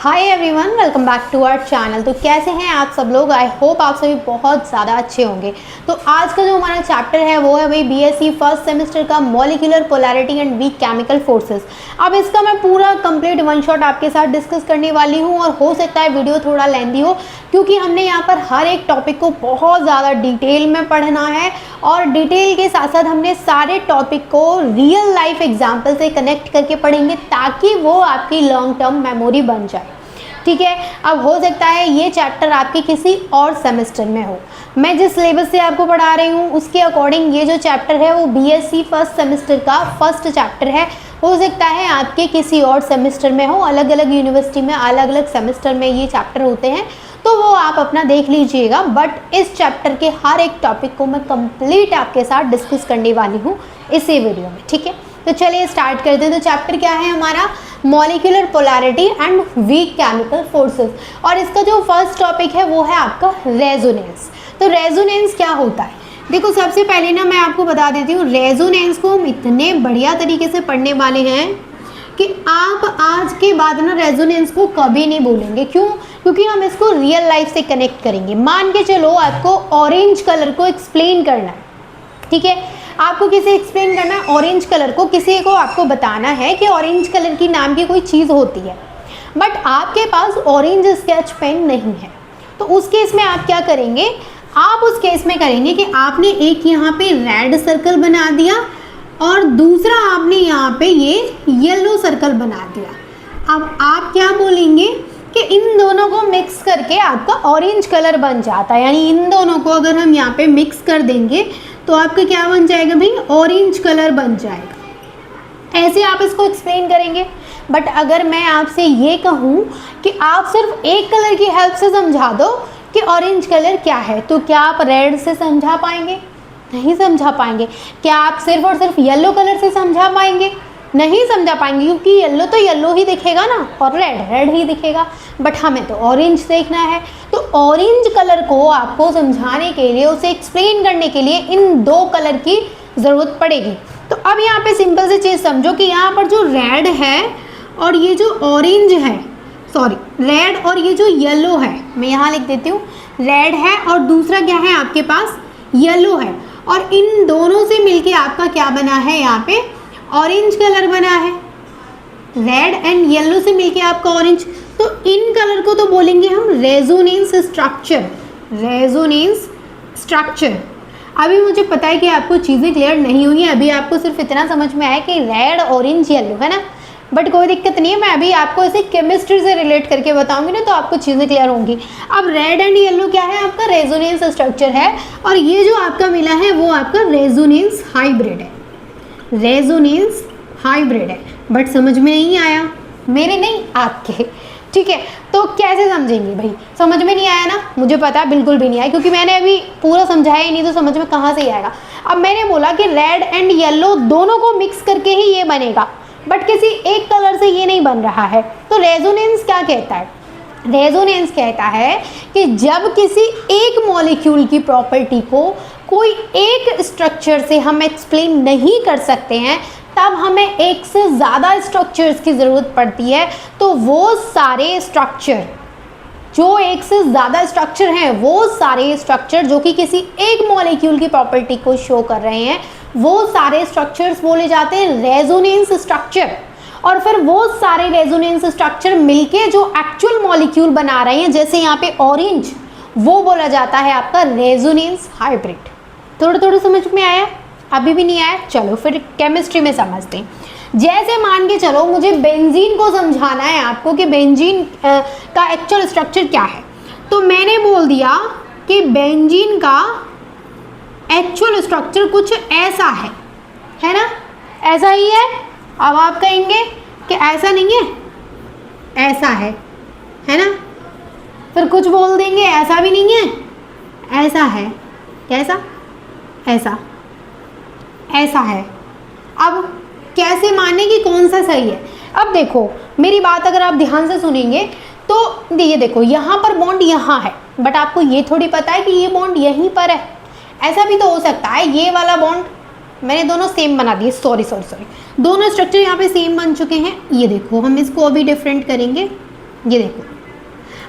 Hi everyone, welcome back to our channel. तो कैसे हैं आप सब लोग? आई होप आप सभी बहुत ज़्यादा अच्छे होंगे। तो आज का जो हमारा चैप्टर है वो है भाई बीएससी फर्स्ट सेमेस्टर का molecular polarity and weak chemical forces. अब इसका मैं पूरा कंप्लीट वन शॉट आपके साथ डिस्कस करने वाली हूँ और हो सकता है वीडियो थोड़ा लेंदी हो, क्योंकि हमने यहाँ पर हर एक टॉपिक को बहुत ज़्यादा डिटेल में पढ़ना है और डिटेल के साथ साथ हमने सारे टॉपिक को रियल लाइफ एग्जाम्पल से कनेक्ट करके पढ़ेंगे ताकि वो आपकी लॉन्ग टर्म मेमोरी बन जाए। ठीक है, अब हो सकता है ये चैप्टर आपके किसी और सेमेस्टर में हो। मैं जिस सिलेबस से आपको पढ़ा रही हूँ उसके अकॉर्डिंग ये जो चैप्टर है वो बीएससी फर्स्ट सेमेस्टर का फर्स्ट चैप्टर है। हो सकता है आपके किसी और सेमेस्टर में हो, अलग अलग यूनिवर्सिटी में अलग अलग सेमेस्टर में ये चैप्टर होते हैं, तो वो आप अपना देख लीजिएगा। बट इस चैप्टर के हर एक टॉपिक को मैं कंप्लीट आपके साथ डिस्कस करने वाली हूँ इसी वीडियो में। ठीक है, तो चलिए स्टार्ट करते हैं। तो चैप्टर क्या है हमारा? Molecular polarity and weak chemical forces. और इसका जो फर्स्ट टॉपिक है वो है आपका रेजोनेंस। तो रेजोनेंस क्या होता है? देखो, सबसे पहले ना मैं आपको बता देती हूँ, रेजोनेंस को हम इतने बढ़िया तरीके से पढ़ने वाले हैं कि आप आज के बाद ना रेजोनेंस को कभी नहीं भूलेंगे। क्यों? क्योंकि हम इसको रियल लाइफ से कनेक्ट करेंगे। मान के चलो आपको ऑरेंज कलर को एक्सप्लेन करना है, ठीक है, आपको किसे एक्सप्लेन करना है? ऑरेंज कलर को किसी को आपको बताना है कि ऑरेंज कलर की नाम की कोई चीज़ होती है, बट आपके पास ऑरेंज स्केच पेन नहीं है। तो उस केस में आप क्या करेंगे? आप उस केस में करेंगे कि आपने एक यहाँ पे रेड सर्कल बना दिया और दूसरा आपने यहाँ पे ये येलो सर्कल बना दिया। अब आप क्या बोलेंगे कि इन दोनों को मिक्स करके आपका ऑरेंज कलर बन जाता है। यानी इन दोनों को अगर हम यहाँ पे मिक्स कर देंगे तो आपका क्या बन जाएगा भाई? ऑरेंज कलर बन जाएगा। ऐसे आप इसको एक्सप्लेन करेंगे। बट अगर मैं आपसे ये कहूँ कि आप सिर्फ एक कलर की हेल्प से समझा दो कि ऑरेंज कलर क्या है, तो क्या आप रेड से समझा पाएंगे? नहीं समझा पाएंगे। क्या आप सिर्फ और सिर्फ येलो कलर से समझा पाएंगे? नहीं समझा पाएंगे, क्योंकि येलो तो येलो ही दिखेगा ना और रेड रेड ही दिखेगा। बट हमें तो ऑरेंज देखना है। तो ऑरेंज कलर को आपको समझाने के लिए, उसे एक्सप्लेन करने के लिए इन दो कलर की ज़रूरत पड़ेगी। तो अब यहाँ पे सिंपल सी चीज़ समझो कि यहाँ पर जो रेड है और ये जो ऑरेंज है, सॉरी रेड और ये जो येलो है, मैं यहाँ लिख देती हूँ, रेड है और दूसरा क्या है आपके पास? येलो है। और इन दोनों से मिलके आपका क्या बना है? यहाँ पे ऑरेंज कलर बना है। रेड एंड येलो से मिलके आपका ऑरेंज। तो इन कलर को तो बोलेंगे हम रेजोनेंस स्ट्रक्चर। Resonance structure. अभी मुझे पता है कि आपको चीज़ें क्लियर नहीं हुई हैं, अभी आपको सिर्फ इतना समझ में आया कि रेड ऑरेंज येलो है ना, बट कोई दिक्कत नहीं है। मैं अभी आपको इसे केमिस्ट्री से रिलेट करके बताऊंगी ना, तो आपको चीज़ें क्लियर होंगी। अब रेड एंड येलो क्या है? आपका रेजोनेंस स्ट्रक्चर है और ये जो आपका मिला है वो आपका रेजोनेंस हाइब्रिड है। रेजोनेंस हाइब्रिड है। बट समझ में नहीं आया? मेरे नहीं, आपके। ठीक है, तो कैसे समझेंगे भाई? समझ में नहीं आया ना? मुझे पता बिल्कुल भी नहीं आया, क्योंकि मैंने अभी पूरा समझाया ही नहीं, तो समझ में कहाँ से आएगा। अब मैंने बोला कि रेड एंड येलो दोनों को मिक्स करके ही ये बनेगा, बट किसी एक कलर से ये नहीं बन रहा है। तो रेजोनेंस क्या कहता है? रेजोनेंस कहता है कि जब किसी एक मॉलिक्यूल की प्रॉपर्टी को कोई एक स्ट्रक्चर से हम एक्सप्लेन नहीं कर सकते हैं, तब हमें एक से ज़्यादा स्ट्रक्चर्स की ज़रूरत पड़ती है। तो वो सारे स्ट्रक्चर, जो एक से ज़्यादा स्ट्रक्चर हैं, वो सारे स्ट्रक्चर जो कि किसी एक मॉलिक्यूल की प्रॉपर्टी को शो कर रहे हैं, वो सारे स्ट्रक्चर्स बोले जाते हैं रेजोनेंस स्ट्रक्चर। और फिर वो सारे रेजोनेंस स्ट्रक्चर मिलके जो एक्चुअल मॉलिक्यूल बना रहे हैं, जैसे यहाँ पे ऑरेंज, वो बोला जाता है आपका रेजोनेंस हाइब्रिड। थोड़ा थोड़ा समझ में आया? अभी भी नहीं आया? चलो फिर केमिस्ट्री में समझते हैं। जैसे मान के चलो मुझे बेंजीन को समझाना है आपको कि बेंजीन का एक्चुअल स्ट्रक्चर क्या है, तो मैंने बोल दिया कि बेंजीन का एक्चुअल स्ट्रक्चर कुछ ऐसा है ना? ऐसा ही है। अब आप कहेंगे कि ऐसा नहीं है, ऐसा है ना? फिर कुछ बोल देंगे ऐसा भी नहीं है, ऐसा है। कैसा? ऐसा, ऐसा है। अब कैसे माने कि कौन सा सही है? अब देखो मेरी बात अगर आप ध्यान से सुनेंगे तो ये देखो, यहाँ पर बॉन्ड यहाँ है, बट आपको ये थोड़ी पता है कि ये बॉन्ड यहीं पर है। ऐसा भी तो हो सकता है ये वाला बॉन्ड, मैंने दोनों सेम बना दिए, सॉरी दोनों स्ट्रक्चर यहाँ पे सेम बन चुके हैं। ये देखो हम इसको अभी डिफरेंट करेंगे, ये देखो,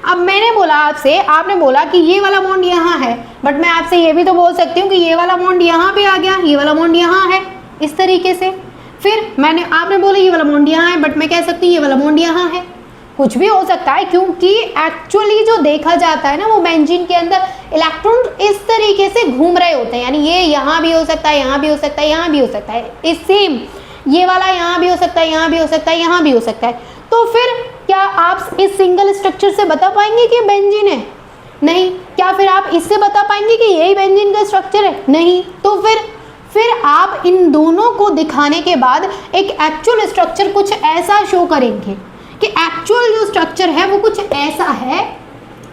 अब मैंने बोला आपसे, आपने बोला कि ये वाला बॉन्ड यहाँ है, बट मैं आपसे ये भी तो बोल सकती हूँ कि ये वाला बॉन्ड यहाँ पे आ गया, ये वाला बॉन्ड यहाँ है, इस तरीके से। फिर आपने बोला ये वाला बॉन्ड यहाँ है, बट मैं कह सकती हूँ ये वाला बॉन्ड यहाँ है। कुछ भी हो सकता है, क्योंकि एक्चुअली जो देखा जाता है ना, वो बेंजीन के अंदर इलेक्ट्रॉन इस तरीके से घूम रहे होते हैं, यानी ये यहाँ भी हो सकता है, यहाँ भी हो सकता है, यहाँ भी हो सकता है, इस सेम ये वाला यहाँ भी हो सकता है, यहाँ भी हो सकता है, यहाँ भी हो सकता है। तो फिर क्या आप इस सिंगल स्ट्रक्चर से बता पाएंगे कि बेंजीन है? नहीं। क्या फिर आप इससे बता पाएंगे कि यही बेंजीन का स्ट्रक्चर है? नहीं। तो फिर आप इन दोनों को दिखाने के बाद एक एक्चुअल स्ट्रक्चर कुछ ऐसा शो करेंगे कि एक्चुअल जो स्ट्रक्चर है वो कुछ ऐसा है,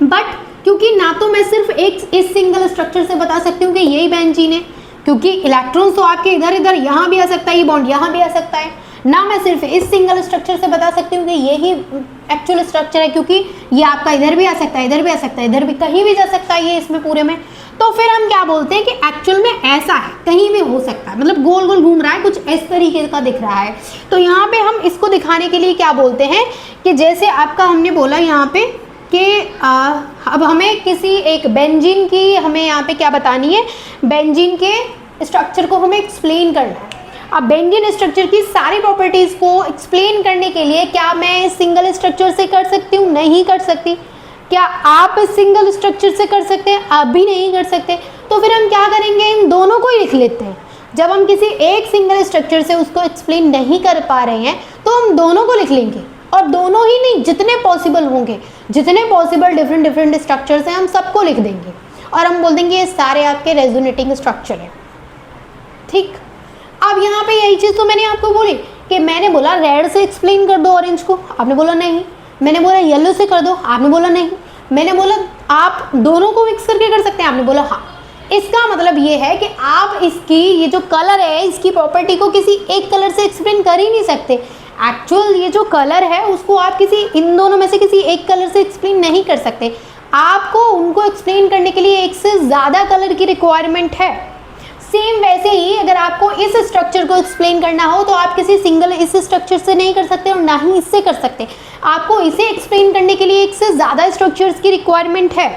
बट क्योंकि ना तो मैं सिर्फ एक इस सिंगल स्ट्रक्चर से बता सकती हूँ कि यही बेंजीन है, क्योंकि इलेक्ट्रॉन्स तो आपके इधर इधर यहाँ भी आ सकता है, ये बॉन्ड यहाँ भी आ सकता है, ना मैं सिर्फ इस सिंगल स्ट्रक्चर से बता सकती हूँ कि यही एक्चुअल स्ट्रक्चर है, क्योंकि ये आपका इधर भी आ सकता है, इधर भी आ सकता है, इधर भी, कहीं भी जा सकता है ये इसमें पूरे में। तो फिर हम क्या बोलते हैं कि एक्चुअल में ऐसा है, कहीं भी हो सकता है, मतलब गोल गोल घूम रहा है, कुछ इस तरीके का दिख रहा है। तो यहाँ पे हम इसको दिखाने के लिए क्या बोलते हैं कि जैसे आपका हमने बोला यहाँ पे कि अब हमें किसी एक बेंजीन की हमें यहाँ पे क्या बतानी है, बेंजीन के स्ट्रक्चर को हमें एक्सप्लेन करना है। अब बेंजीन स्ट्रक्चर की सारी प्रॉपर्टीज़ को एक्सप्लेन करने के लिए क्या मैं सिंगल स्ट्रक्चर से कर सकती हूँ? नहीं कर सकती। क्या आप सिंगल स्ट्रक्चर से कर सकते हैं? आप भी नहीं कर सकते। तो फिर हम क्या करेंगे, इन दोनों को ही लिख लेते हैं। जब हम किसी एक सिंगल स्ट्रक्चर से उसको एक्सप्लेन नहीं कर पा रहे हैं तो हम दोनों को लिख लेंगे, और दोनों ही नहीं, जितने पॉसिबल होंगे, जितने पॉसिबल डिफरेंट स्ट्रक्चर्स हैं हम सबको लिख देंगे, और हम बोल देंगे ये सारे आपके रेजोनेटिंग स्ट्रक्चर हैं। ठीक। अब यहाँ पे यही चीज़ तो मैंने आपको बोली कि मैंने बोला रेड से एक्सप्लेन कर दो ऑरेंज को, आपने बोला नहीं। मैंने बोला येलो से कर दो, आपने बोला नहीं। मैंने बोला आप दोनों को मिक्स करके कर सकते हैं, आपने बोला हाँ। इसका मतलब ये है कि आप इसकी ये जो कलर है इसकी प्रॉपर्टी को किसी एक कलर से एक्सप्लेन कर ही नहीं सकते। एक्चुअल ये जो कलर है उसको आप किसी इन दोनों में से किसी एक कलर से एक्सप्लेन नहीं कर सकते। आपको उनको एक्सप्लेन करने के लिए एक से ज़्यादा कलर की रिक्वायरमेंट है। सेम वैसे ही अगर आपको इस स्ट्रक्चर को एक्सप्लेन करना हो तो आप किसी सिंगल इस स्ट्रक्चर से नहीं कर सकते और ना ही इससे कर सकते। आपको इसे एक्सप्लेन करने के लिए एक से ज़्यादा स्ट्रक्चर्स की रिक्वायरमेंट है।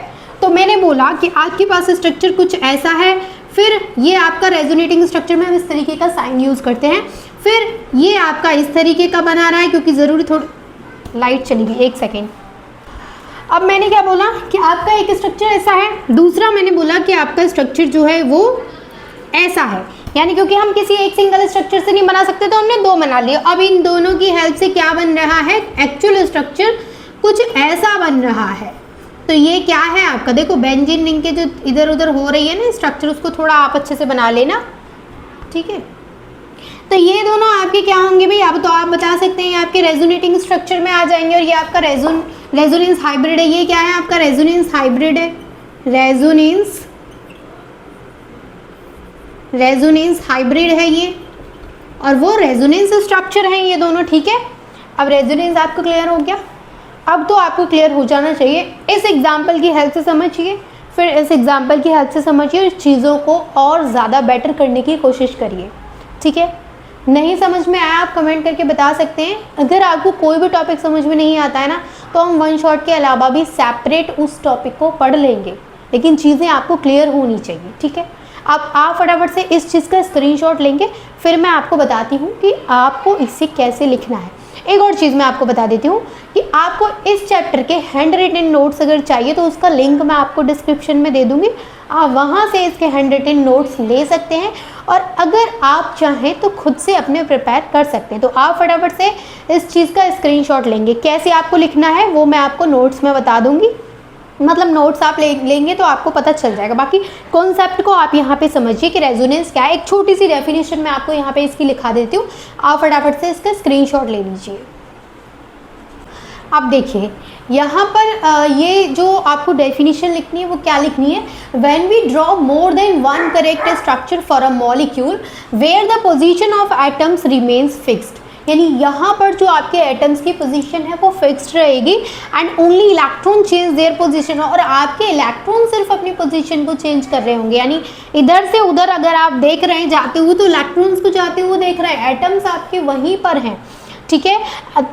तो मैंने बोला कि आपके पास स्ट्रक्चर कुछ ऐसा है, फिर ये आपका रेजोनेटिंग स्ट्रक्चर में हम इस तरीके का साइन यूज़ करते हैं, फिर ये आपका इस तरीके का बना रहा है, क्योंकि ज़रूरी थोड़ी लाइट चली गई, एक सेकेंड। अब मैंने क्या बोला कि आपका एक स्ट्रक्चर ऐसा है, दूसरा मैंने बोला कि आपका स्ट्रक्चर जो है वो ऐसा है, यानी क्योंकि हम किसी एक सिंगल स्ट्रक्चर से नहीं बना सकते तो हमने दो बना लिए। अब इन दोनों की हेल्प से क्या बन रहा है, एक्चुअल स्ट्रक्चर कुछ ऐसा बन रहा है। तो ये क्या है आपका, देखो बेंजीन रिंग के जो इधर उधर हो रही है ना स्ट्रक्चर, उसको थोड़ा आप अच्छे से बना लेना, ठीक है। तो ये दोनों आपके क्या होंगे भाई, अब तो आप बता सकते हैं ये आपके रेजोनेटिंग स्ट्रक्चर में आ जाएंगे, और ये आपका रेजोनेंस हाइब्रिड है। ये क्या है आपका, रेजोनेंस हाइब्रिड है, रेजोनेंस हाइब्रिड है ये, और वो रेजोनेंस स्ट्रक्चर है ये दोनों, ठीक है। अब रेजोनेंस आपको क्लियर हो गया। अब तो आपको क्लियर हो जाना चाहिए। इस एग्जाम्पल की हेल्प से समझिए, फिर इस एग्जाम्पल की हेल्प से समझिए, इस चीज़ों को और ज़्यादा बेटर करने की कोशिश करिए, ठीक है। नहीं समझ में आया आप कमेंट करके बता सकते हैं। अगर आपको कोई भी टॉपिक समझ में नहीं आता है ना, तो हम वन शॉट के अलावा भी सेपरेट उस टॉपिक को पढ़ लेंगे, लेकिन चीज़ें आपको क्लियर होनी चाहिए, ठीक है। अब आप फटाफट से इस चीज़ का स्क्रीनशॉट लेंगे, फिर मैं आपको बताती हूँ कि आपको इसे कैसे लिखना है। एक और चीज़ मैं आपको बता देती हूँ कि आपको इस चैप्टर के हैंड रिटन नोट्स अगर चाहिए तो उसका लिंक मैं आपको डिस्क्रिप्शन में दे दूँगी, आप वहाँ से इसके हैंड रिटन नोट्स ले सकते हैं, और अगर आप चाहें तो खुद से अपने प्रिपेयर कर सकते हैं। तो आप फटाफट से इस चीज़ का स्क्रीनशॉट लेंगे। कैसे आपको लिखना है वो मैं आपको नोट्स में बता दूँगी, मतलब नोट्स आप लेंगे तो आपको पता चल जाएगा। बाकी कॉन्सेप्ट को आप यहाँ पे समझिए कि रेजोनेंस क्या है। एक छोटी सी डेफिनेशन मैं आपको यहाँ पे इसकी लिखा देती हूँ, आप फटाफट से इसका स्क्रीनशॉट ले लीजिए। अब देखिए यहाँ पर ये जो आपको डेफिनेशन लिखनी है वो क्या लिखनी है, when we draw more than one correct structure for a molecule where the position of atoms remains fixed, यानी यहाँ पर जो आपके एटम्स की पोजीशन है वो फिक्स्ड रहेगी, and only electron change their position, और आपके इलेक्ट्रॉन सिर्फ अपनी पोजीशन को चेंज कर रहे होंगे, यानी इधर से उधर अगर आप देख रहे हैं जाते हुए तो इलेक्ट्रॉन्स को जाते हुए देख रहे हैं, एटम्स आपके वहीं पर हैं, ठीक है।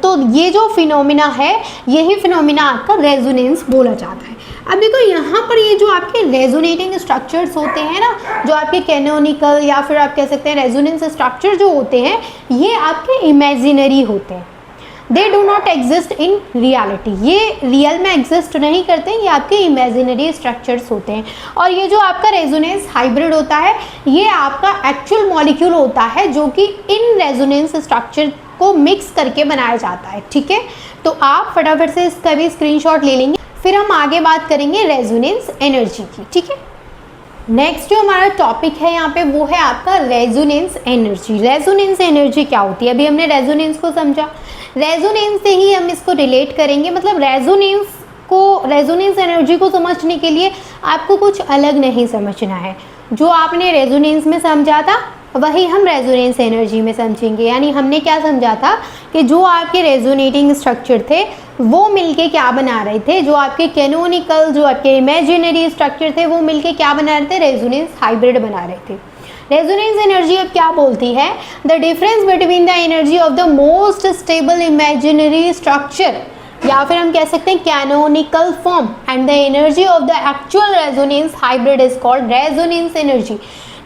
तो ये जो फिनोमिना है, यही फिनोमिना आपका रेजोनेंस बोला जाता है। अब देखो यहाँ पर ये जो आपके रेजोनेटिंग स्ट्रक्चर्स होते हैं ना, जो आपके कैनोनिकल या फिर आप कह सकते हैं रेजोनेंस स्ट्रक्चर जो होते हैं, ये आपके इमेजिनरी होते हैं। They do not exist in reality, ये रियल में एग्जिस्ट नहीं करते, ये आपके इमेजिनरी स्ट्रक्चर्स होते हैं। और ये जो आपका रेजोनेंस हाइब्रिड होता है, ये आपका एक्चुअल मॉलिक्यूल होता है जो कि इन रेजोनेंस स्ट्रक्चर को मिक्स करके बनाया जाता है, ठीक है। तो आप फटाफट से इसका भी स्क्रीनशॉट ले लेंगे, फिर हम आगे बात करेंगे रेजोनेंस एनर्जी की, ठीक है। नेक्स्ट जो हमारा टॉपिक है यहाँ पे वो है आपका रेजोनेंस एनर्जी। रेजोनेंस एनर्जी क्या होती है? अभी हमने रेजोनेंस को समझा, रेजोनेंस से ही हम इसको रिलेट करेंगे। मतलब रेजोनेंस एनर्जी को समझने के लिए आपको कुछ अलग नहीं समझना है। जो आपने रेजोनेंस में समझा था वही हम रेजोनेंस एनर्जी में समझेंगे। यानी हमने क्या समझा था कि जो आपके रेजोनेटिंग स्ट्रक्चर थे वो मिलके क्या बना रहे थे, जो आपके कैनोनिकल, जो आपके इमेजिनरी स्ट्रक्चर थे वो मिलके क्या बना रहे थे, रेजोनेंस हाइब्रिड बना रहे थे। रेजोनेंस एनर्जी अब क्या बोलती है? The difference between the energy of the most stable imaginary structure, या फिर हम कह सकते हैं canonical form, and the energy of the actual resonance hybrid is called resonance energy.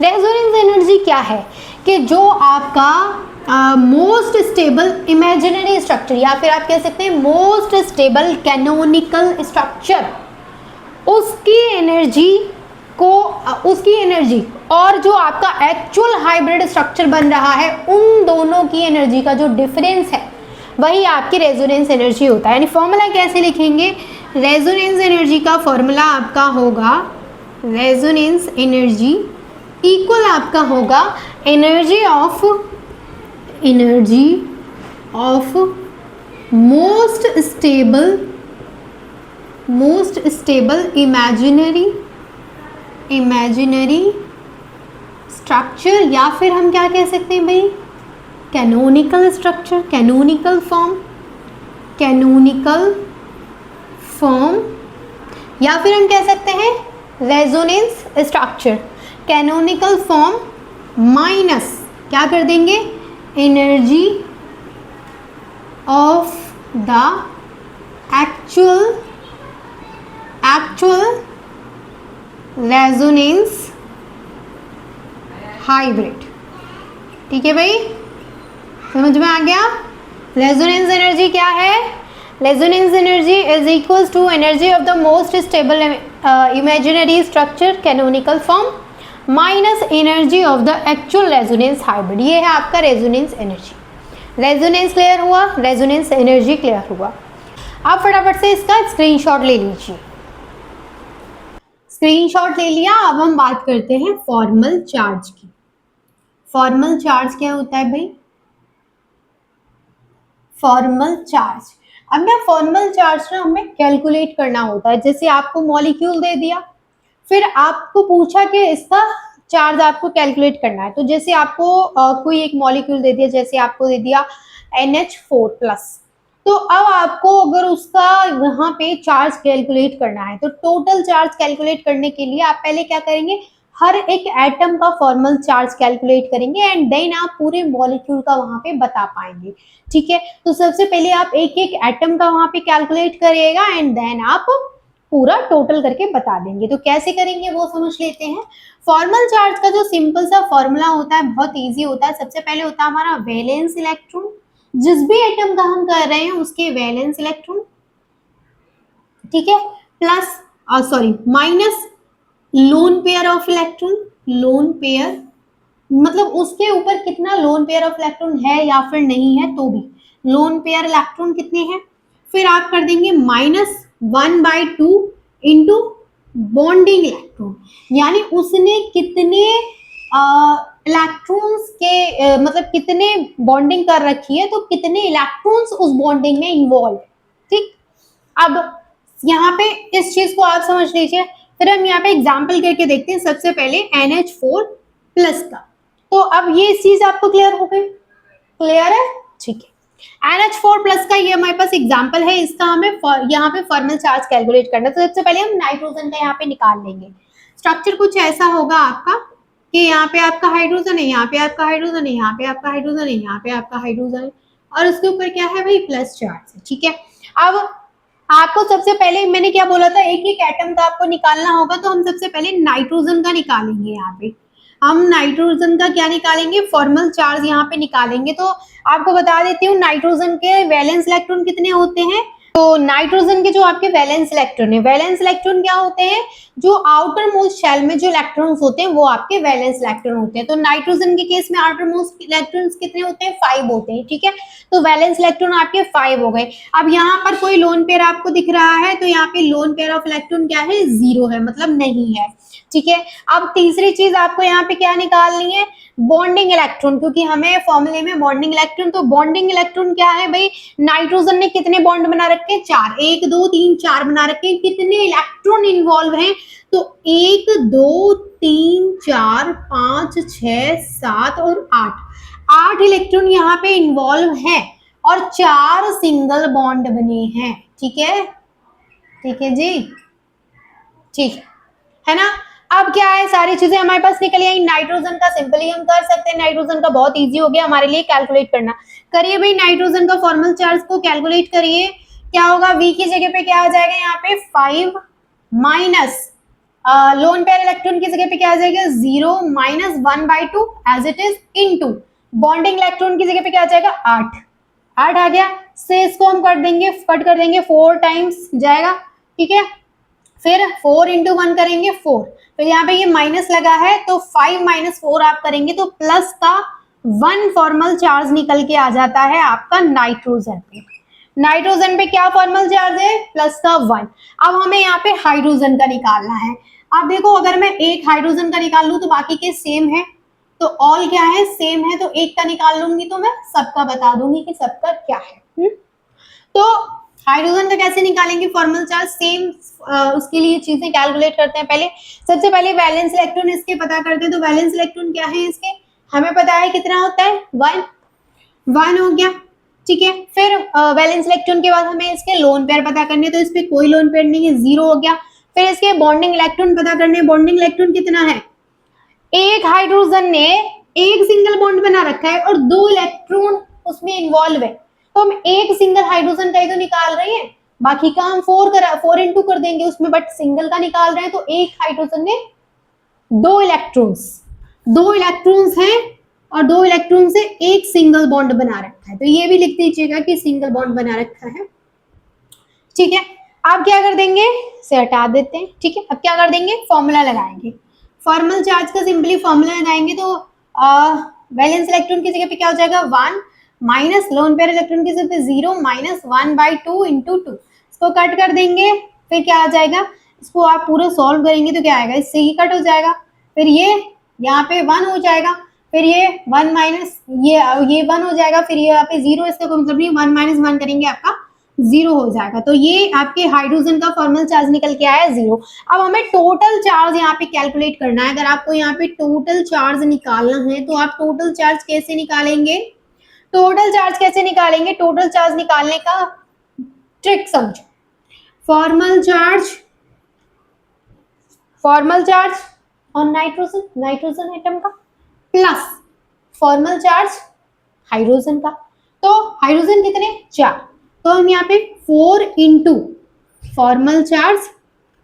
Resonance energy क्या है कि जो आपका मोस्ट स्टेबल इमेजिनरी स्ट्रक्चर, या फिर आप कह सकते हैं मोस्ट स्टेबल कैनोनिकल स्ट्रक्चर, उसकी एनर्जी और जो आपका एक्चुअल हाइब्रिड स्ट्रक्चर बन रहा है, उन दोनों की एनर्जी का जो डिफरेंस है वही आपकी रेजोनेंस एनर्जी होता है। यानी फॉर्मूला कैसे लिखेंगे? रेजोनेंस एनर्जी का फॉर्मूला आपका होगा, रेजोनेंस एनर्जी इक्वल आपका होगा energy of most stable imaginary structure, या फिर हम क्या कह सकते हैं भाई, कैनोनिकल स्ट्रक्चर, कैनोनिकल फॉर्म, या फिर हम कह सकते हैं resonance structure, canonical form minus क्या कर देंगे, energy of the actual resonance hybrid. ठीक है भाई, समझ में आ गया? रेजोनेंस एनर्जी क्या है? Resonance energy is equals to energy of the most stable imaginary structure canonical form minus energy of the actual resonance hybrid. ये है आपका रेजोनेंस एनर्जी। रेजोनेंस क्लियर हुआ, रेजोनेंस एनर्जी क्लियर हुआ। आप फटाफट से इसका स्क्रीनशॉट ले लीजिए। स्क्रीनशॉट ले लिया। अब हम बात करते हैं फॉर्मल चार्ज की। फॉर्मल चार्ज क्या होता है भाई? फॉर्मल चार्ज, अब ना फॉर्मल चार्ज ना हमें कैलकुलेट करना होता है। जैसे आपको मॉलिक्यूल दे दिया, फिर आपको पूछा कि इसका चार्ज आपको कैलकुलेट करना है। तो जैसे आपको कोई एक मॉलिक्यूल दे दिया, जैसे आपको दे दिया NH4+, तो अब आपको अगर उसका यहाँ पे चार्ज कैलकुलेट करना है, तो टोटल चार्ज कैलकुलेट करने के लिए आप पहले क्या करेंगे, हर एक एटम का फॉर्मल चार्ज कैलकुलेट करेंगे एंड देन आप पूरे मॉलिक्यूल का वहां पे बता पाएंगे। ठीक है, तो सबसे पहले आप एक एक एटम का वहां पे कैलकुलेट करिएगा एंड देन आप पूरा टोटल करके बता देंगे। तो कैसे करेंगे वो समझ लेते हैं। फॉर्मल चार्ज का जो सिंपल सा फॉर्मूला होता है बहुत इजी होता है। सबसे पहले होता है हमारा वैलेंस इलेक्ट्रॉन, जिस भी एटम का हम कर रहे हैं उसके वैलेंस इलेक्ट्रॉन, ठीक है, plus minus lone pair of electron. Lone pair मतलब उसके ऊपर कितना लोन पेयर ऑफ इलेक्ट्रॉन है या फिर नहीं है, तो भी लोन पेयर इलेक्ट्रॉन कितने हैं। फिर आप कर देंगे -1/2 इंटू बॉन्डिंग इलेक्ट्रॉन, यानी उसने कितने इलेक्ट्रॉन्स के मतलब कितने बॉन्डिंग कर रखी है, तो कितने इलेक्ट्रॉन्स उस बॉन्डिंग में इन्वॉल्व। ठीक, अब यहाँ पे इस चीज को आप समझ लीजिए। फिर हम यहाँ पे एग्जाम्पल करके देखते हैं। सबसे पहले NH4+ का, तो अब ये चीज आपको क्लियर हो गई, क्लियर है? ठीक है, NH4+ का ये हमारे पास एग्जाम्पल है। इसका हमें यहाँ पे फॉर्मल चार्ज कैलकुलेट करना है। तो सबसे पहले हम नाइट्रोजन का यहाँ पे निकाल लेंगे। स्ट्रक्चर कुछ ऐसा होगा आपका कि यहाँ पे आपका हाइड्रोजन है, यहाँ पे आपका हाइड्रोजन है, यहाँ पे आपका हाइड्रोजन है, यहाँ पे आपका हाइड्रोजन है, और उसके ऊपर क्या है भाई, प्लस चार्ज है। ठीक है, अब आपको सबसे पहले मैंने क्या बोला था, एक एक एटम का आपको निकालना होगा, तो हम सबसे पहले नाइट्रोजन का निकालेंगे। यहाँ पे हम नाइट्रोजन का क्या निकालेंगे, फॉर्मल चार्ज यहाँ पे निकालेंगे। तो आपको बता देती हूँ नाइट्रोजन के वैलेंस इलेक्ट्रॉन कितने होते हैं। तो नाइट्रोजन के जो आपके वैलेंस इलेक्ट्रॉन है, वैलेंस इलेक्ट्रॉन क्या होते हैं, जो आउटर मोस्ट शेल में जो इलेक्ट्रॉन्स होते हैं वो आपके वैलेंस इलेक्ट्रॉन होते हैं। तो नाइट्रोजन के केस में आउटर मोस्ट इलेक्ट्रॉन्स कितने होते हैं, 5 होते हैं। ठीक है, तो वैलेंस इलेक्ट्रॉन आपके 5 हो गए। अब यहाँ पर कोई लोन पेयर आपको दिख रहा है, तो यहाँ पे लोन पेयर ऑफ इलेक्ट्रॉन क्या है, 0 है, मतलब नहीं है। ठीक है, अब तीसरी चीज आपको यहाँ पे क्या निकालनी है, बॉन्डिंग इलेक्ट्रॉन, क्योंकि हमें फॉर्मूले में बॉन्डिंग इलेक्ट्रॉन, तो बॉन्डिंग इलेक्ट्रॉन क्या है भाई, नाइट्रोजन ने कितने बॉन्ड बना रखे हैं, 4, 1 2 3 4 बना रखे हैं। कितने इलेक्ट्रॉन इन्वॉल्व हैं, तो 1 2 3 4 5 6 7 और 8 इलेक्ट्रॉन यहाँ पे इन्वॉल्व है और 4 सिंगल बॉन्ड बने हैं। ठीक है जी, ठीक है ना। अब क्या है, सारी चीजें हमारे पास निकल आई। नाइट्रोजन का सिंपली हम कर सकते हैं, नाइट्रोजन का बहुत इजी हो गया हमारे लिए कैलकुलेट करना। करिए भाई, नाइट्रोजन का फॉर्मल चार्ज को कैलकुलेट करिए। क्या होगा, वी की जगह पे क्या आ जाएगा, यहाँ पे 5 माइनस लोन पेयर इलेक्ट्रॉन की जगह पे क्या आ जाएगा, 0 minus 1/2 as it is into bonding electron की जगह पे क्या आ जाएगा, 8 आ गया। से इसको हम कट कर देंगे 4 टाइम्स जाएगा। ठीक है, फिर 4 इंटू 1 करेंगे 4, तो यहाँ पे ये माइनस लगा है, तो 5 माइनस 4 आप करेंगे तो प्लस का 1 फॉर्मल चार्ज निकल के आ जाता है आपका नाइट्रोजन पे। नाइट्रोजन पे क्या फॉर्मल चार्ज है, प्लस का 1। अब हमें यहाँ पे हाइड्रोजन का निकालना है। अब देखो, अगर मैं एक हाइड्रोजन का निकाल लूं तो बाकी के सेम है, तो ऑल क्या है, सेम है, तो एक का निकाल लूंगी तो मैं सबका बता दूंगी कि सबका क्या है। तो हाइड्रोजन का कैसे निकालेंगे फॉर्मल चार्ज, सेम उसके लिए चीजें कैलकुलेट करते हैं। पहले सबसे पहले वैलेंस इलेक्ट्रॉन इसके पता करते हैं। तो वैलेंस इलेक्ट्रॉन क्या है इसके, हमें पता है कितना होता है, 1 हो गया। ठीक है, फिर वैलेंस इलेक्ट्रॉन के बाद हमें इसके लोन पेयर पता करने, तो इस पे कोई लोन पेयर नहीं है, 0 हो गया। फिर इसके बॉन्डिंग इलेक्ट्रॉन पता करने, बॉन्डिंग इलेक्ट्रॉन कितना है, एक हाइड्रोजन ने एक सिंगल बॉन्ड बना रखा है और 2 इलेक्ट्रॉन उसमें इन्वॉल्व है, तो हम एक सिंगल हाइड्रोजन का ही तो निकाल रहे हैं, बाकी का हम 4 इंटू कर देंगे उसमें, बट सिंगल का निकाल रहे हैं। तो एक हाइड्रोजन ने 2 इलेक्ट्रॉन्स हैं और 2 इलेक्ट्रॉन से एक सिंगल बॉन्ड बना रखा है, तो ये भी लिख दीजिएगा कि सिंगल बॉन्ड बना रखा है। ठीक है, आप क्या कर देंगे, से हटा देते हैं। ठीक है, अब क्या कर देंगे, फॉर्मूला लगाएंगे। फॉर्मल चार्ज का सिंपली फॉर्मूला लगाएंगे, तो वैलेंस इलेक्ट्रॉन की जगह पे क्या हो जाएगा, 1 माइनस लोन पेयर इलेक्ट्रॉन की जगह पे 0 माइनस 1/2 इंटू 2, इसको कट कर देंगे। फिर क्या आ जाएगा, इसको आप पूरा सॉल्व करेंगे तो क्या आएगा, इससे ही कट हो जाएगा। फिर ये यहाँ पे 1 हो जाएगा, फिर ये 1 माइनस ये 1 हो जाएगा, फिर ये यहाँ पे 0, इसका कोई मतलब नहीं, 1 माइनस 1 करेंगे आपका 0 हो जाएगा। तो ये आपके हाइड्रोजन का फॉर्मल चार्ज निकल के आया 0। अब हमें टोटल चार्ज यहाँ पे कैलकुलेट करना है। अगर आपको यहाँ पे टोटल चार्ज निकालना है तो आप टोटल चार्ज कैसे निकालेंगे, टोटल चार्ज कैसे निकालेंगे, टोटल चार्ज निकालने का ट्रिक समझो। फॉर्मल चार्ज और नाइट्रोजन एटम का प्लस फॉर्मल चार्ज हाइड्रोजन का, तो हाइड्रोजन कितने, 4, तो हम यहाँ पे 4 इंटू फॉर्मल चार्ज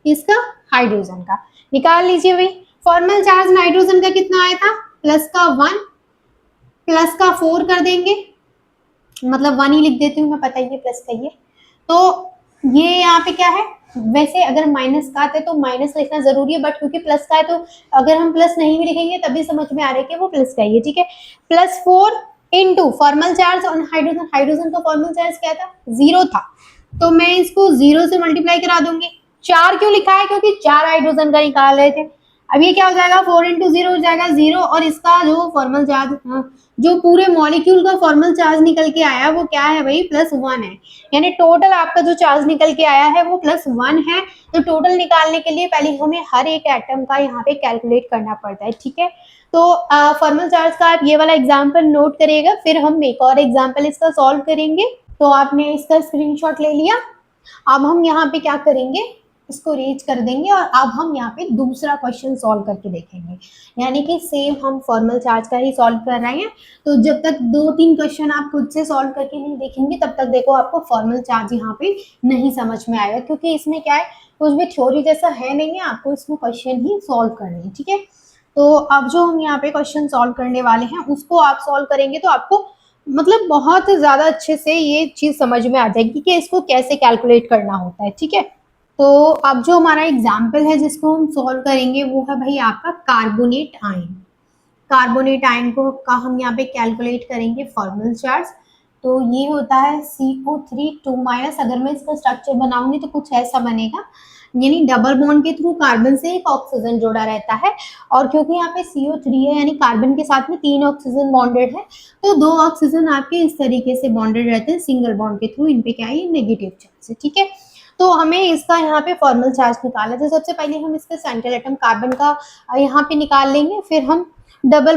इसका हाइड्रोजन का निकाल लीजिए भाई। फॉर्मल चार्ज नाइट्रोजन का कितना आया था, प्लस का 1, प्लस का 4 कर देंगे, मतलब 1 ही लिख देती हूँ मैं, पता ही है प्लस का ये। तो ये यहाँ पे क्या है, वैसे अगर माइनस का आते तो माइनस लिखना जरूरी है, बट क्योंकि प्लस का है तो अगर हम प्लस नहीं भी लिखेंगे तब भी समझ में आ रहा है कि वो प्लस का ही है। ठीक है, प्लस 4 इंटू फॉर्मल चार्ज और हाइड्रोजन का फॉर्मल चार्ज क्या था, 0 था, तो मैं इसको 0 से मल्टीप्लाई करा दूंगी। 4 क्यों लिखा है, क्योंकि 4 हाइड्रोजन का निकाल रहे थे। अब ये क्या हो जाएगा, 4 इंटू 0 हो जाएगा 0, और इसका जो फॉर्मल चार्ज, जो पूरे मॉलिक्यूल का फॉर्मल चार्ज निकल के आया वो क्या है भाई, +1 है। यानी टोटल आपका जो चार्ज निकल के आया है वो +1 है। तो टोटल निकालने के लिए पहले हमें हर एक एटम का यहाँ पे कैलकुलेट करना पड़ता है। ठीक है, तो फॉर्मल चार्ज का आप ये वाला एग्जाम्पल नोट करिएगा, फिर हम एक और एग्जाम्पल इसका सॉल्व करेंगे। तो आपने इसका स्क्रीनशॉट ले लिया। अब हम यहाँ पे क्या करेंगे, इसको रीच कर देंगे और अब हम यहाँ पे दूसरा क्वेश्चन सॉल्व करके देखेंगे। यानी कि सेम हम फॉर्मल चार्ज का ही सॉल्व कर रहे हैं। तो जब तक 2-3 क्वेश्चन आप खुद से सॉल्व करके नहीं देखेंगे तब तक देखो आपको फॉर्मल चार्ज यहाँ पे नहीं समझ में आएगा, क्योंकि इसमें क्या है, कुछ भी थ्योरी जैसा है नहीं है, आपको इसमें क्वेश्चन ही सॉल्व करने हैं। ठीक है, तो अब जो हम यहाँ पे क्वेश्चन सॉल्व करने वाले हैं उसको आप सॉल्व करेंगे तो आपको मतलब बहुत ज़्यादा अच्छे से ये चीज़ समझ में आ जाएगी कि इसको कैसे कैलकुलेट करना होता है। ठीक है, तो अब जो हमारा एग्जाम्पल है जिसको हम सॉल्व करेंगे वो है भाई आपका कार्बोनेट आयन। कार्बोनेट आयन को का हम यहाँ पे कैलकुलेट करेंगे फॉर्मल चार्ज। तो ये होता है CO3 2-। अगर मैं इसका स्ट्रक्चर बनाऊंगी तो कुछ ऐसा बनेगा, यानी डबल बॉन्ड के थ्रू कार्बन से एक ऑक्सीजन जुड़ा रहता है, और क्योंकि यहाँ पे CO3 है यानी कार्बन के साथ में 3 ऑक्सीजन बॉन्डेड है, तो 2 ऑक्सीजन आपके इस तरीके से बॉन्डेड रहते हैं सिंगल बॉन्ड के थ्रू। इन पे क्या है, नेगेटिव चार्ज है। ठीक है, तो हमें इसका यहाँ पे फॉर्मल चार्ज निकालना है। तो सबसे पहले हम इसके सेंट्रल एटम कार्बन का यहाँ पे निकाल लेंगे, फिर हम डबल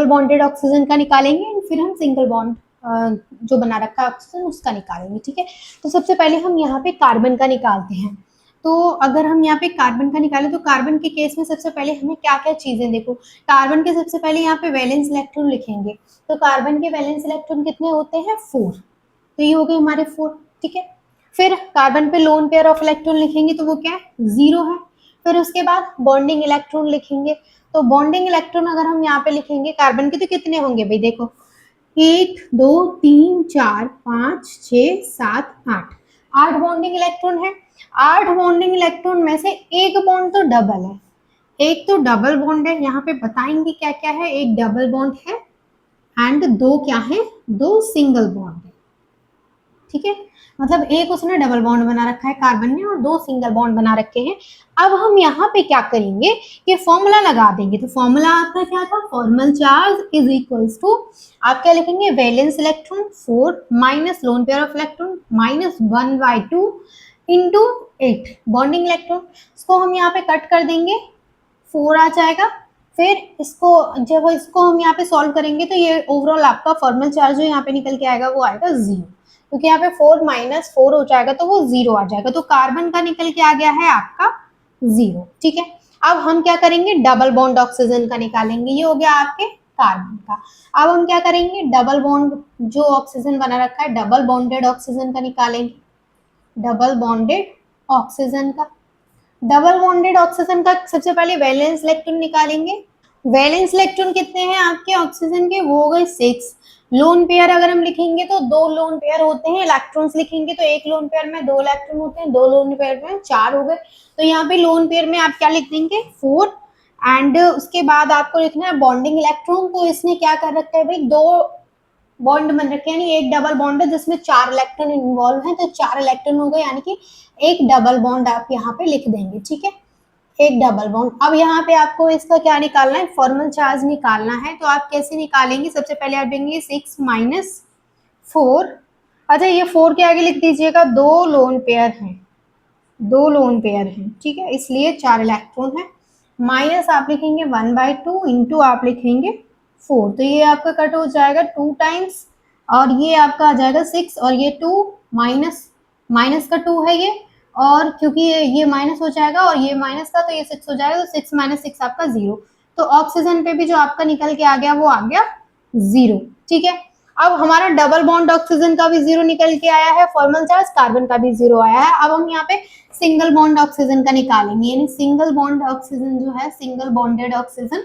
बॉन्डेड ऑक्सीजन का निकालेंगे, फिर हम सिंगल बॉन्ड जो बना रखा है ऑक्सीजन उसका निकालेंगे। ठीक है, तो सबसे पहले हम यहाँ पे कार्बन का निकालते हैं। तो अगर हम यहाँ पे कार्बन का निकालें तो कार्बन के केस में सबसे पहले हमें क्या क्या चीजें, देखो कार्बन के सबसे पहले यहाँ पे वैलेंस इलेक्ट्रॉन लिखेंगे। तो कार्बन के वैलेंस इलेक्ट्रॉन कितने होते हैं, 4। तो ये हो गए हमारे 4। ठीक है, फिर कार्बन पे लोन पेयर ऑफ इलेक्ट्रॉन लिखेंगे तो वो क्या है, 0 है। फिर उसके बाद बॉन्डिंग इलेक्ट्रॉन लिखेंगे। तो बॉन्डिंग इलेक्ट्रॉन अगर हम यहाँ पे लिखेंगे कार्बन के तो कितने होंगे भाई, देखो 1 2 3 4 5 6 7 8, 8 बॉन्डिंग इलेक्ट्रॉन है। 8 बॉन्डिंग इलेक्ट्रॉन में से एक बॉन्ड तो डबल है, एक तो डबल बॉन्ड है। यहाँ पे बताएंगे क्या क्या है, एक डबल बॉन्ड है एंड 2 क्या है, 2 सिंगल बॉन्ड है। ठीक है, मतलब एक उसने डबल बॉन्ड बना रखा है कार्बन ने और 2 सिंगल बॉन्ड बना रखे हैं। अब हम यहाँ पे क्या करेंगे कि फॉर्मूला लगा देंगे। तो फॉर्मूला आपका क्या था, formal charge is equals to, आप क्या लिखेंगे, valence electron 4 minus lone pair of electron minus 1/2 into 8 bonding electron. इसको हम यहाँ पे कट कर देंगे, 4 आ जाएगा। फिर इसको जब इसको हम यहाँ पे सॉल्व करेंगे तो ये ओवरऑल आपका फॉर्मल चार्ज जो यहाँ पे निकल के आएगा वो आएगा 0, क्योंकि यहाँ पे 4 माइनस 4 हो जाएगा तो वो 0 आ जाएगा। तो कार्बन का निकल के आ गया है आपका 0। ठीक है, अब हम क्या करेंगे, डबल बॉन्ड ऑक्सीजन का निकालेंगे। ये हो गया आपके कार्बन का। अब हम क्या करेंगे, डबल बॉन्ड जो ऑक्सीजन बना रखा है डबल बॉन्डेड ऑक्सीजन का निकालेंगे। डबल बॉन्डेड ऑक्सीजन का, डबल बॉन्डेड ऑक्सीजन का सबसे पहले वैलेंस इलेक्ट्रॉन निकालेंगे। वैलेंस इलेक्ट्रॉन कितने हैं आपके ऑक्सीजन के, वो हो गए 6। लोन पेयर अगर हम लिखेंगे तो 2 लोन पेयर होते हैं, इलेक्ट्रॉन्स लिखेंगे तो एक लोन पेयर में 2 इलेक्ट्रॉन होते हैं, 2 लोन पेयर में 4 हो गए। तो यहाँ पे लोन पेयर में आप क्या लिख देंगे, 4। एंड उसके बाद आपको लिखना है बॉन्डिंग इलेक्ट्रॉन। तो इसने क्या कर रखा है भाई, 2 बॉन्ड बन रखे हैं, यानी एक डबल बॉन्ड है जिसमें 4 इलेक्ट्रॉन इन्वॉल्व हैं, तो 4 इलेक्ट्रॉन हो गए, यानी कि एक डबल बॉन्ड आप यहाँ पे लिख देंगे। ठीक है, एक डबल बॉन्ड। अब यहाँ पे आपको इसका क्या निकालना है, फॉर्मल चार्ज निकालना है। तो आप कैसे निकालेंगे, सबसे पहले आप देंगे 6 माइनस 4। अच्छा, ये 4 के आगे लिख दीजिएगा 2 लोन पेयर हैं, 2 लोन पेयर हैं। ठीक है, इसलिए 4 इलेक्ट्रॉन है। माइनस आप लिखेंगे 1/2 इंटू आप लिखेंगे 4। तो ये आपका कट हो जाएगा 2 टाइम्स, और ये आपका आ जाएगा 6, और ये 2 माइनस माइनस का 2 है ये, और क्योंकि ये माइनस हो जाएगा और ये माइनस का तो ये 6 हो जाएगा, तो 6 माइनस 6 आपका 0। तो ऑक्सीजन पे भी जो आपका निकल के आ गया वो आ गया 0। ठीक है, अब हमारा डबल बॉन्ड ऑक्सीजन का भी 0 निकल के आया है, फॉर्मल चार्ज कार्बन का भी 0 आया है। अब हम यहाँ पे सिंगल बॉन्ड ऑक्सीजन का निकालेंगे, यानी सिंगल बॉन्ड ऑक्सीजन जो है, सिंगल बॉन्डेड ऑक्सीजन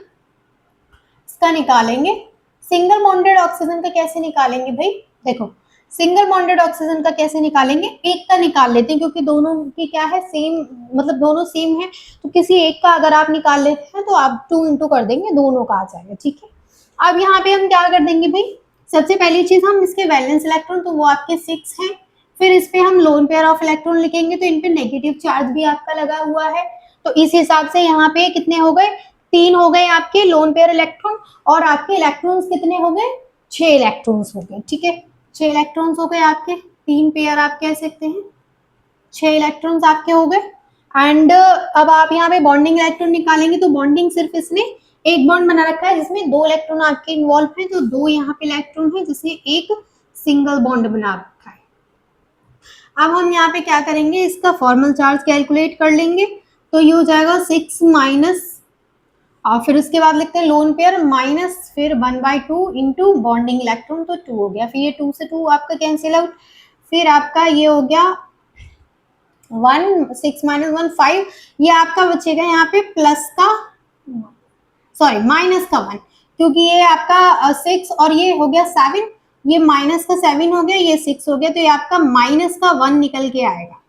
इसका निकालेंगे। सिंगल बॉन्डेड ऑक्सीजन का कैसे निकालेंगे भाई, देखो सिंगल बॉन्डेड ऑक्सीजन का कैसे निकालेंगे, एक का निकाल लेते हैं क्योंकि दोनों की क्या है, सेम, मतलब दोनों सेम है। तो किसी एक का अगर आप निकाल लेते हैं तो आप 2 इंटू कर देंगे, दोनों का आ जाएगा। ठीक है, अब यहाँ पे हम क्या कर देंगे भाई, सबसे पहली चीज हम इसके वैलेंस इलेक्ट्रॉन, तो वो आपके 6 हैं। फिर इस पे हम लोन पेयर ऑफ इलेक्ट्रॉन लिखेंगे, तो इन पे नेगेटिव चार्ज भी आपका लगा हुआ है। तो इस हिसाब से यहाँ पे कितने हो गए, 3 हो गए आपके लोन पेयर इलेक्ट्रॉन, और आपके इलेक्ट्रॉन्स कितने हो गए, 6 इलेक्ट्रॉन्स हो गए। ठीक है, 6 इलेक्ट्रॉन्स हो गए आपके, 3 पेयर आप कह सकते हैं, 6 इलेक्ट्रॉन्स आपके हो गए। एंड अब आप यहाँ पे बॉन्डिंग इलेक्ट्रॉन निकालेंगे, तो बॉन्डिंग सिर्फ इसने एक बॉन्ड बना रखा है जिसमें 2 इलेक्ट्रॉन आपके इन्वॉल्व हैं, तो 2 यहाँ पे इलेक्ट्रॉन है जिसने एक सिंगल बॉन्ड बना रखा है। अब हम यहाँ पे क्या करेंगे, इसका फॉर्मल चार्ज कैलकुलेट कर लेंगे। तो ये हो जाएगा 6 माइनस, और फिर उसके बाद लिखते हैं लोन पेयर माइनस फिर 1/2 इंटू बॉन्डिंग इलेक्ट्रॉन, तो 2 हो गया। फिर ये 2 से 2 आपका कैंसिल आउट, फिर आपका ये हो गया 1, 6 माइनस 1 5, ये आपका बचेगा यहाँ पे प्लस का, सॉरी माइनस का 1, क्योंकि ये आपका 6 और ये हो गया 7, ये माइनस का 7 हो गया, ये 6 हो गया, तो ये आपका माइनस का 1 निकल के आएगा।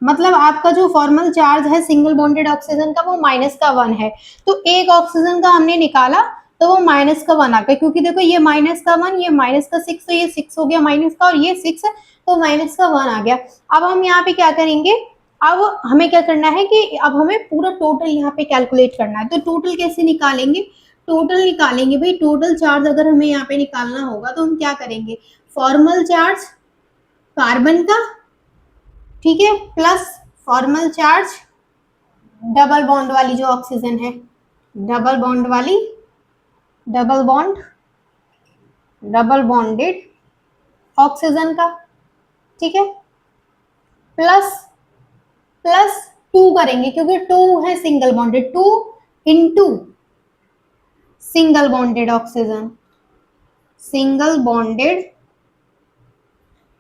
मतलब आपका जो फॉर्मल चार्ज है सिंगल बॉन्डेड ऑक्सीजन का वो माइनस का 1 है। तो एक ऑक्सीजन का हमने निकाला तो वो माइनस का 1 आ गया, क्योंकि देखो ये माइनस का 1, ये माइनस का 6, तो ये 6 हो गया माइनस का, और ये 6 है तो माइनस का 1 आ गया। अब हम यहाँ पे क्या करेंगे, अब हमें क्या करना है कि अब हमें पूरा टोटल यहाँ पे कैलकुलेट करना है। तो टोटल कैसे निकालेंगे, टोटल निकालेंगे भाई, टोटल चार्ज अगर हमें यहाँ पे निकालना होगा तो हम क्या करेंगे, फॉर्मल चार्ज कार्बन का, ठीक है, plus formal charge double bond वाली जो ऑक्सीजन है, डबल बॉन्ड वाली, double bond, double bonded oxygen का, ठीक है, प्लस प्लस 2 करेंगे क्योंकि 2 है single bonded, 2 into single bonded oxygen, single bonded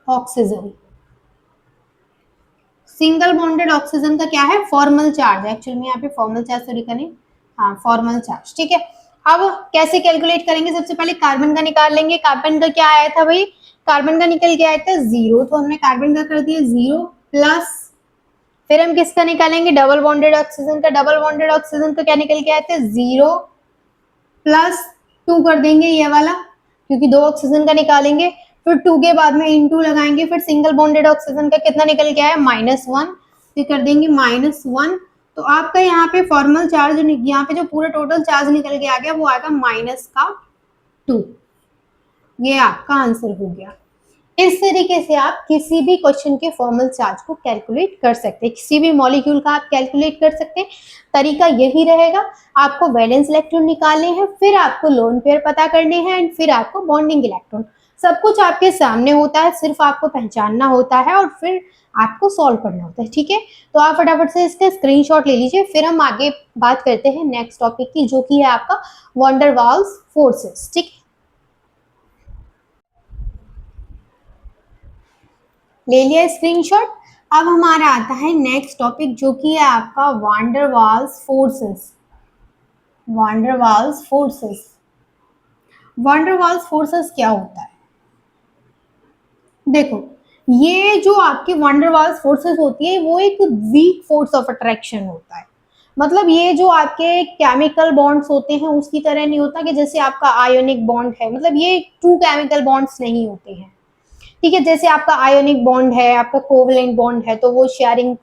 oxygen, single bonded oxygen का क्या है, फॉर्मल चार्ज, एक्चुअली में यहाँ पे फॉर्मल चार्ज तो लिखा नहीं, हाँ फॉर्मल चार्ज, ठीक है। अब कैसे कैलकुलेट करेंगे, सबसे पहले कार्बन का निकाल लेंगे। कार्बन का क्या आया था भाई, कार्बन का निकल के आया था 0, तो हमने कार्बन का कर दिया 0, प्लस फिर हम किसका निकालेंगे, डबल बॉन्डेड ऑक्सीजन का। डबल बॉन्डेड ऑक्सीजन का क्या निकल के आया था 0, प्लस 2 कर देंगे ये वाला, क्योंकि 2 ऑक्सीजन का निकालेंगे, फिर 2 के बाद में इंटू लगाएंगे, फिर सिंगल बॉन्डेड ऑक्सीजन का कितना निकल के आया -1, फिर कर देंगे -1, तो आपका यहाँ पे फॉर्मल चार्ज, यहाँ पे जो पूरा टोटल चार्ज निकल के आ गया वो आएगा -2। ये आपका आंसर हो गया। इस तरीके से आप किसी भी क्वेश्चन के फॉर्मल चार्ज को कैलकुलेट कर सकते हैं, किसी भी मॉलिक्यूल का आप कैलकुलेट कर सकते हैं। तरीका यही रहेगा, आपको वैलेंस इलेक्ट्रॉन निकालने हैं, फिर आपको लोन पेयर पता करने हैं, एंड फिर आपको बॉन्डिंग इलेक्ट्रॉन। सब कुछ आपके सामने होता है, सिर्फ आपको पहचानना होता है और फिर आपको सॉल्व करना होता है, ठीक है। तो आप फटाफट से इसका स्क्रीनशॉट ले लीजिए, फिर हम आगे बात करते हैं नेक्स्ट टॉपिक की, जो कि है आपका वॉन डेर वाल्स फोर्सेस, ठीक है। ले लिया स्क्रीनशॉट। अब हमारा आता है नेक्स्ट टॉपिक, जो कि है आपका van der Waals forces. Van der Waals forces, van der Waals forces क्या होता है, देखो ये जो आपकी वॉन डेर वाल्स फोर्सेस होती है वो एक वीक फोर्स ऑफ अट्रैक्शन होता है। मतलब ये जो आपके केमिकल बॉन्ड्स होते हैं उसकी तरह नहीं होता कि जैसे आपका आयोनिक बॉन्ड है, मतलब ये ट्रू केमिकल बॉन्ड्स नहीं होते हैं, ठीक है। जैसे आपका आयोनिक बॉन्ड है, आपका कोवलेंट बॉन्ड है, तो वो शेयरिंग,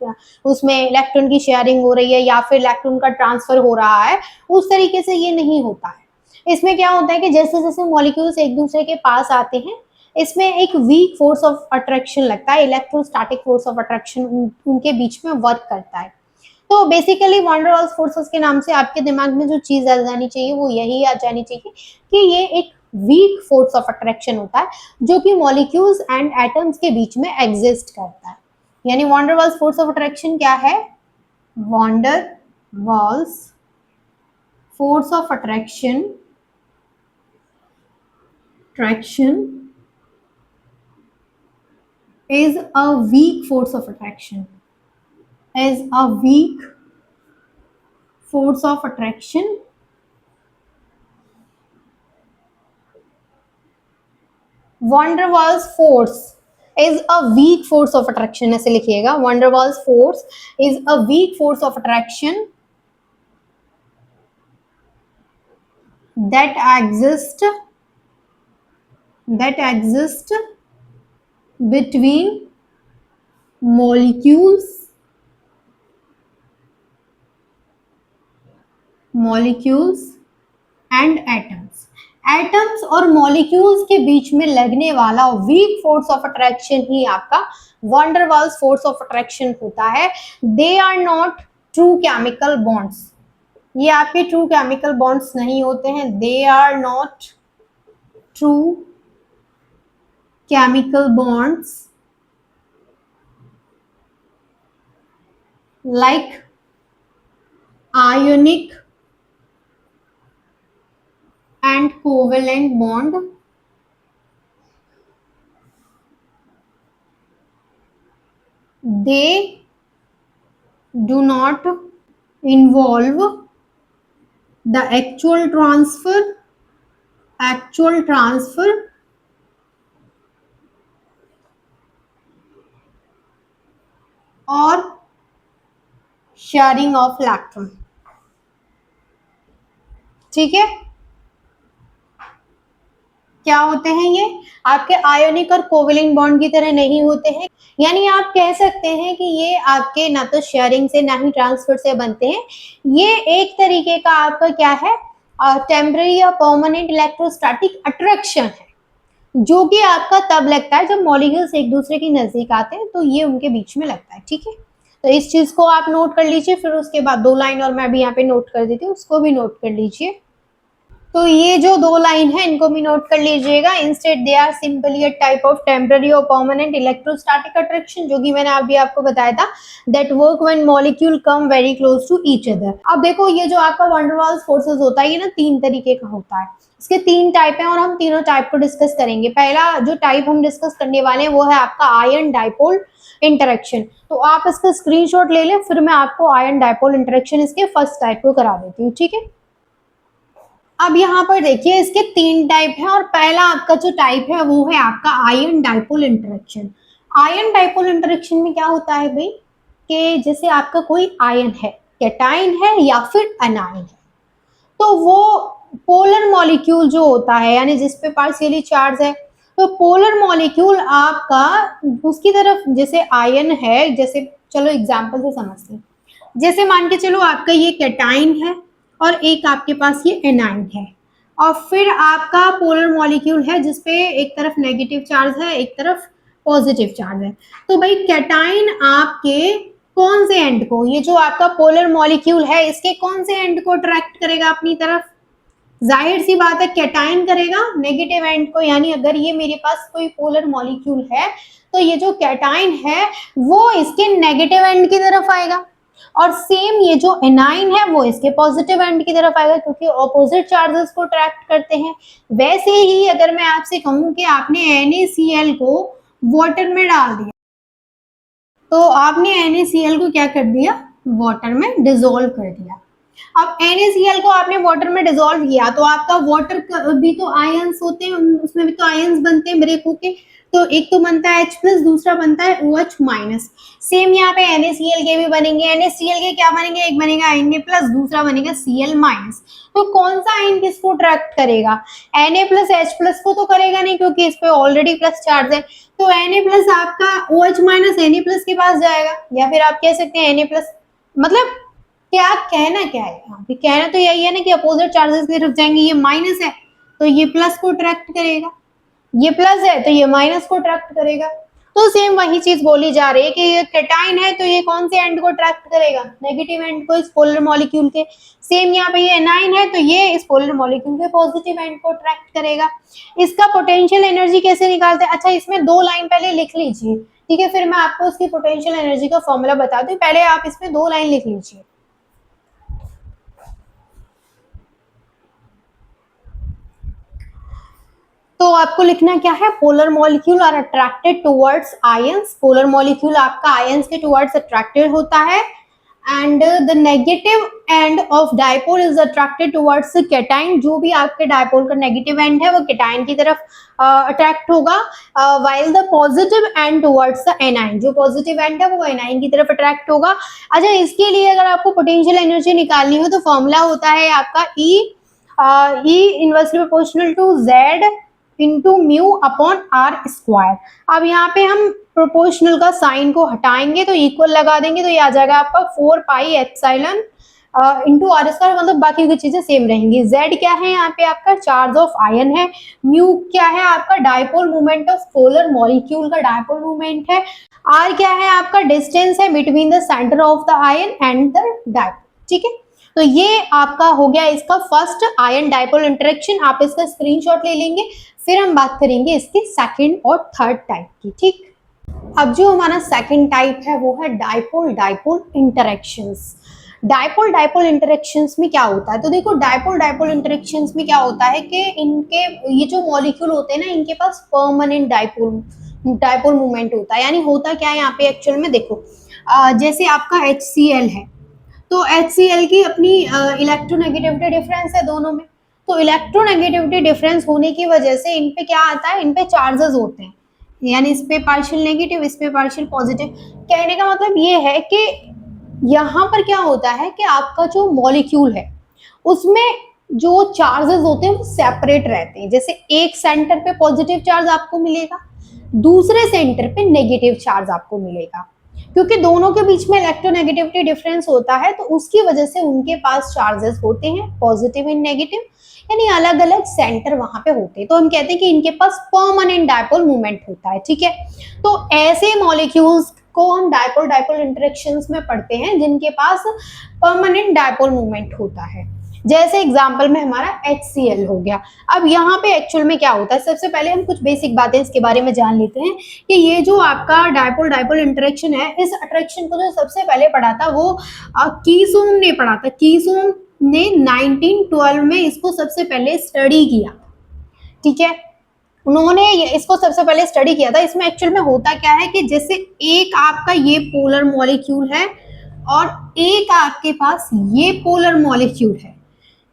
उसमें इलेक्ट्रॉन की शेयरिंग हो रही है या फिर इलेक्ट्रॉन का ट्रांसफर हो रहा है, उस तरीके से ये नहीं होता है। इसमें क्या होता है कि जैसे जैसे मॉलिक्यूल्स एक दूसरे के पास आते हैं, इसमें एक वीक फोर्स ऑफ अट्रैक्शन लगता है, इलेक्ट्रोस्टैटिक फोर्स ऑफ अट्रैक्शन उनके बीच में वर्क करता है। तो basically van der Waals forces के नाम से आपके दिमाग में जो चीज आ जानी चाहिए वो यही आ जानी चाहिए कि ये एक वीक फोर्स ऑफ अट्रैक्शन होता है जो कि मॉलिक्यूल्स एंड एटम्स के बीच में एग्जिस्ट करता है। यानी van der Waals force of attraction क्या है, van der Waals force of attraction is a weak force of attraction, is a weak force of attraction van der Waals force is a weak force of attraction, ऐसे लिखिएगा, van der Waals force is a weak force of attraction that exist between molecules and atoms और molecules के बीच में लगने वाला weak force of attraction ही आपका van der Waals force of attraction होता है। They are not true chemical bonds, ये आपके ट्रू केमिकल बॉन्ड्स नहीं होते हैं, they are not true chemical bonds like ionic and covalent bond, they do not involve the actual transfer or sharing of electron। ठीक है, क्या होते हैं ये आपके आयोनिक और कोवेलेंट बॉन्ड की तरह नहीं होते हैं, यानी आप कह सकते हैं कि ये आपके ना तो शेयरिंग से ना ही ट्रांसफर से बनते हैं। ये एक तरीके का आपका क्या है, टेम्पररी या परमानेंट इलेक्ट्रोस्टैटिक अट्रैक्शन है, जो कि आपका तब लगता है जब मॉलिक्यूल्स एक दूसरे के नजदीक आते हैं, तो ये उनके बीच में लगता है। ठीक है, तो इस चीज को आप नोट कर लीजिए। फिर उसके बाद दो लाइन और मैं भी यहाँ पे नोट कर देती हूँ, उसको भी नोट कर लीजिए। तो ये जो दो लाइन है इनको भी नोट कर लीजिएगा। Instead they are simply a type of temporary और परमानेंट इलेक्ट्रोस्टैटिक अट्रैक्शन, जो कि मैंने अभी आपको बताया था, that work when molecule come very close to each other. अब देखो ये जो आपका वंडर वाल्स फोर्सेस होता है, ये ना तीन तरीके का होता है। इसके तीन टाइप हैं और हम तीनों टाइप को डिस्कस करेंगे। पहला जो टाइप हम डिस्कस करने वाले हैं वो है आपका आयन डाइपोल इंटरेक्शन। तो आप इसका स्क्रीनशॉट ले लें, फिर मैं आपको आयन डाइपोल इंटरेक्शन इसके फर्स्ट टाइप को करा देती हूँ। ठीक है, अब यहाँ पर देखिए इसके तीन टाइप हैं और पहला आपका जो टाइप है वो है आपका ion dipole interaction. Ion dipole interaction में क्या होता है भाई, कि जैसे आपका कोई आयन है, कैटाइन है या फिर अनायन है, तो वो पोलर मॉलिक्यूल जो होता है, यानी जिस पे पार्शियली चार्ज है, तो पोलर मॉलिक्यूल आपका उसकी तरफ, जैसे आयन है, जैसे चलो एग्जांपल से समझते हैं। जैसे मान के चलो आपका ये कैटाइन है और एक आपके पास ये एनाइन है, और फिर आपका पोलर मॉलिक्यूल है जिसपे एक तरफ नेगेटिव चार्ज है एक तरफ पॉजिटिव चार्ज है। तो भाई कैटाइन आपके कौन से एंड को, ये जो आपका पोलर मॉलिक्यूल है इसके कौन से एंड को अट्रैक्ट करेगा अपनी तरफ? जाहिर सी बात है कैटाइन करेगा नेगेटिव एंड को, यानी अगर ये मेरे पास कोई पोलर मॉलिक्यूल है तो ये जो कैटाइन है वो इसके नेगेटिव एंड की तरफ आएगा, और सेम ये जो एनाइन है वो इसके पॉजिटिव एंड की तरफ आएगा, क्योंकि ऑपोजिट चार्जेस को अट्रैक्ट करते हैं। वैसे ही अगर मैं आपसे कहूं कि आपने NaCl को वाटर में डाल दिया, तो आपने NaCl को क्या कर दिया, वाटर में डिसॉल्व कर दिया। अब NaCl को आपने वाटर में डिसॉल्व किया तो आपका वाटर भी तो आयंस होते हैं, उसमें भी तो आयंस बनते हैं ब्रेक होके, तो एक तो बनता है H+, दूसरा बनता है OH-। सेम यहाँ पे NaCl के भी बनेंगे। NaCl के क्या बनेंगे, एक बनेगा Na+, दूसरा बनेगा Cl-। तो कौन सा आयन किसको अट्रैक्ट करेगा, Na+H+ को तो करेगा नहीं, क्योंकि इस पे ऑलरेडी प्लस चार्ज है, तो Na+ आपका OH- Na+ के पास जाएगा, या फिर आप कह सकते हैं Na+, मतलब क्या कहना क्या है यहाँ पे, कहना तो यही है ना कि अपोजिट चार्जेस की तरफ जाएंगे। ये माइनस है तो ये प्लस को अट्रैक्ट करेगा, ये प्लस है तो ये माइनस को अट्रैक्ट करेगा। तो सेम वही चीज बोली जा रही है कि ये कैटाइन है तो ये कौन से एंड को अट्रैक्ट करेगा, नेगेटिव एंड को, इस पोलर मॉलिक्यूल के। सेम यहाँ पे ये एनाइन है तो ये इस पोलर मॉलिक्यूल के पॉजिटिव एंड को अट्रैक्ट करेगा। इसका पोटेंशियल एनर्जी कैसे निकालते हैं, अच्छा इसमें दो लाइन पहले लिख लीजिए, ठीक है, फिर मैं आपको उसकी पोटेंशियल एनर्जी का फॉर्मूला बता दूं, पहले आप इसमें दो लाइन लिख लीजिए। तो आपको लिखना क्या है, polar molecule are attracted towards ions, polar molecule आपका आयंस के टुवर्ड्स अट्रैक्टेड होता है, and the negative end of dipole is attracted towards cation, जो भी आपके डाइपोल का नेगेटिव एंड है वो कैटाइन की तरफ अट्रैक्ट होगा, while the positive and towards the A9, जो पॉजिटिव एंड है वो एनाइन की तरफ अट्रैक्ट होगा। अच्छा इसके लिए अगर आपको पोटेंशियल एनर्जी निकालनी हो तो फॉर्मूला होता है आपका E inversely proportional to Z into mu upon r square. अब यहाँ पे हम प्रोपोर्शनल का साइन को हटाएंगे तो इक्वल लगा देंगे, तो ये आ जाएगा आपका 4 pi epsilon into r square, मतलब बाकी की चीजें सेम रहेंगी। Z क्या है यहाँ पे आपका चार्ज ऑफ आयन है, म्यू क्या है आपका dipole movement of polar molecule का डाइपोल मूवमेंट है, आर क्या है आपका डिस्टेंस है between the centre of the ion and the dipole. ठीक है, तो ये आपका हो गया इसका फर्स्ट आयन डाइपोल इंटरेक्शन, आप इसका स्क्रीनशॉट ले लेंगे। फिर हम बात करेंगे इसकी सेकंड और थर्ड टाइप की। ठीक, अब जो हमारा सेकंड टाइप है वो है dipole dipole interactions. Dipole dipole interactions में क्या होता है, तो देखो डाइपोल डाइपोल इंटरेक्शंस में क्या होता है कि इनके ये जो मॉलिक्यूल होते हैं ना, इनके पास परमानेंट डाइपोल डाइपोल मूवमेंट होता है। यानी होता क्या है यहाँ पे एक्चुअल में, देखो जैसे आपका HCl है, तो HCl की अपनी इलेक्ट्रोनेगेटिविटी डिफरेंस है दोनों में। तो इलेक्ट्रोनेगेटिविटी डिफरेंस होने की वजह से इन पे क्या आता है, इन पे चार्जेस होते हैं, यानी इस पे पार्शियल नेगेटिव, इस पे पार्शियल पॉजिटिव। कहने का मतलब ये है कि यहाँ पर क्या होता है कि आपका जो मॉलिक्यूल है उसमें जो चार्जेस होते हैं वो सेपरेट रहते हैं। जैसे एक सेंटर पे पॉजिटिव चार्ज आपको मिलेगा, दूसरे सेंटर पे नेगेटिव चार्ज आपको मिलेगा, क्योंकि दोनों के बीच में इलेक्ट्रोनेगेटिविटी डिफरेंस होता है, तो उसकी वजह से उनके पास चार्जेस होते हैं पॉजिटिव एंड नेगेटिव, यानी अलग अलग सेंटर वहां पे होते हैं। तो हम कहते हैं कि इनके पास परमानेंट डायपोल मूवमेंट होता है, ठीक है। तो ऐसे मॉलिक्यूल्स को हम डायपोल डायपोल इंटरेक्शंस में पढ़ते हैं जिनके पास परमानेंट डायपोल मूवमेंट होता है। जैसे एग्जांपल में हमारा HCl हो गया। अब यहाँ पे एक्चुअल में क्या होता है, सबसे पहले हम कुछ बेसिक बातें इसके बारे में जान लेते हैं कि ये जो आपका डायपोल डायपोल इंटरेक्शन है, इस अट्रैक्शन को जो सबसे पहले पढ़ा था वो कीसोम ने पढ़ा था। कीसोम ने 1912 में इसको सबसे पहले स्टडी किया, ठीक है। उन्होंने इसको सबसे पहले स्टडी किया था। इसमें एक्चुअल में होता क्या है कि जैसे एक आपका ये पोलर मॉलिक्यूल है और एक आपके पास ये पोलर मॉलिक्यूल है,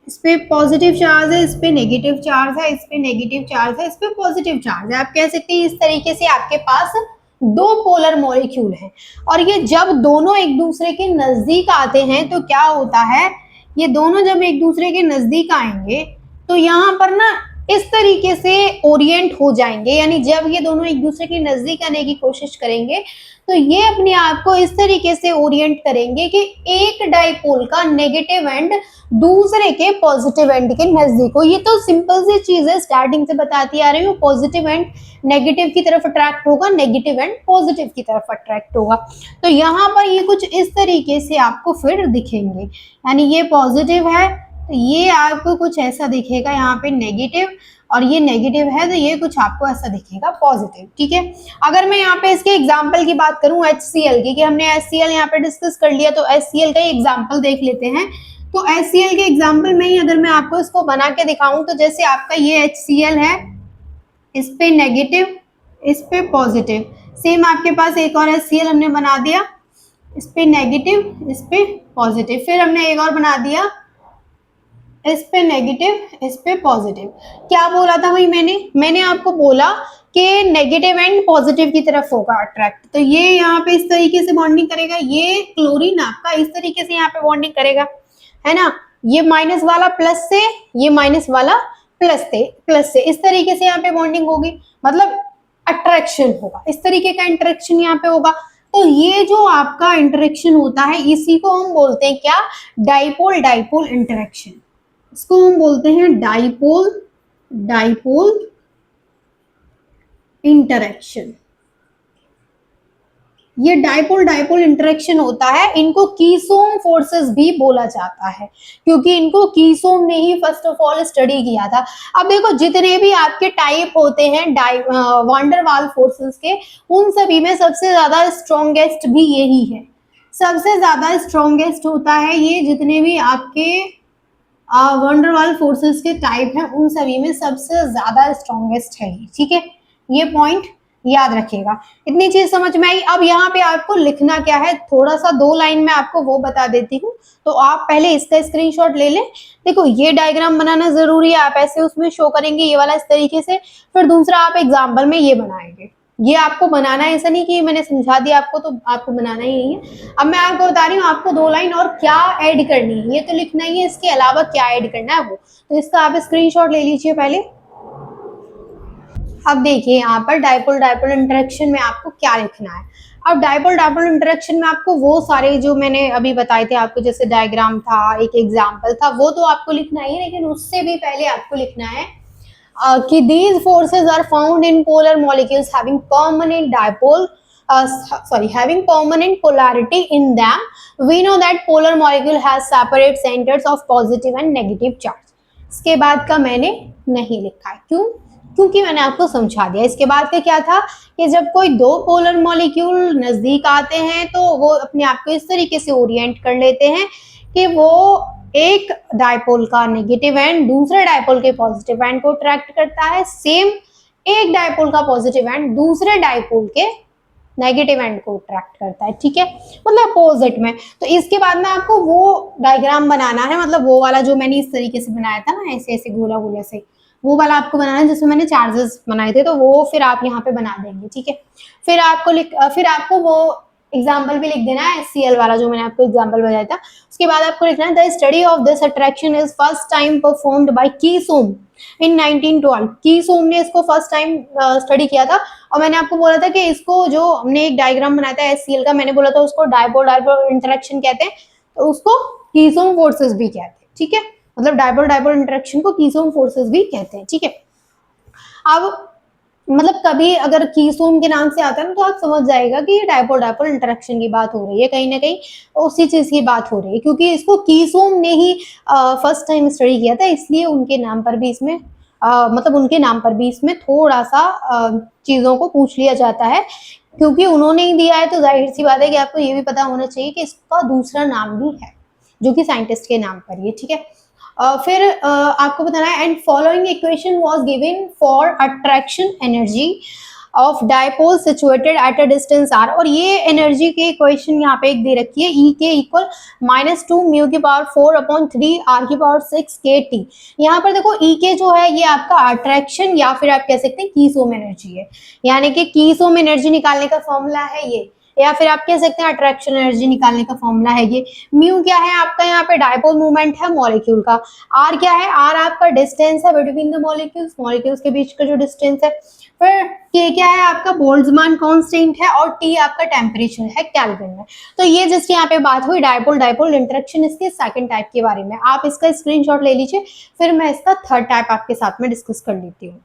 इस पे पॉजिटिव चार्ज है, इस पे नेगेटिव चार्ज है, इस पे नेगेटिव चार्ज है, इस पे पॉजिटिव चार्ज है। आप कह सकते हैं इस तरीके से आपके पास दो पोलर मॉलिक्यूल हैं, और ये जब दोनों एक दूसरे के नजदीक आते हैं तो क्या होता है, ये दोनों जब एक दूसरे के नजदीक आएंगे तो यहाँ पर ना इस तरीके से ओरिएंट हो जाएंगे, यानी जब ये दोनों एक दूसरे के नजदीक आने की कोशिश करेंगे तो ये अपने आप को इस तरीके से ओरिएंट करेंगे कि एक डाइपोल का नेगेटिव एंड दूसरे के पॉजिटिव एंड के नजदीक हो। ये तो सिंपल सी चीज है, स्टार्टिंग से बताती आ रही हूँ। पॉजिटिव एंड नेगेटिव की तरफ अट्रैक्ट होगा, नेगेटिव एंड पॉजिटिव की तरफ अट्रैक्ट होगा। तो यहाँ पर ये कुछ इस तरीके से आपको फिर दिखेंगे, यानी ये पॉजिटिव है तो ये आपको कुछ ऐसा दिखेगा यहाँ पे नेगेटिव, और ये नेगेटिव है तो ये कुछ आपको ऐसा दिखेगा पॉजिटिव, ठीक है। अगर मैं यहाँ पे इसके एग्जांपल की बात करूँ HCl की, कि हमने HCl यहाँ पे डिस्कस कर लिया, तो HCl का एग्जांपल देख लेते हैं। तो HCl के एग्जांपल में ही अगर मैं आपको इसको बना के दिखाऊं, तो जैसे आपका ये HCl है, इस पे नेगेटिव, इस पे पॉजिटिव। सेम आपके पास एक और HCl हमने बना दिया, इस पे नेगेटिव, इस पे पॉजिटिव। फिर हमने एक और बना दिया, इस पे नेगेटिव, इस पे पॉजिटिव। क्या बोला था भाई मैंने आपको बोला कि नेगेटिव एंड पॉजिटिव की तरफ होगा अट्रैक्ट। तो ये यहाँ पे इस तरीके से बॉन्डिंग करेगा, ये क्लोरीन आपका इस तरीके से यहाँ पे बॉन्डिंग करेगा, है ना। ये माइनस वाला प्लस से, ये माइनस वाला प्लस से इस तरीके से यहाँ पे बॉन्डिंग होगी, मतलब अट्रैक्शन होगा, इस तरीके का इंटरेक्शन यहाँ पे होगा। तो ये जो आपका इंटरेक्शन होता है इसी को हम बोलते हैं क्या, डाइपोल डाइपोल इंटरेक्शन। इसको हम बोलते हैं डाइपोल डाइपोल इंटरेक्शन। ये डाइपोल डाइपोल इंटरेक्शन होता है, इनको कीसोम फोर्सेस भी बोला जाता है, क्योंकि इनको कीसोम ने ही फर्स्ट ऑफ ऑल स्टडी किया था। अब देखो जितने भी आपके टाइप होते हैं वांडर वाल फोर्सेस के, उन सभी में सबसे ज्यादा स्ट्रॉन्गेस्ट भी यही है, सबसे ज्यादा स्ट्रॉन्गेस्ट होता है ये। जितने भी आपके वंडरवाल फोर्सेस के टाइप हैं उन सभी में सबसे ज्यादा स्ट्रॉन्गेस्ट है ये, ठीक है। ये पॉइंट याद रखिएगा। इतनी चीज समझ में आई। अब यहाँ पे आपको लिखना क्या है, थोड़ा सा 2 लाइन में आपको वो बता देती हूँ, तो आप पहले इसका स्क्रीनशॉट ले लें। देखो ये डायग्राम बनाना जरूरी है, आप ऐसे उसमें शो करेंगे ये वाला इस तरीके से, फिर दूसरा आप एग्जाम्पल में ये बनाएंगे। ये आपको बनाना है, ऐसा नहीं कि मैंने समझा दिया आपको तो आपको बनाना ही नहीं है। अब मैं आपको बता रही हूँ आपको 2 लाइन और क्या ऐड करनी है, ये तो लिखना ही है, इसके अलावा क्या ऐड करना है वो, तो इसका आप स्क्रीनशॉट ले लीजिए पहले। अब देखिए यहाँ पर डाइपोल डाइपोल इंटरेक्शन में आपको क्या लिखना है। अब डाइपोल डाइपोल इंटरेक्शन में आपको वो सारे जो मैंने अभी बताए थे आपको, जैसे डायग्राम था, एक एग्जाम्पल था, वो तो आपको लिखना ही है, लेकिन उससे भी पहले आपको लिखना है कि these forces are found in polar molecules having permanent dipole having permanent polarity in them. We know that polar molecule has separate centers of positive and negative charge. इसके बाद का मैंने नहीं लिखा है, क्यों, क्योंकि मैंने आपको समझा दिया। इसके बाद का क्या था कि जब कोई दो पोलर मॉलिक्यूल नजदीक आते हैं तो वो अपने आप को इस तरीके से ओरिएंट कर लेते हैं कि वो एक डायपोल का नेगेटिव एंड दूसरे डायपोल के पॉजिटिव एंड को अट्रैक्ट करता है, सेम एक डायपोल का पॉजिटिव एंड दूसरे डायपोल के नेगेटिव एंड को अट्रैक्ट करता है, ठीक है, मतलब अपोजिट में। तो इसके बाद में आपको वो डायग्राम बनाना है, मतलब वो वाला जो मैंने इस तरीके से बनाया था ना, ऐसे ऐसे गोला गोला से, वो वाला आपको बनाना है जिसमें मैंने चार्जेस बनाए थे, तो वो फिर आप यहाँ पे बना देंगे, ठीक है। फिर आपको वो एग्जाम्पल भी लिख देना है, HCl वाला जो मैंने आपको एग्जाम्पल बताया था। उसके बाद आपको लिखना है the study of this attraction is first time performed by Keesom in 1912। Keesom ने इसको फर्स्ट टाइम स्टडी किया था। और मैंने आपको बोला था कि इसको जो हमने एक डायग्राम बनाया था HCl का, मैंने बोला था उसको डायपोल डायपोल इंटरेक्शन कहते हैं, तो उसको कीसोम फोर्सेस भी कहते हैं, ठीक है, मतलब डायपोल डायपोल इंटरेक्शन को कीसोम फोर्सेस भी कहते हैं, ठीक है। अब मतलब कभी अगर कीसोम के नाम से आता है ना, तो आप समझ जाएगा कि ये डायपोल डायपोल इंटरेक्शन की बात हो रही है, कहीं ना कहीं उसी चीज की बात हो रही है, क्योंकि इसको कीसोम ने ही फर्स्ट टाइम स्टडी किया था, इसलिए उनके नाम पर भी इसमें मतलब उनके नाम पर भी इसमें थोड़ा सा चीजों को पूछ लिया जाता है, क्योंकि उन्होंने ही दिया है तो जाहिर सी बात है कि आपको ये भी पता होना चाहिए कि इसका दूसरा नाम भी है जो कि साइंटिस्ट के नाम पर ही है, ठीक है। फिर आपको बताना है and following equation was given for attraction energy of dipole situated at a distance r, और ये एनर्जी की इक्वेशन यहाँ पे एक दे रखी है, E के इक्वल -2 म्यू की पावर 4/3 r की पावर 6 kT। यहाँ पर देखो E के जो है ये आपका अट्रैक्शन या फिर आप कह सकते हैं कीसोम एनर्जी है, यानी कि कीसोम एनर्जी निकालने का फॉर्मूला है ये, या फिर आप कह सकते हैं अट्रैक्शन एनर्जी निकालने का फॉर्मूला है ये। म्यू क्या है आपका, यहाँ पे डायपोल मूवमेंट है मॉलिक्यूल का। आर क्या है, आर आपका डिस्टेंस है बिटवीन द मॉलिक्यूल्स, मॉलिक्यूल्स के बीच का जो डिस्टेंस है। फिर के क्या है आपका, बोल्ट्जमान कांस्टेंट है, और टी आपका टेम्परेचर है केल्विन में। तो ये जस्ट यहाँ पे बात हुई डायपोल डायपोल इंटरेक्शन इसके सेकंड टाइप के बारे में। आप इसका स्क्रीनशॉट ले लीजिए, फिर मैं इसका थर्ड टाइप आपके साथ में डिस्कस कर लेती हूँ।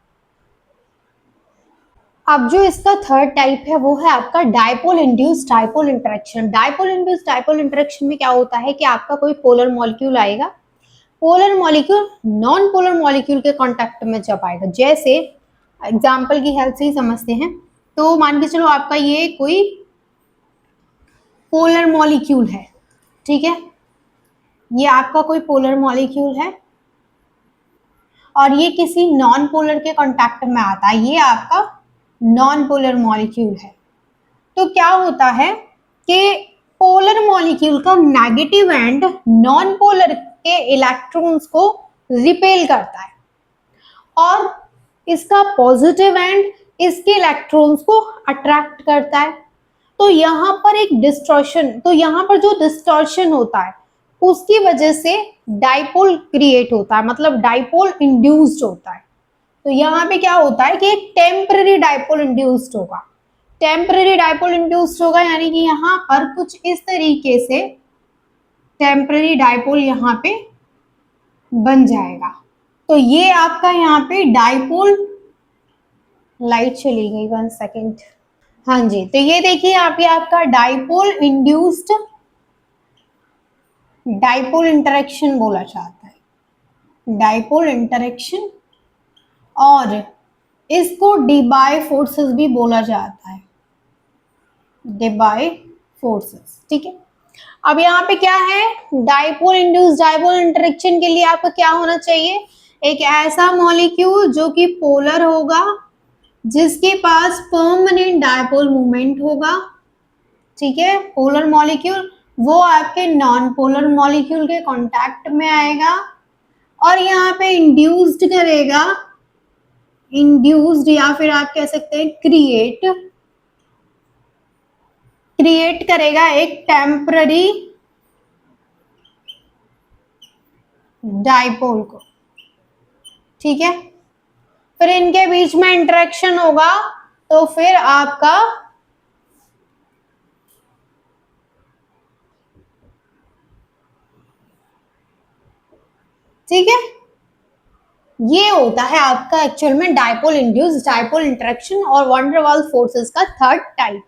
अब जो इसका थर्ड टाइप है वो है आपका dipole induced dipole interaction. Dipole induced dipole interaction में क्या होता है कि आपका कोई पोलर मॉलिक्यूल आएगा, polar molecule non polar molecule के कांटेक्ट में जब आएगा, जैसे एग्जांपल की हेल्प से ही समझते हैं, तो मान के चलो आपका ये कोई पोलर मॉलिक्यूल है, ठीक है, ये आपका कोई पोलर मॉलिक्यूल है और ये किसी नॉन पोलर के कांटेक्ट में आता है, ये आपका नॉन पोलर मॉलिक्यूल है। तो क्या होता है कि पोलर मॉलिक्यूल का नेगेटिव एंड नॉन पोलर के इलेक्ट्रॉन्स को रिपेल करता है और इसका पॉजिटिव एंड इसके इलेक्ट्रॉन्स को अट्रैक्ट करता है। तो यहाँ पर एक डिस्टॉर्शन, तो यहाँ पर जो डिस्टॉर्शन होता है उसकी वजह से डायपोल क्रिएट होता है, मतलब डायपोल इंड्यूस्ड होता है। तो यहाँ पे क्या होता है कि एक टेम्पररी डायपोल इंड्यूस्ड होगा, टेम्पररी डायपोल इंड्यूस्ड होगा, यानी कि यहाँ पर कुछ इस तरीके से टेम्पररी डायपोल यहाँ पे बन जाएगा। तो ये आपका यहाँ पे डायपोल, लाइट चली गई 1 सेकेंड, हाँ जी, तो ये देखिए आप, ये आपका डायपोल इंड्यूस्ड डायपोल इंटरेक्शन बोला जाता है, डायपोल इंटरेक्शन, और इसको डिबाई फोर्सेस भी बोला जाता है, डिबाई फोर्सेस, ठीक है। अब यहाँ पे क्या है, डायपोल इंड्यूस्ड डायपोल इंटरेक्शन के लिए आपको क्या होना चाहिए, एक ऐसा मॉलिक्यूल जो कि पोलर होगा, जिसके पास परमानेंट डायपोल मूवमेंट होगा, ठीक है, पोलर मॉलिक्यूल, वो आपके नॉन पोलर मॉलिक्यूल के कांटेक्ट में आएगा और यहाँ पे इंड्यूस्ड करेगा, इंड्यूस्ड या फिर आप कह सकते हैं क्रिएट करेगा एक टेम्पररी डायपोल को, ठीक है। फिर इनके बीच में इंटरेक्शन होगा, तो फिर आपका ठीक है, ये होता है आपका एक्चुअल में डायपोल इंड्यूस्ड डायपोल इंटरेक्शन और वैन डर वाल्स फोर्सेस का थर्ड टाइप।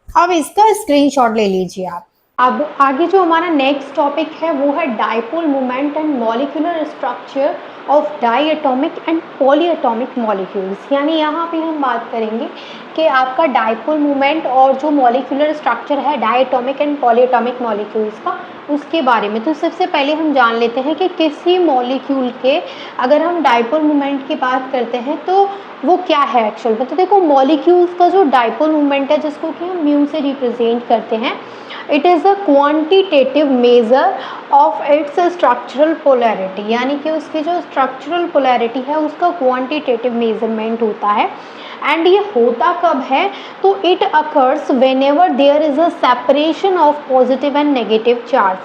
अब इसका स्क्रीनशॉट ले लीजिए आप। अब आगे जो हमारा नेक्स्ट टॉपिक है वो है dipole moment and molecular structure of diatomic and polyatomic molecules. यानी यहाँ पे हम बात करेंगे कि आपका डाइपोल मोमेंट और जो मॉलिक्यूलर स्ट्रक्चर है डाईएटॉमिक एंड पॉलीएटॉमिक मॉलिक्यूल्स का, उसके बारे में। तो सबसे पहले हम जान लेते हैं कि किसी मॉलिक्यूल के अगर हम डाइपोल मोमेंट की बात करते हैं तो वो क्या है एक्चुअल में। तो देखो, मॉलिक्यूल्स का जो डाइपोल मोमेंट है जिसको कि हम म्यू से रिप्रेजेंट करते हैं, it is a quantitative measure of its structural polarity. यानी कि उसकी जो स्ट्रक्चरल पोलैरिटी है उसका क्वांटिटेटिव मेजरमेंट होता है। एंड ये होता कब है, तो it occurs whenever there is a separation of positive and negative charge,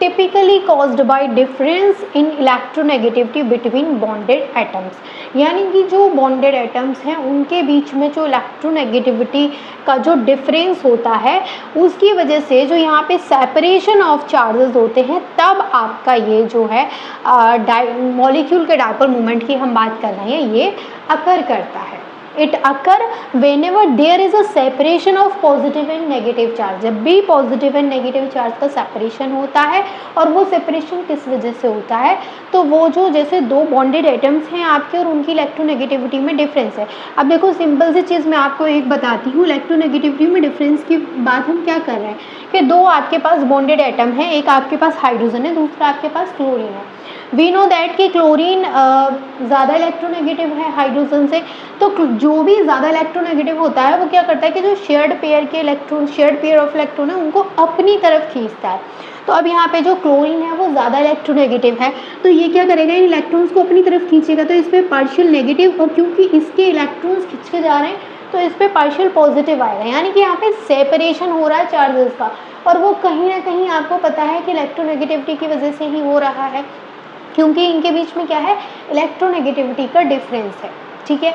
typically caused by difference in electronegativity between bonded atoms. यानी कि जो बॉन्डेड एटम्स हैं उनके बीच में जो इलेक्ट्रोनेगेटिविटी का जो डिफरेंस होता है उसकी वजह से जो यहाँ पे सेपरेशन ऑफ चार्जेस होते हैं, तब आपका ये जो है मॉलिक्यूल के डाइपोल मोमेंट की हम बात कर रहे हैं, ये अकर करता है। It occur whenever there is a separation of positive and negative charge. जब भी पॉजिटिव एंड नेगेटिव चार्ज का सेपरेशन होता है, और वो सेपरेशन किस वजह से होता है, तो वो जो जैसे दो बॉन्डेड एटम्स हैं आपके और उनकी इलेक्ट्रोनेगेटिविटी में डिफरेंस है। अब देखो, सिंपल सी चीज़ मैं आपको एक बताती हूँ, इलेक्ट्रोनेगेटिविटी में डिफरेंस की बात हम क्या कर रहे हैं कि दो आपके पास बॉन्डेड एटम है, एक आपके पास हाइड्रोजन है, दूसरा आपके पास क्लोरीन है। वी नो दैट कि क्लोरीन ज़्यादा इलेक्ट्रोनेगेटिव है हाइड्रोजन से। तो जो भी ज़्यादा इलेक्ट्रोनेगेटिव होता है वो क्या करता है कि जो शेयर्ड पेयर ऑफ इलेक्ट्रॉन है उनको अपनी तरफ खींचता है। तो अब यहाँ पे जो क्लोरीन है वो ज़्यादा इलेक्ट्रोनेगेटिव है, तो ये क्या करेगा, इन इलेक्ट्रॉन्स को अपनी तरफ खींचेगा, तो इस पर पार्शियल नेगेटिव, और क्योंकि इसके इलेक्ट्रॉन्स खींच के जा रहे हैं तो इस पर पार्शियल पॉजिटिव आएगा। यानी कि यहाँ पे सेपरेशन हो रहा है चार्जेस का, और वो कहीं ना कहीं आपको पता है कि इलेक्ट्रोनेगेटिविटी की वजह से ही हो रहा है, क्योंकि इनके बीच में क्या है, इलेक्ट्रोनेगेटिविटी का डिफरेंस है। ठीक है,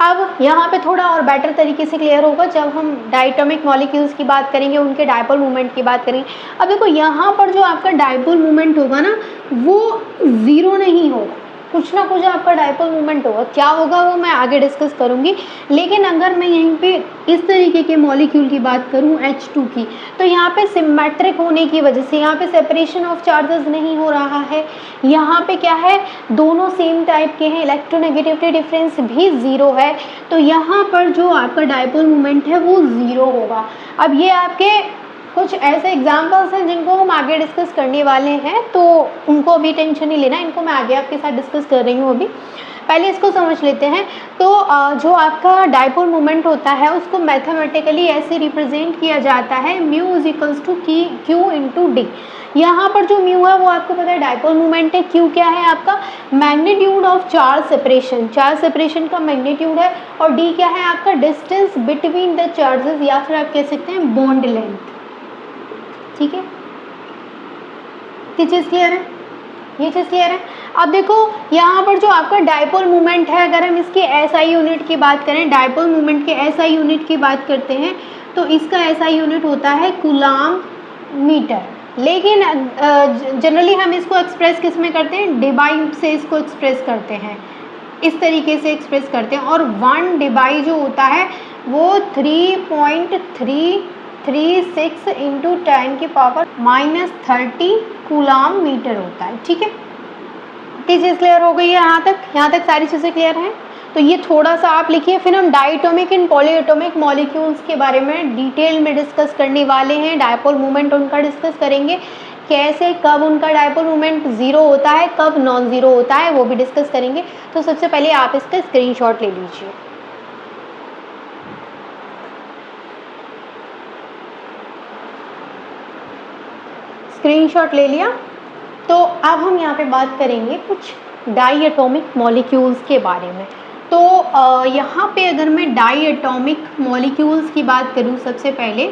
अब यहाँ पे थोड़ा और बेटर तरीके से क्लियर होगा जब हम डायटोमिक मॉलिक्यूल्स की बात करेंगे, उनके डायपोल मोमेंट की बात करेंगे। अब देखो, यहाँ पर जो आपका डायपोल मोमेंट होगा ना, वो ज़ीरो नहीं होगा, कुछ ना कुछ आपका डायपोल मोमेंट होगा। क्या होगा वो मैं आगे डिस्कस करूँगी। लेकिन अगर मैं यहीं पे इस तरीके के मॉलिक्यूल की बात करूँ H2 की, तो यहाँ पे सिमेट्रिक होने की वजह से यहाँ पे सेपरेशन ऑफ चार्जेस नहीं हो रहा है। यहाँ पे क्या है, दोनों सेम टाइप के हैं, इलेक्ट्रोनेगेटिविटी डिफरेंस भी ज़ीरो है, तो यहाँ पर जो आपका डायपोल मोमेंट है वो ज़ीरो होगा। अब ये आपके कुछ ऐसे एग्जाम्पल्स हैं जिनको हम आगे डिस्कस करने वाले हैं, तो उनको अभी टेंशन नहीं लेना, इनको मैं आगे आपके साथ डिस्कस कर रही हूँ। अभी पहले इसको समझ लेते हैं। तो जो आपका डायपोल मोमेंट होता है उसको मैथमेटिकली ऐसे रिप्रेजेंट किया जाता है, mu is equals to q into d. यहाँ पर जो म्यू है वो आपको पता है डायपोल मोमेंट है, क्यू क्या है आपका मैग्नीट्यूड ऑफ चार्ज सेपरेशन का मैग्नीट्यूड है, और डी क्या है आपका डिस्टेंस बिटवीन द चार्जेस, या फिर आप कह सकते हैं बॉन्ड लेंथ। ठीक है, ये चीज़ क्लियर है, ये चीज़ क्लियर है। अब देखो, यहाँ पर जो आपका डायपोल मोमेंट है, अगर हम इसके SI यूनिट की बात करें, डायपोल मोमेंट के SI यूनिट की बात करते हैं, तो इसका SI यूनिट होता है कूलाम मीटर। लेकिन जनरली हम इसको एक्सप्रेस किस में करते हैं, डिबाई से इसको एक्सप्रेस करते हैं, इस तरीके से एक्सप्रेस करते हैं। और 1 डिबाई जो होता है वो 3.336 इंटू 10 की पावर -30 कूलाम मीटर होता है। ठीक है, ये चीज़ क्लियर हो गई है। यहाँ तक सारी चीज़ें क्लियर हैं। तो ये थोड़ा सा आप लिखिए, फिर हम डायटोमिक एंड पॉलीएटोमिक मॉलिक्यूल्स के बारे में डिटेल में डिस्कस करने वाले हैं। डायपोल मोमेंट उनका डिस्कस करेंगे, कैसे कब उनका डायपोल मोमेंट ज़ीरो होता है, कब नॉन ज़ीरो होता है, वो भी डिस्कस करेंगे। तो सबसे पहले आप इसका स्क्रीनशॉट ले लीजिए। स्क्रीनशॉट ले लिया। तो अब हम यहाँ पे बात करेंगे कुछ डाईएटॉमिक मॉलिक्यूल्स के बारे में। तो यहाँ पे अगर मैं डाईएटॉमिक मॉलिक्यूल्स की बात करूँ, सबसे पहले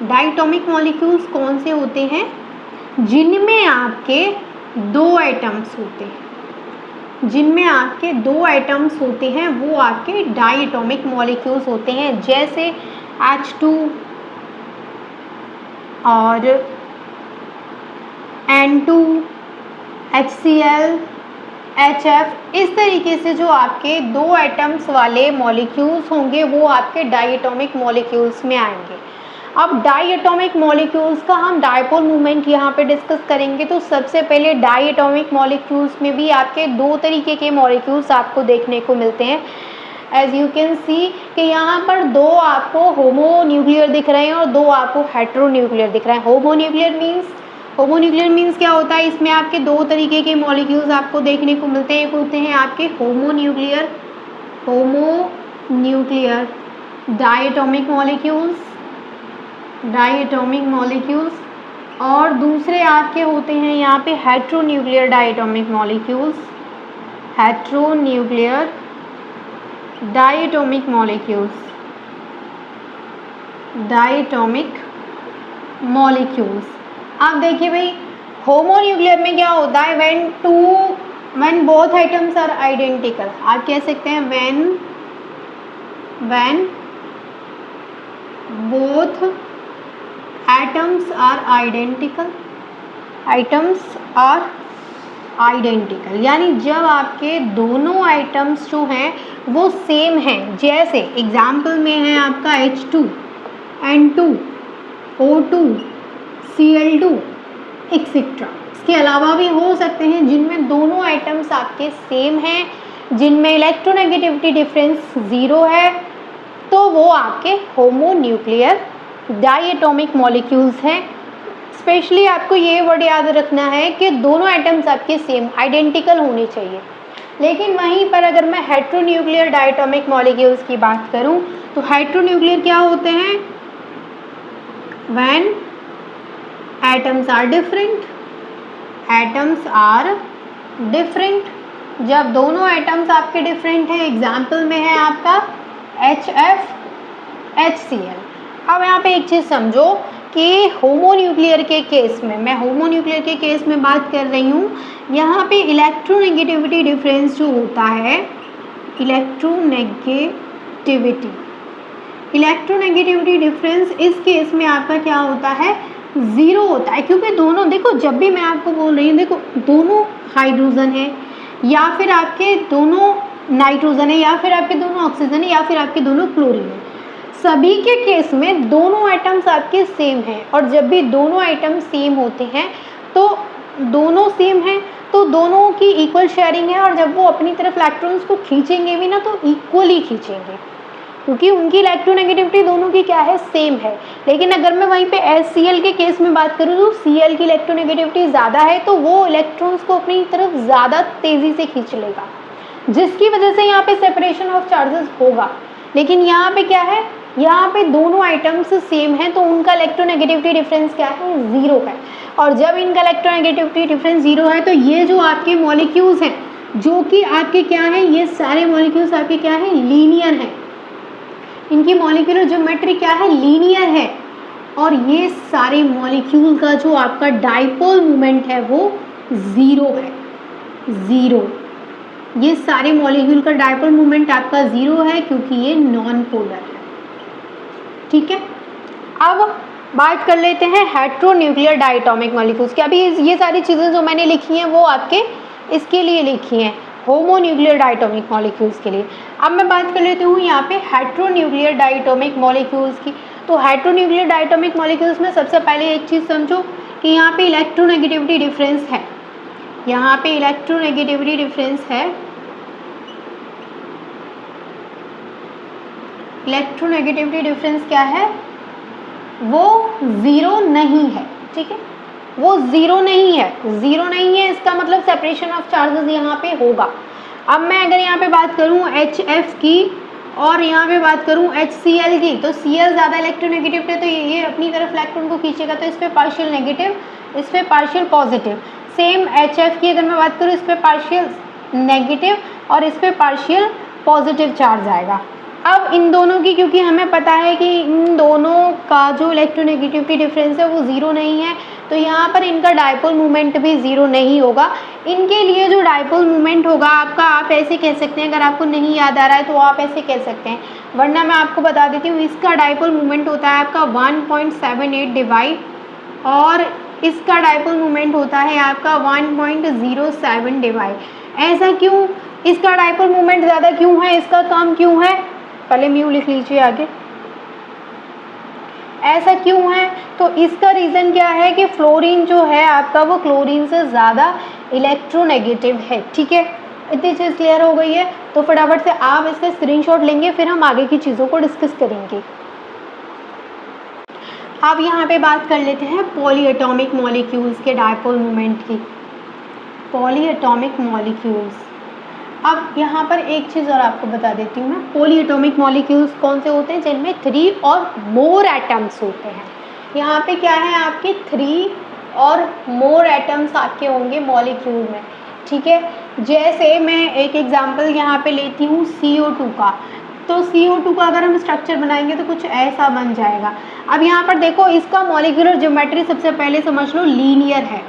डाईएटॉमिक मॉलिक्यूल्स कौन से होते हैं, जिनमें आपके दो एटम्स होते हैं, जिनमें आपके दो एटम्स होते हैं वो आपके डाईएटॉमिक मॉलिक्यूल्स होते हैं। जैसे H2 और N2, HCl, HF, इस तरीके से जो आपके दो एटम्स वाले मॉलिक्यूल्स होंगे वो आपके डाईएटॉमिक मॉलिक्यूल्स में आएंगे। अब डाई एटॉमिक मॉलिक्यूल्स का हम डायपोल मोमेंट यहाँ पे डिस्कस करेंगे। तो सबसे पहले डाई एटॉमिक मॉलिक्यूल्स में भी आपके दो तरीके के मॉलिक्यूल्स आपको देखने को मिलते हैं। एज यू कैन सी कि यहाँ पर दो आपको होमो न्यूक्लियर दिख रहे हैं और दो आपको हेट्रो न्यूक्लियर दिख रहे हैं। होमो न्यूक्लियर मीन्स क्या होता है, इसमें आपके दो तरीके के मॉलिक्यूल्स आपको देखने को मिलते हैं। एक होते हैं आपके होमो न्यूक्लियर डायटोमिक मॉलिक्यूल्स और दूसरे आपके होते हैं यहाँ पे हेट्रोन्यूक्लियर डायटोमिक मॉलिक्यूल्स। अब देखिए भाई, होमोन्यूक्लियर में क्या होता है, when both items are identical. आप कह सकते हैं when both atoms are identical, यानी जब आपके दोनों आइटम्स जो हैं वो सेम हैं। जैसे एग्जाम्पल में है आपका H2, N2, O2, Cl2 etcetera. इसके अलावा भी हो सकते हैं जिनमें दोनों आइटम्स आपके सेम हैं, जिनमें इलेक्ट्रोनेगेटिविटी डिफरेंस 0 है, तो वो आपके होमोन्यूक्लियर डायटोमिक मॉलिक्यूल्स हैं। स्पेशली आपको ये वर्ड याद रखना है कि दोनों एटम्स आपके सेम आइडेंटिकल होने चाहिए। लेकिन वहीं पर अगर मैं हेट्रोन्यूक्लियर डायटोमिक मॉलिक्यूल्स की बात करूं तो हेट्रोन्यूक्लियर क्या होते हैं, व्हेन एटम्स आर डिफरेंट, जब दोनों एटम्स आपके डिफरेंट हैं। एग्जाम्पल में है आपका HF, HCl। अब यहाँ पे एक चीज़ समझो कि होमोन्यूक्लियर के केस में, मैं होमोन्यूक्लियर के केस में बात कर रही हूँ, यहाँ पे इलेक्ट्रोनेगेटिविटी डिफरेंस जो होता है, इलेक्ट्रोनेगेटिविटी डिफरेंस इस केस में आपका क्या होता है, 0 होता है। क्योंकि दोनों, देखो जब भी मैं आपको बोल रही हूँ, देखो दोनों हाइड्रोजन है या फिर आपके दोनों नाइट्रोजन है या फिर आपके दोनों ऑक्सीजन है या फिर आपके दोनों क्लोरीन है, सभी के केस में दोनों आइटम्स आपके सेम हैं। और जब भी दोनों आइटम सेम होते हैं तो दोनों सेम हैं तो दोनों की इक्वल शेयरिंग है, और जब वो अपनी तरफ इलेक्ट्रॉन्स को खींचेंगे भी ना तो इक्वली खींचेंगे, क्योंकि उनकी इलेक्ट्रोनेगेटिविटी दोनों की क्या है, सेम है। लेकिन अगर मैं वहीं पे HCl के केस में बात करूँ तो Cl की इलेक्ट्रोनेगेटिविटी ज़्यादा है, तो वो इलेक्ट्रॉन्स को अपनी तरफ ज़्यादा तेज़ी से खींच लेगा, जिसकी वजह से यहाँ पे सेपरेशन ऑफ चार्जेस होगा। लेकिन यहाँ पे क्या है, यहाँ पे दोनों आइटम्स सेम हैं तो उनका इलेक्ट्रोनेगेटिविटी डिफरेंस क्या है, 0 है। और जब इनका इलेक्ट्रोनेगेटिविटी डिफरेंस 0 है तो ये जो आपके मॉलिक्यूल्स हैं, जो कि आपके क्या हैं, ये सारे मॉलिक्यूल्स आपके क्या हैं, लीनियर हैं। इनकी मॉलिक्यूलर ज्योमेट्री क्या है, लीनियर है। और ये सारे मॉलिक्यूल का जो आपका डाइपोल मोमेंट है वो 0 है, 0। ये सारे मॉलिक्यूल का डाइपोल मोमेंट आपका 0 है क्योंकि ये नॉन पोलर है। ठीक है, अब बात कर लेते हैं हेट्रोन्यूक्लियर डायटोमिक मॉलिक्यूल्स की। अभी ये सारी चीज़ें जो मैंने लिखी हैं वो आपके इसके लिए लिखी हैं, होमोन्यूक्लियर डायटोमिक मॉलिक्यूल्स के लिए। अब मैं बात कर लेती हूँ यहाँ पे हेट्रोन्यूक्लियर डायटोमिक मॉलिक्यूल्स की। तो हेट्रोन्यूक्लियर डायटोमिक मॉलिक्यूल्स में सबसे पहले एक चीज़ समझो कि यहाँ पे इलेक्ट्रोनेगेटिविटी डिफरेंस है, यहाँ पे इलेक्ट्रोनेगेटिविटी डिफरेंस है, इलेक्ट्रोनेगेटिविटी डिफरेंस क्या है, वो 0 नहीं है। ठीक है, वो 0 नहीं है, 0 नहीं है, इसका मतलब सेपरेशन ऑफ चार्जेस यहाँ पे होगा। अब मैं अगर यहाँ पे बात करूँ HF की और यहाँ पे बात करूँ HCl की, तो Cl ज़्यादा इलेक्ट्रोनेगेटिव है तो ये अपनी तरफ इलेक्ट्रॉन को खींचेगा, तो इस पर पार्शियल नेगेटिव, इस पर पार्शियल पॉजिटिव। सेम HF की अगर मैं बात करूँ, इस पर पार्शियल नेगेटिव और इस पर पार्शियल पॉजिटिव चार्ज आएगा। अब इन दोनों की, क्योंकि हमें पता है कि इन दोनों का जो इलेक्ट्रोनेगेटिविटी डिफरेंस है वो 0 नहीं है, तो यहाँ पर इनका डायपोल मोमेंट भी 0 नहीं होगा। इनके लिए जो डायपोल मोमेंट होगा आपका, आप ऐसे कह सकते हैं, अगर आपको नहीं याद आ रहा है तो आप ऐसे कह सकते हैं, वरना मैं आपको बता देती हूँ। इसका डायपोल मोमेंट होता है आपका 1.78 डिवाइड, और इसका डायपोल मोमेंट होता है आपका 1.07 डिवाइड। ऐसा क्यों, इसका डायपोल मोमेंट ज़्यादा क्यों है, इसका कम क्यों है, पहले म्यू लिख लीजिए आगे। ऐसा क्यों है? तो इसका रीज़न क्या है कि फ्लोरीन जो है आपका वो क्लोरीन से ज़्यादा इलेक्ट्रोनेगेटिव है। ठीक है, इतनी चीज़ क्लियर हो गई है। तो फटाफट से आप इसका स्क्रीनशॉट लेंगे, फिर हम आगे की चीज़ों को डिस्कस करेंगे। अब यहाँ पे बात कर लेते हैं पॉली एटॉमिक मॉलिक्यूल्स के डायपोल मोमेंट की। पॉली एटॉमिक मॉलिक्यूल्स, अब यहाँ पर एक चीज़ और आपको बता देती हूँ मैं, पॉली एटॉमिक मॉलिक्यूल्स कौन से होते हैं? जिनमें 3 और मोर एटम्स होते हैं। यहाँ पे क्या है, आपके 3 और मोर एटम्स आपके होंगे मॉलिक्यूल में। ठीक है, जैसे मैं एक एग्जांपल यहाँ पे लेती हूँ CO2 का। तो CO2 का अगर हम स्ट्रक्चर बनाएंगे तो कुछ ऐसा बन जाएगा। अब यहाँ पर देखो, इसका मॉलिक्यूलर ज्योमेट्री सबसे पहले समझ लो लीनियर है,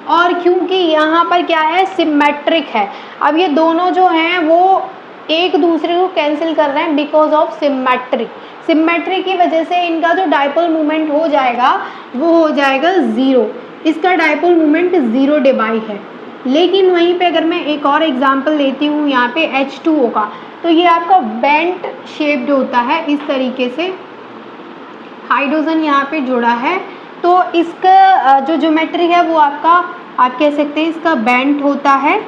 और क्योंकि यहाँ पर क्या है, सिमेट्रिक है। अब ये दोनों जो हैं वो एक दूसरे को कैंसिल कर रहे हैं बिकॉज ऑफ सिमेट्री। सिमेट्री की वजह से इनका जो डायपोल मोमेंट हो जाएगा वो हो जाएगा 0। इसका डायपोल मोमेंट 0 डिबाई है। लेकिन वहीं पे अगर मैं एक और एग्जांपल लेती हूँ यहाँ पे H2O का, तो ये आपका बेंट शेप्ड होता है इस तरीके से, हाइड्रोजन यहाँ पे जुड़ा है। तो इसका जो ज्योमेट्री है वो आपका, आप कह सकते हैं इसका बेंट होता है।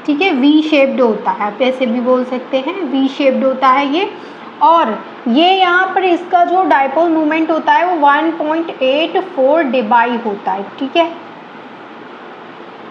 ठीक है, वी शेप्ड होता है, आप ऐसे भी बोल सकते हैं, वी शेप्ड होता है ये। और ये यहाँ पर इसका जो डायपोल मोमेंट होता है वो 1.84 डिबाई होता है। ठीक है,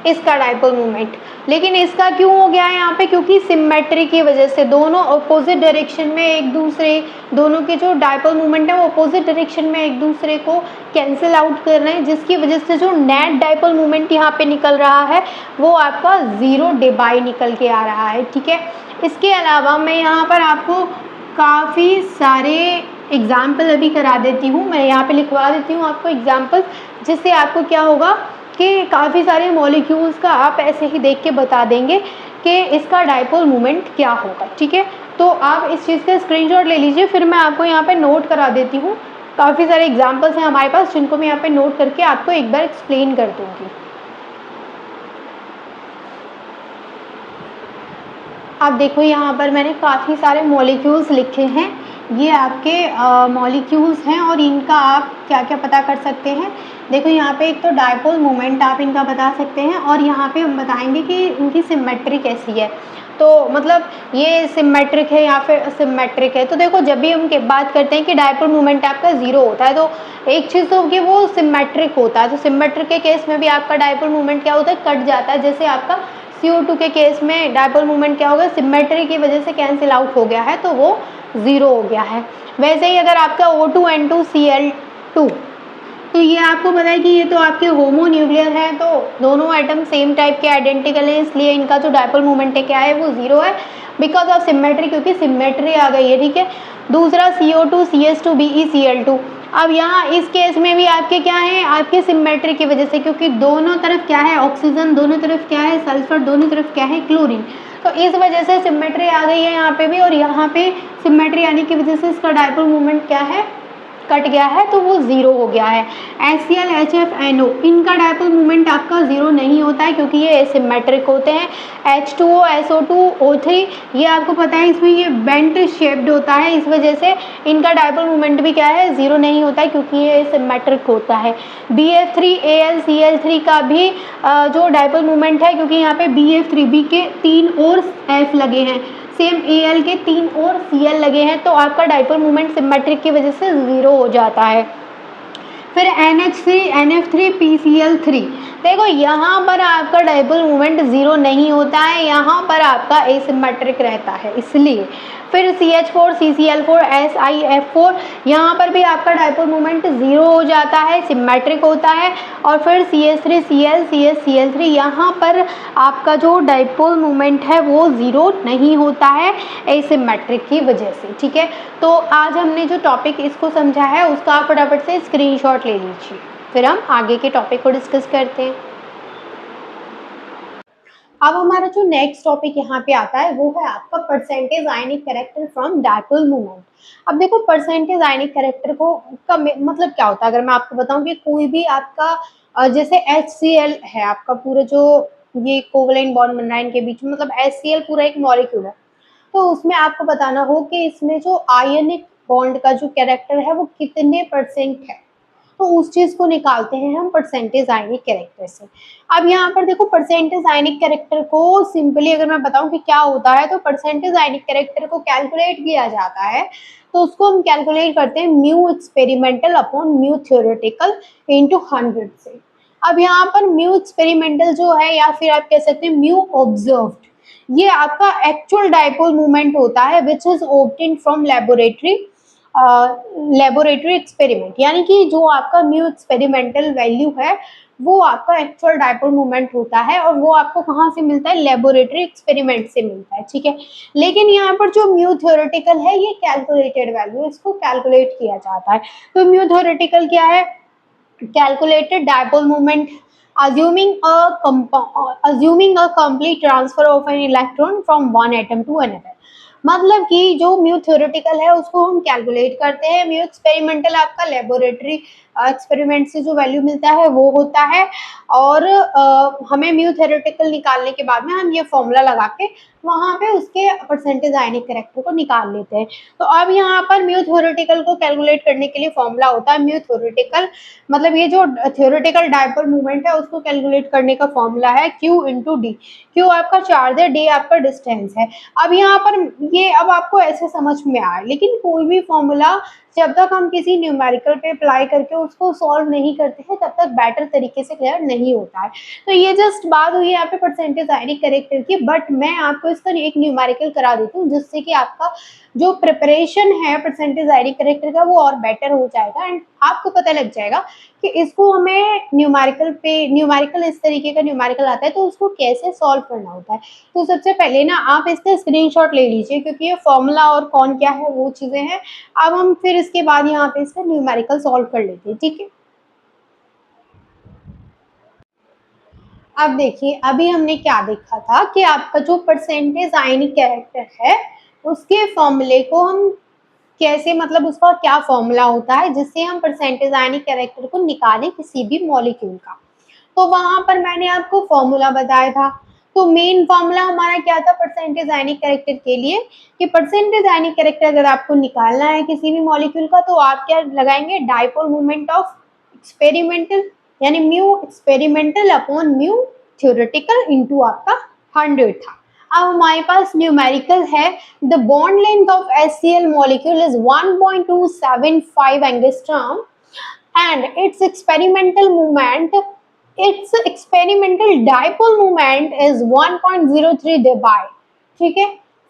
इसका डायपोल मोमेंट। लेकिन इसका क्यों हो गया है यहाँ पे? क्योंकि सिमेट्री की वजह से दोनों अपोजिट डायरेक्शन में एक दूसरे, दोनों के जो डायपोल मोमेंट है वो अपोजिट डायरेक्शन में एक दूसरे को कैंसिल आउट कर रहे हैं, जिसकी वजह से जो नेट डायपोल मोमेंट यहाँ पे निकल रहा है वो आपका 0 डिबाई निकल के आ रहा है। ठीक है, इसके अलावा मैं यहाँ पर आपको काफ़ी सारे एग्जाम्पल अभी करा देती हूँ, मैं यहाँ पे लिखवा देती हूँ आपको एग्जाम्पल, जिससे आपको क्या होगा कि काफ़ी सारे मॉलिक्यूल्स का आप ऐसे ही देख के बता देंगे कि इसका डायपोल मोमेंट क्या होगा। ठीक है, तो आप इस चीज़ का स्क्रीनशॉट ले लीजिए, फिर मैं आपको यहाँ पे नोट करा देती हूँ। काफ़ी सारे एग्जाम्पल्स हैं हमारे पास जिनको मैं यहाँ पे नोट करके आपको एक बार एक्सप्लेन कर दूँगी। आप देखो, यहाँ पर मैंने काफ़ी सारे मॉलिक्यूल्स लिखे हैं। ये आपके मॉलिक्यूल्स हैं और इनका आप क्या क्या पता कर सकते हैं। देखो, यहाँ पे एक तो डायपोल मोमेंट आप इनका बता सकते हैं, और यहाँ पे हम बताएंगे कि इनकी सिमेट्री कैसी है। तो मतलब ये सिमेट्रिक है या फिर असिमेट्रिक है। तो देखो, जब भी हम बात करते हैं कि डायपोल मोमेंट आपका 0 होता है, तो एक चीज़ तो कि वो सिमेट्रिक होता है। तो सिमेट्रिक के केस में भी आपका डायपोल मोमेंट क्या होता है, कट जाता है। जैसे आपका CO2 के केस में डायपोल मोमेंट क्या होगा, सिमेट्री की वजह से कैंसिल आउट हो गया है, तो वो 0 हो गया है। वैसे ही अगर आपका O2N2Cl2, तो ये आपको पता है कि ये तो आपके होमो न्यूक्लियर है, तो दोनों एटम सेम टाइप के आइडेंटिकल हैं, इसलिए इनका जो डायपोल मोमेंट है क्या है, वो 0 है बिकॉज ऑफ सिमेट्री, क्योंकि सिमेट्री आ गई है। ठीक है, दूसरा CO2 CH2 BeCl2। अब यहाँ इस केस में भी आपके क्या है, आपके सिमेट्री की वजह से, क्योंकि दोनों तरफ क्या है, ऑक्सीजन, दोनों तरफ क्या है, सल्फर, दोनों तरफ क्या है, क्लोरीन। तो इस वजह से सिमेट्री आ गई है यहाँ पे भी, और यहाँ पे सिमेट्री आने की वजह से इसका डायपोल मोमेंट क्या है, कट गया है, तो वो 0 हो गया है। HCl HFNO, इनका डायपोल मोमेंट आपका 0 नहीं होता है क्योंकि ये एसिमेट्रिक होते हैं। H2O SO2 O3, ये आपको पता है इसमें ये बेंट शेप्ड होता है, इस वजह से इनका डायपोल मोमेंट भी क्या है, 0 नहीं होता है क्योंकि ये एसिमेट्रिक होता है। BF3AlCl3 का भी जो डायपोल मोमेंट है, क्योंकि यहाँ पे BF3 B के 3 और F लगे हैं, सेम Al के 3 और Cl लगे हैं, तो आपका डायपोल मोमेंट सिमेट्रिक की वजह से 0 हो जाता है। फिर NH3 NF3 PCl3, देखो यहाँ पर आपका डायपोल मोमेंट 0 नहीं होता है, यहाँ पर आपका एसिमेट्रिक रहता है, इसलिए। फिर CH4 CCl4 SiF4, यहाँ पर भी आपका डायपोल मोमेंट 0 हो जाता है, सिमेट्रिक होता है। और फिर CH3 Cl CS Cl3, यहाँ पर आपका जो डायपोल मोमेंट है वो 0 नहीं होता है एसिमेट्रिक की वजह से। ठीक है, तो आज हमने जो टॉपिक इसको समझा है उसका आप फटाफट से स्क्रीनशॉट ले लीजिए, फिर हम आगे के टॉपिक को डिस्कस करते हैं। अब हमारा जो नेक्स्ट टॉपिक यहाँ पे आता है वो है आपका percentage ionic character from dipole moment. अब देखो, परसेंटेज आयनिक कैरेक्टर को का मतलब क्या होता है, अगर मैं आपको बताऊं कि कोई भी आपका जैसे HCl है, आपका पूरा जो ये कोवलेंट बॉन्ड बन रहा है इनके बीच में, मतलब HCl पूरा एक मॉलिक्यूल है, तो उसमें आपको बताना हो कि इसमें जो आयनिक बॉन्ड का जो कैरेक्टर है वो कितने परसेंट है, तो उस चीज को निकालते हैं हम परसेंटेज आयनिक कैरेक्टर से। अब यहाँ पर देखो परसेंटेज आयनिक कैरेक्टर को सिंपली अगर मैं बताऊं कि क्या होता है, तो परसेंटेज आयनिक कैरेक्टर को कैलकुलेट किया जाता है, तो उसको हम कैलकुलेट करते हैं mu experimental upon mu theoretical into 100 से। अब यहाँ पर म्यू एक्सपेरिमेंटल जो है या फिर आप कह सकते हैं म्यू ऑब्जर्व्ड, ये आपका एक्चुअल डाइपोल मूवमेंट होता है which is obtained from laboratory experiment, यानी कि जो आपका म्यू एक्सपेरिमेंटल वैल्यू है वो आपका एक्चुअल डाइपोल मूवमेंट होता है, और वो आपको कहाँ से मिलता है, लेबोरेटरी एक्सपेरिमेंट से मिलता है, ठीक है। लेकिन यहाँ पर जो म्यू थ्योरेटिकल है ये कैलकुलेटेड वैल्यू, इसको कैलकुलेट किया जाता है। तो म्यू थ्योरेटिकल क्या है, calculated dipole moment assuming a complete transfer of an electron from one atom to another। मतलब कि जो म्यू थ्योरेटिकल है उसको हम कैलकुलेट करते हैं, म्यू एक्सपेरिमेंटल आपका लेबोरेटरी एक्सपेरिमेंट से जो वैल्यू मिलता है वो होता है, और हमें म्यू थ्योरेटिकल निकालने के बाद में हम ये फॉर्मूला लगा के वहां पे उसके परसेंटेज आयनिक कैरेक्टर को निकाल लेते हैं। तो अब यहाँ पर म्यू थ्योरेटिकल को कैलकुलेट करने के लिए फॉर्मूला होता है म्यू थ्योरेटिकल, मतलब ये जो थ्योरेटिकल डाइपोल मूवमेंट है उसको कैलकुलेट करने का फॉर्मूला है Q इंटू डी। Q आपका चार्ज है, D आपका डिस्टेंस है। अब यहाँ पर ये अब आपको ऐसे समझ में आए, लेकिन कोई भी फॉर्मूला जब तक हम किसी न्यूमेरिकल पे अप्लाई करके उसको सॉल्व नहीं करते हैं तब तक बेटर तरीके से क्लियर नहीं होता है। तो ये जस्ट बात हुई यहाँ पे परसेंटेज आयनिक कैरेक्टर की, बट मैं आपको इसका एक न्यूमेरिकल करा देती हूँ जिससे कि आपका जो प्रिपरेशन है परसेंटेज आयनिक कैरेक्टर का वो और बेटर हो जाएगा, एंड आपको पता लग जाएगा कि इसको हमें न्यूमेरिकल इस तरीके का न्यूमेरिकल आता है तो उसको कैसे सॉल्व करना होता है। तो सबसे पहले ना आप इसका स्क्रीनशॉट ले लीजिए, क्योंकि ये फॉर्मूला और कौन क्या है वो चीजें हैं। अब हम फिर इसके बाद यहाँ पे इसका न्यूमेरिकल सॉल्व कर लेते हैं, ठीक है। अब देखिए अभी हमने क्या देखा था कि आपका जो परसेंटेज आयनिक कैरेक्टर है उसके फॉर्मूले को हम कैसे, मतलब उसका क्या फॉर्मूला होता है जिससे हम परसेंटेज आयनिक कैरेक्टर को निकालें किसी भी मॉलिक्यूल का। तो वहां पर मैंने आपको फॉर्मूला बताया था। तो मेन फॉर्मूला हमारा क्या था परसेंटेज आयनिक कैरेक्टर के लिए, कि परसेंटेज आयनिक कैरेक्टर अगर आपको निकालना है किसी भी मॉलिक्यूल का तो आप क्या लगाएंगे, डाइपोल मूवमेंट ऑफ एक्सपेरिमेंटल यानी mu experimental upon mu theoretical into आपका 100 था। अब हमारे पास न्यूमेरिकल है, the bond length of HCl molecule is 1.275 angstrom and its experimental dipole moment is 1.03 debye, ठीक है।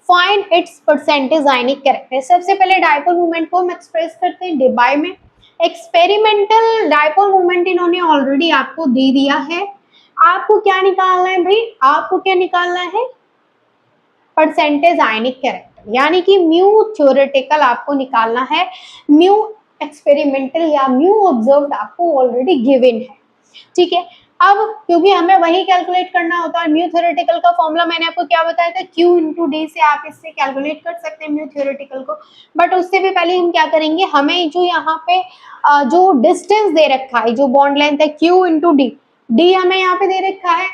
फाइंड इट्स परसेंटेज आयनिक कैरेक्टर। सबसे पहले डाइपोल मूवमेंट को हम एक्सप्रेस करते हैं डिबाई में। एक्सपेरिमेंटल डाइपोल मूवमेंट इन्होंने ऑलरेडी आपको दे दिया है। आपको क्या निकालना है भाई, आपको क्या निकालना है, परसेंटेज आयनिक कैरेक्टर, यानी कि म्यू थ्योरेटिकल आपको निकालना है, म्यू एक्सपेरिमेंटल या म्यू ऑब्जर्व्ड आपको ऑलरेडी गिवन है, ठीक है। अब क्योंकि हमें वही कैलकुलेट करना होता है, म्यू थ्योरेटिकल का फॉर्मूला मैंने आपको क्या बताया था, Q इंटू डी से आप इससे कैलकुलेट कर सकते हैं म्यू थ्योरेटिकल को। बट उससे भी पहले हम क्या करेंगे, हमें जो यहाँ पे जो डिस्टेंस दे रखा है, जो बॉन्ड लेंथ है Q इंटू डी हमें यहाँ पे दे रखा है।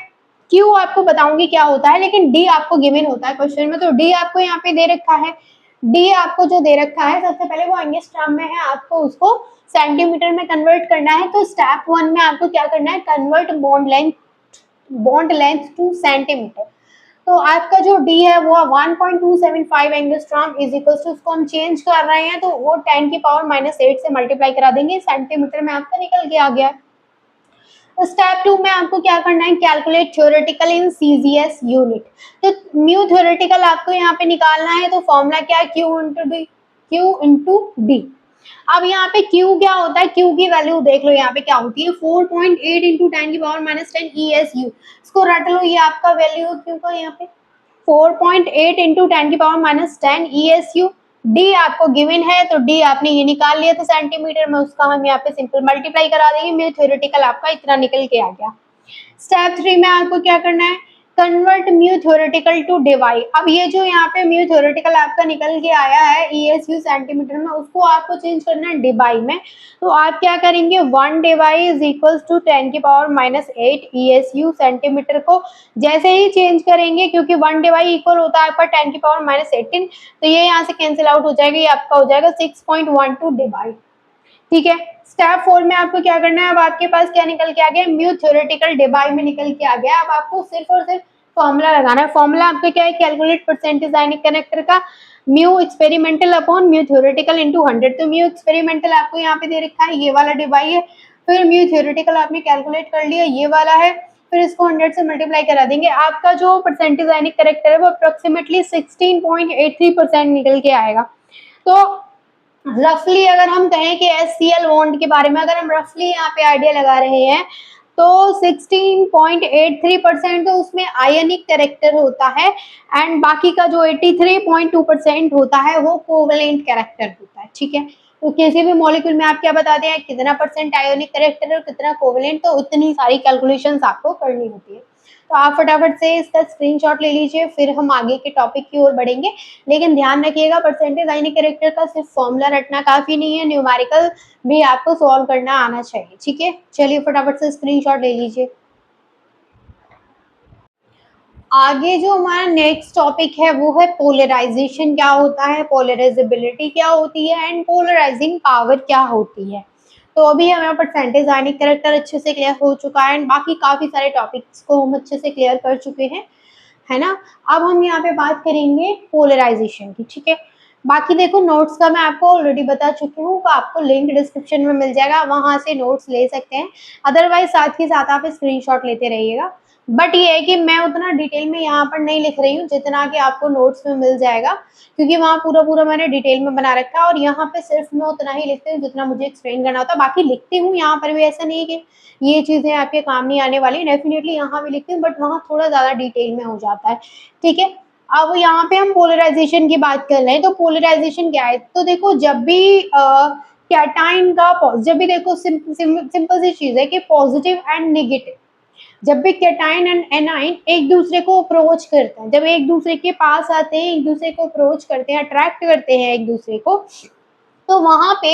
Q आपको बताऊंगी क्या होता है, लेकिन D आपको गिवन होता है क्वेश्चन में, तो D आपको यहाँ पे दे रखा है। D आपको जो दे रखा है सबसे पहले वो एंगस्ट्रॉम में है, आपको उसको सेंटीमीटर में कन्वर्ट करना है। तो स्टेप 1 में आपको क्या करना है, convert bond length two centimetre. तो आपका जो D है वो 1.275 एंगस्ट्रॉम इज इक्वल्स टू, उसको हम चेंज कर रहे हैं तो वो 10 की पावर -8 से मल्टीप्लाई करा देंगे, सेंटीमीटर में आपका निकल के आ गया। तो स्टेप 2 में आपको क्या करना है, कैलकुलेट थ्योरेटिकल इन CGS यूनिट। तो म्यू थ्योरेटिकल आपको यहाँ पे निकालना है, तो फॉर्मूला क्या है, Q इंटू डी। अब यहाँ पे Q क्या होता है, Q की वैल्यू देख लो यहाँ पे क्या होती है, 4.8 इंटू 10 की पावर -10 ESU। इसको रट लो, ये आपका वैल्यू है Q का, यहाँ पे 4.8 इंटू 10 की पावर -10 ESU। डी आपको गिवन है तो डी आपने ये निकाल लिया था सेंटीमीटर में, उसका हम यहाँ पे सिंपल मल्टीप्लाई करा देंगे, म्यू थ्योरेटिकल आपका इतना निकल के आ गया। स्टेप 3 में आपको क्या करना है, convert mu theoretical to Dibai. अब ये जो यहाँ पे म्यू थ्योरेटिकल आपका निकल के आया है ESU सेंटीमीटर में, उसको आपको चेंज करना है डिवाई में। तो आप क्या करेंगे, 1 Debye is equals to 10⁻⁸ ESU centimetre को जैसे ही चेंज करेंगे, क्योंकि 1 डिवाई इक्वल होता है आपका 10⁻18, तो ये यहाँ से कैंसिल आउट हो जाएगा, ये आपका हो जाएगा 6.12 डिवाई। ठीक है। स्टेप 4 में आपको क्या करना है, अब आपके पास क्या निकल के आ गया, म्यू थ्योरेटिकल डिवाई में निकल के आ गया। अब आपको सिर्फ और सिर्फ फॉर्मूला लगाना है। फॉर्मूला आपका क्या है, कैलकुलेट परसेंटेज आयनिक कनेक्टर का mu experimental upon mu theoretical into 100। तो म्यू एक्सपेरिमेंटल आपको यहाँ पे दे रखा है, ये वाला डिवाई है। फिर म्यू थ्योरेटिकल आपने कैलकुलेट कर लिया, ये वाला है। फिर इसको 100 से मल्टीप्लाई करा देंगे, आपका जो परसेंटेज आयनिक करेक्टर है वो अप्रोक्सीमेटली 16.83% निकल के आएगा। तो रफली अगर हम कहें कि HCl बॉन्ड के बारे में अगर हम रफली यहाँ पे आइडिया लगा रहे हैं, तो 16.83% तो उसमें आयनिक कैरेक्टर होता है, एंड बाकी का जो 83.2% होता है वो कोवेलेंट कैरेक्टर होता है। ठीक है। तो किसी भी मॉलिक्यूल में आप क्या बताते हैं, कितना परसेंट आयोनिक कैरेक्टर और कितना कोवेलेंट, तो उतनी सारी कैलकुलेशंस आपको करनी होती है। तो आप फटाफट से इसका स्क्रीनशॉट ले लीजिए, फिर हम आगे के टॉपिक की ओर बढ़ेंगे। लेकिन ध्यान रखिएगा, परसेंटेज आयनिक कैरेक्टर का सिर्फ फॉर्मूला रटना काफी नहीं है, न्यूमेरिकल भी आपको सॉल्व करना आना चाहिए। ठीक है, चलिए फटाफट से स्क्रीनशॉट ले लीजिए। आगे जो हमारा नेक्स्ट टॉपिक है वो है पोलराइजेशन क्या होता है, पोलराइजेबिलिटी क्या होती है, एंड पोलराइजिंग पावर क्या होती है। तो अभी हमें परसेंटेज आयनिक कैरेक्टर अच्छे से क्लियर हो चुका है, एंड बाकी काफी सारे टॉपिक्स को हम अच्छे से क्लियर कर चुके हैं, है ना। अब हम यहाँ पे बात करेंगे पोलराइजेशन की। ठीक है। बाकी देखो नोट्स का मैं आपको ऑलरेडी बता चुकी हूँ, आपको लिंक डिस्क्रिप्शन में मिल जाएगा, वहां से नोट्स ले सकते हैं। अदरवाइज साथ ही साथ आप स्क्रीनशॉट लेते रहिएगा। बट ये है कि मैं उतना डिटेल में यहाँ पर नहीं लिख रही हूँ जितना कि आपको नोट्स में मिल जाएगा, क्योंकि वहाँ पूरा पूरा मैंने डिटेल में बना रखा है, और यहाँ पे सिर्फ मैं उतना ही लिखती हूँ जितना मुझे एक्सप्लेन करना होता है। बाकी लिखती हूँ यहाँ पर भी, ऐसा नहीं है कि ये चीजें आपके काम नहीं आने वाली, डेफिनेटली यहाँ भी लिखती हूँ, बट वहाँ थोड़ा ज्यादा डिटेल में हो जाता है। ठीक है। अब यहाँ पे हम पोलराइजेशन की बात कर रहे हैं, तो पोलराइजेशन क्या है, तो देखो जब भी कैटाइन का, जब भी देखो सिंपल सी चीज है कि पॉजिटिव एंड नेगेटिव, जब भी कैटाइन एंड एनाइन एक दूसरे को अप्रोच करते हैं, जब एक दूसरे के पास आते हैं, एक दूसरे को अप्रोच करते हैं, अट्रैक्ट करते हैं एक दूसरे को, तो वहां पे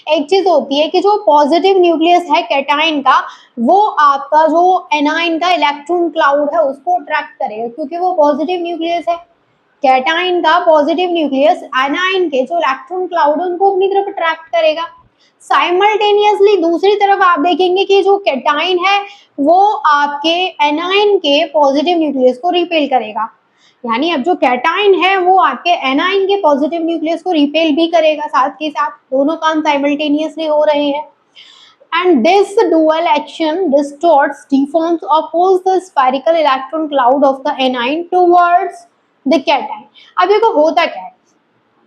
एक चीज होती है कि जो पॉजिटिव न्यूक्लियस है कैटाइन का, वो आपका जो एनाइन का इलेक्ट्रॉन क्लाउड है उसको अट्रैक्ट करेगा, क्योंकि वो पॉजिटिव न्यूक्लियस है। कैटाइन का पॉजिटिव न्यूक्लियस एनाइन के जो इलेक्ट्रॉन क्लाउड है उनको अपनी तरफ अट्रैक्ट करेगा। साइमल्टेनियसली दूसरी तरफ आप देखेंगे कि जो कैटाइन है वो आपके एनाइन के पॉजिटिव न्यूक्लियस को रिपेल करेगा। यानी अब जो कैटाइन है वो आपके एनाइन के पॉजिटिव न्यूक्लियस को रिपेल भी करेगा, साथ के साथ दोनों काम साइमल्टेनियसली हो रहे हैं। And this dual action distorts, deforms or pulls the spherical electron cloud of the anion towards the cation। अब देखो होता क्या है,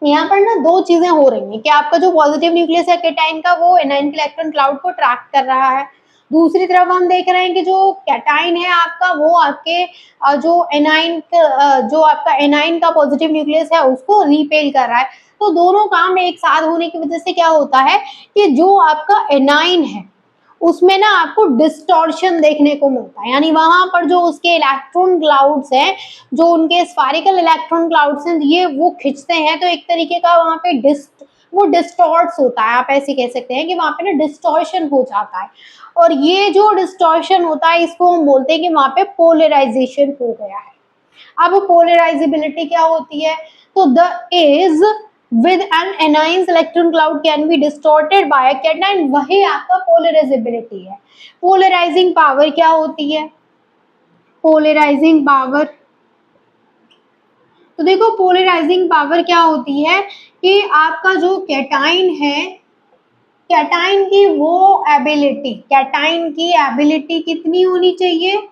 यहाँ पर ना दो चीजें हो रही हैं कि आपका जो पॉजिटिव न्यूक्लियस है कैटाइन का वो एनाइन के इलेक्ट्रॉन क्लाउड को ट्रैक कर रहा है, दूसरी तरफ हम देख रहे हैं कि जो कैटाइन है आपका वो आपके जो आपका एनाइन का पॉजिटिव न्यूक्लियस है उसको रिपेल कर रहा है। तो दोनों काम एक साथ होने की वजह से क्या होता है कि जो आपका एनाइन है उसमें ना आपको डिस्टॉर्शन देखने को मिलता है, यानी वहां पर जो उसके इलेक्ट्रॉन क्लाउड्स हैं, जो उनके स्फेरिकल इलेक्ट्रॉन क्लाउड्स हैं, ये वो खिंचते हैं, तो एक तरीके का वहां पे वो डिस्टॉर्ट्स होता है, आप ऐसे कह सकते हैं कि वहां पे ना डिस्टॉर्शन हो जाता है, और ये जो डिस्टॉर्शन होता है इसको हम बोलते हैं कि वहां पे पोलराइजेशन हो गया है। अब पोलराइजेबिलिटी क्या होती है, तो the is with an anion electron cloud can be distorted by a cation, वही आपका पोलराइजेबिलिटी है। पोलराइजिंग पावर क्या होती है, पोलराइजिंग पावर, तो देखो पोलराइजिंग पावर क्या होती है कि आपका जो कैटाइन है, कैटाइन की वो एबिलिटी, कैटाइन की एबिलिटी कितनी होनी चाहिए,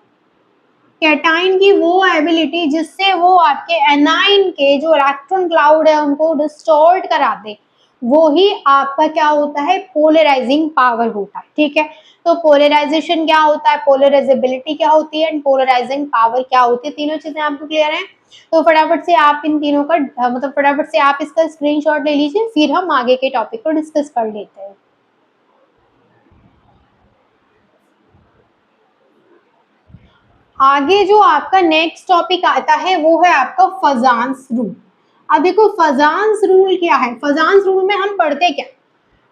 कैटाइन की वो एबिलिटी जिससे वो आपके एनाइन के जो इलेक्ट्रॉन क्लाउड है उनको डिस्टॉर्ट करा दे, वो ही आपका क्या होता है, पोलराइजिंग पावर होता है। ठीक है। तो पोलराइजेशन क्या होता है, पोलराइजेबिलिटी क्या होती है, एंड पोलराइजिंग पावर क्या होती है, तीनों चीजें आपको क्लियर है। तो फटाफट से आप इन तीनों का मतलब फटाफट से आप इसका स्क्रीनशॉट ले लीजिए, फिर हम आगे के टॉपिक को डिस्कस कर लेते हैं। आगे जो आपका नेक्स्ट टॉपिक आता है वो है आपका फजान्स रूल। अब देखो फजान्स रूल क्या है। फजान्स रूल में हम पढ़ते क्या,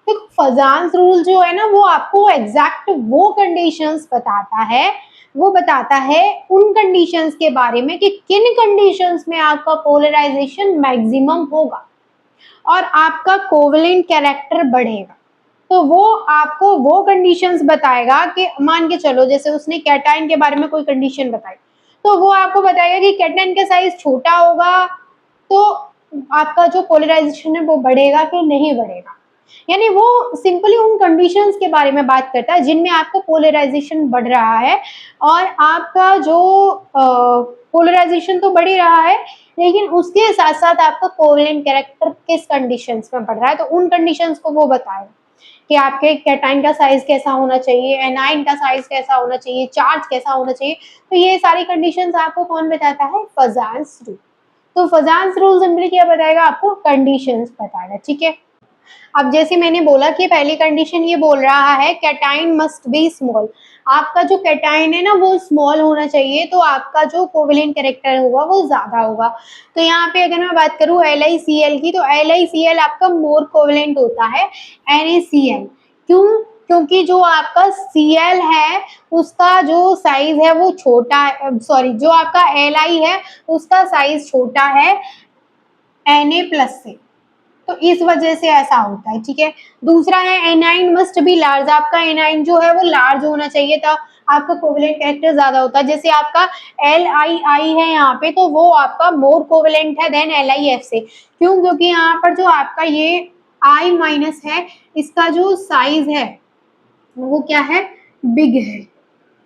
तो फजान्स रूल जो है ना वो आपको एग्जैक्ट वो कंडीशंस बताता है, वो बताता है उन कंडीशंस के बारे में कि किन कंडीशंस में आपका पोलराइजेशन मैक्सिमम होगा और आपका कोवेलेंट कैरेक्टर बढ़ेगा। तो वो आपको वो कंडीशंस बताएगा कि मान के चलो जैसे उसने कैटाइन के बारे में कोई कंडीशन बताई, तो वो आपको बताएगा कि कैटाइन का साइज छोटा होगा तो आपका जो पोलराइजेशन है वो बढ़ेगा कि नहीं बढ़ेगा। यानी वो सिंपली उन कंडीशंस के बारे में बात करता है जिनमें आपका पोलराइजेशन बढ़ रहा है और आपका जो पोलराइजेशन तो बढ़ ही रहा है लेकिन उसके साथ साथ आपका कोवेलेंट कैरेक्टर किस कंडीशंस में बढ़ रहा है, तो उन कंडीशंस को वो बताएगा कि आपके कैटाइन का साइज कैसा होना चाहिए, एनाइन का साइज कैसा होना चाहिए, चार्ज कैसा होना चाहिए। तो ये सारी कंडीशंस आपको कौन बताता है, फजान्स रूल। तो फजान्स रूल सिंपली क्या बताएगा, आपको कंडीशंस बताएगा। ठीक है, अब जैसे मैंने बोला कि पहली कंडीशन ये बोल रहा है कैटाइन मस्ट बी स्मॉल। आपका जो कैटाइन है ना वो स्मॉल होना चाहिए तो आपका जो कोवेलेंट कैरेक्टर होगा वो ज्यादा होगा। तो यहाँ पे अगर मैं बात करूँ LiCl की, तो LiCl आपका मोर कोवेलेंट होता है NaCl। क्यों, क्योंकि जो आपका Cl है उसका जो साइज है वो छोटा है, सॉरी जो आपका Li है उसका साइज छोटा है Na+ से, तो इस वजह से ऐसा होता है। ठीक है, दूसरा है एनाइन मस्ट बी लार्ज। आपका एनाइन जो है वो लार्ज होना चाहिए था, आपका कोवेलेंट कैरेक्टर ज्यादा होता है। जैसे आपका LiI है यहाँ पे तो वो आपका मोर कोवेलेंट है देन LiF से। क्यों, क्योंकि यहाँ पर जो आपका ये I- है इसका जो साइज है वो क्या है, बिग है,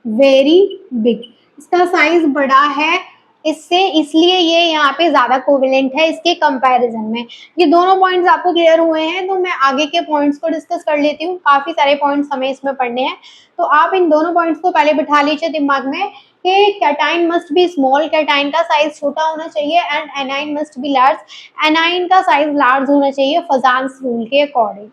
वेरी बिग, इसका साइज बड़ा है इससे, इसलिए ये यहाँ पे ज्यादा कोवेलेंट है इसके कंपैरिजन में। ये दोनों पॉइंट्स आपको क्लियर हुए हैं तो मैं आगे के पॉइंट्स को डिस्कस कर लेती हूँ। काफी सारे पॉइंट्स हमें इसमें पढ़ने हैं तो आप इन दोनों पॉइंट्स को पहले बिठा लीजिए दिमाग में कि cation must be small, cation का साइज छोटा होना चाहिए, and A9 must be large, A9 का साइज लार्ज होना चाहिए फजान्स रूल के अकॉर्डिंग।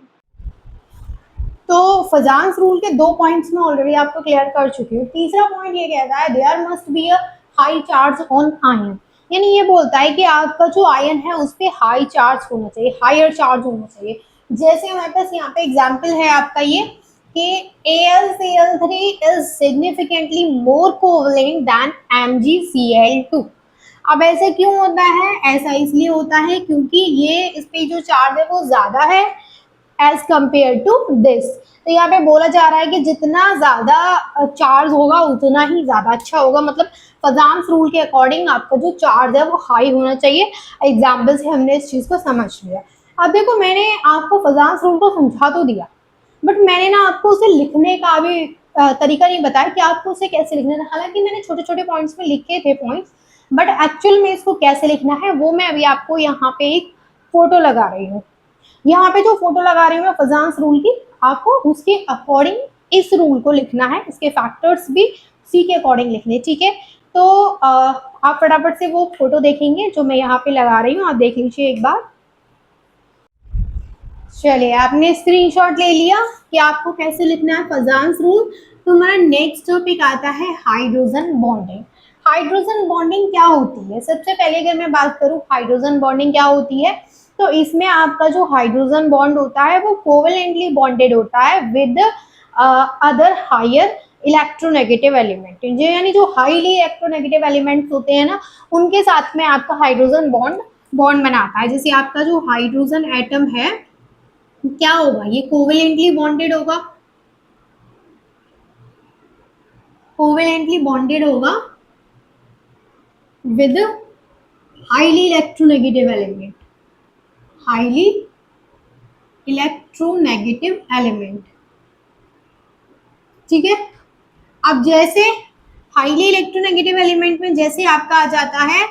तो फजान्स रूल के दो पॉइंट्स में ऑलरेडी आपको क्लियर कर चुकी हूँ। तीसरा पॉइंट ये कहता है there must be a high charge on ion. यानी ये बोलता है कि आपका जो आयन है उस पर हाई चार्ज होना चाहिए, हायर चार्ज होना चाहिए। जैसे हमारे पास यहाँ पे एग्जाम्पल है आपका ये कि AlCl3 is significantly more covalent than MgCl2। अब ऐसे क्यों होता है, ऐसा इसलिए होता है क्योंकि ये इस पे जो चार्ज है वो ज्यादा है एज कम्पेयर टू दिस। तो यहाँ पे बोला जा रहा है कि जितना ज्यादा चार्ज होगा उतना ही ज्यादा अच्छा होगा, मतलब फजान्स रूल के अकॉर्डिंग आपका जो चार्ज है वो हाई होना चाहिए। एग्जाम्पल से हमने इस चीज को समझ लिया। अब देखो मैंने आपको फजान्स रूल को समझा तो दिया बट मैंने ना आपको उसे लिखने का भी तरीका नहीं बताया कि आपको उसे कैसे लिखना है। हालांकि मैंने छोटे छोटे पॉइंट्स में लिखे थे पॉइंट्स, बट एक्चुअल में इसको कैसे लिखना है वो मैं अभी आपको यहाँ पे एक फोटो लगा रही हूँ। यहाँ पे जो फोटो लगा रही हूँ मैं फजान्स रूल की, आपको उसके अकॉर्डिंग इस रूल को लिखना है, इसके फैक्टर्स भी सी के अकॉर्डिंग लिखने। ठीक है, तो आप फटाफट से वो फोटो देखेंगे जो मैं यहाँ पे लगा रही हूँ, आप देख लीजिए एक बार। चलिए आपने स्क्रीनशॉट ले लिया कि आपको कैसे लिखना है फजान्स रूल। तो हमारा नेक्स्ट टॉपिक आता है हाइड्रोजन बॉन्डिंग। हाइड्रोजन बॉन्डिंग क्या होती है, सबसे पहले अगर मैं बात करूँ हाइड्रोजन बॉन्डिंग क्या होती है, तो इसमें आपका जो हाइड्रोजन बॉन्ड होता है वो कोवेलेंटली बॉन्डेड होता है with other higher electronegative element. जो यानी जो हाईली इलेक्ट्रोनेगेटिव एलिमेंट्स होते हैं ना उनके साथ में आपका हाइड्रोजन बॉन्ड बनाता है। जैसे आपका जो हाइड्रोजन एटम है क्या होगा, ये कोवेलेंटली बॉन्डेड होगा, कोवेलेंटली बॉन्डेड होगा with highly electronegative element, highly electronegative element. ठीक है, अब जैसे हाईली इलेक्ट्रोनेगेटिव एलिमेंट में जैसे आपका आ जाता है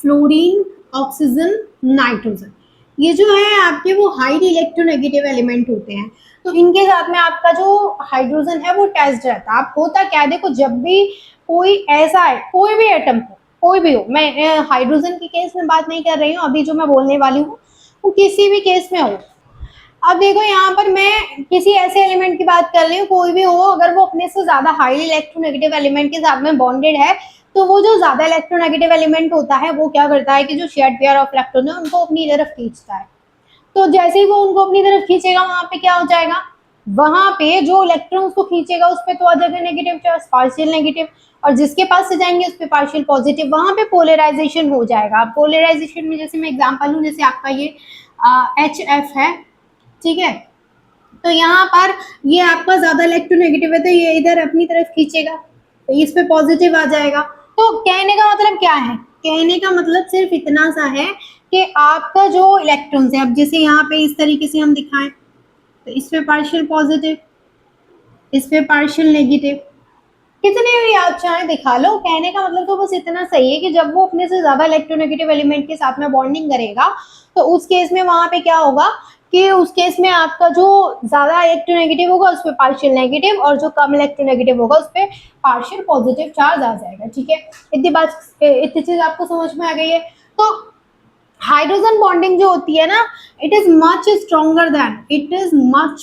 फ्लोरीन, ऑक्सीजन, नाइट्रोजन, ये जो है आपके वो हाईली इलेक्ट्रोनेगेटिव एलिमेंट होते हैं। तो इनके साथ में आपका जो हाइड्रोजन है वो अटैच्ड रहता है। आप होता क्या है, देखो जब भी कोई ऐसा है, कोई भी एटम हो, कोई भी हो, मैं हाइड्रोजन के केस में बात नहीं कर रही हूँ, अभी जो मैं बोलने वाली हूँ वो किसी भी केस में हो, अब देखो यहाँ पर मैं किसी ऐसे एलिमेंट की बात कर रही हूँ, कोई भी हो, अगर वो अपने से ज्यादा हाईली इलेक्ट्रोनेगेटिव एलिमेंट के साथ में बॉन्डेड है, तो वो जो ज्यादा इलेक्ट्रोनेगेटिव एलिमेंट होता है वो क्या करता है कि जो शेयर्ड पेयर ऑफ इलेक्ट्रॉन है उनको अपनी तरफ खींचता है। तो जैसे ही वो उनको अपनी तरफ खींचेगा, वहां पे क्या हो जाएगा, वहां पे जो इलेक्ट्रॉन को खींचेगा उस पे तो आ जाएगा नेगेटिव चार्ज, पार्शियल नेगेटिव, और जिसके पास से जाएंगे उस पे पार्शियल पॉजिटिव, वहां पे पोलराइजेशन हो जाएगा। पोलराइजेशन में जैसे मैं एग्जांपल लूं, जैसे आपका ये HF है, ठीक है, तो यहाँ पर ये आपका ज्यादा इलेक्ट्रोनेगेटिव है तो ये इधर अपनी तरफ खींचेगा, तो इस पे पॉजिटिव आ जाएगा। तो कहने का मतलब क्या है, कहने का मतलब सिर्फ इतना सा है कि आपका जो इलेक्ट्रॉन है, अब जैसे यहाँ पे इस तरीके से हम दिखाएं, तो इस पे पार्शियल पॉजिटिव, इस पे पार्शियल नेगेटिव, कितने भी आप चाहे दिखा लो। कहने का मतलब तो बस इतना सही है कि जब वो अपने से ज्यादा इलेक्ट्रोनेगेटिव एलिमेंट के साथ में बॉन्डिंग करेगा, तो उस केस में वहां पे क्या होगा कि उस केस में आपका जो ज्यादा इलेक्ट्रोनेगेटिव होगा उस पर पार्शियल नेगेटिव, और जो कम इलेक्ट्रोनेगेटिव होगा उस पर पार्शियल पॉजिटिव चार्ज आ जाएगा। ठीक है, इतनी चीज आपको समझ में आ गई है। तो हाइड्रोजन बॉन्डिंग जो होती है ना, it is much stronger than, it is much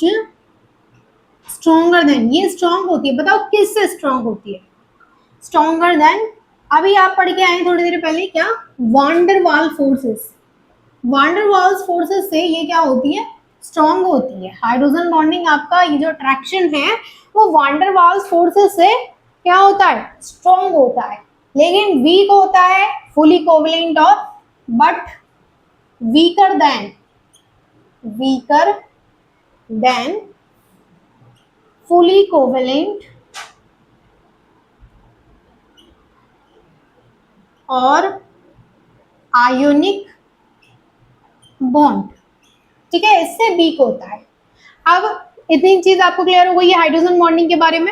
stronger than, ये स्ट्रॉन्ग होती है, बताओ किससे स्ट्रॉन्ग होती है, स्ट्रॉन्गर देन, अभी आप पढ़ के आए थोड़ी देर पहले, क्या, वांडरवाल फोर्सेस, वांडरवाल्स फोर्सेस से ये क्या होती है, स्ट्रॉन्ग होती है। हाइड्रोजन बॉन्डिंग आपका ये जो अट्रैक्शन है वो वांडरवाल्स फोर्सेस से क्या होता है, स्ट्रॉन्ग होता है, लेकिन वीक होता है, फुली कोवलेंट और but weaker then, weaker then fully covalent और आयोनिक बॉन्ड, ठीक है, इससे वीक होता है। अब इतनी चीज आपको क्लियर हो गई है हाइड्रोजन बॉन्डिंग के बारे में।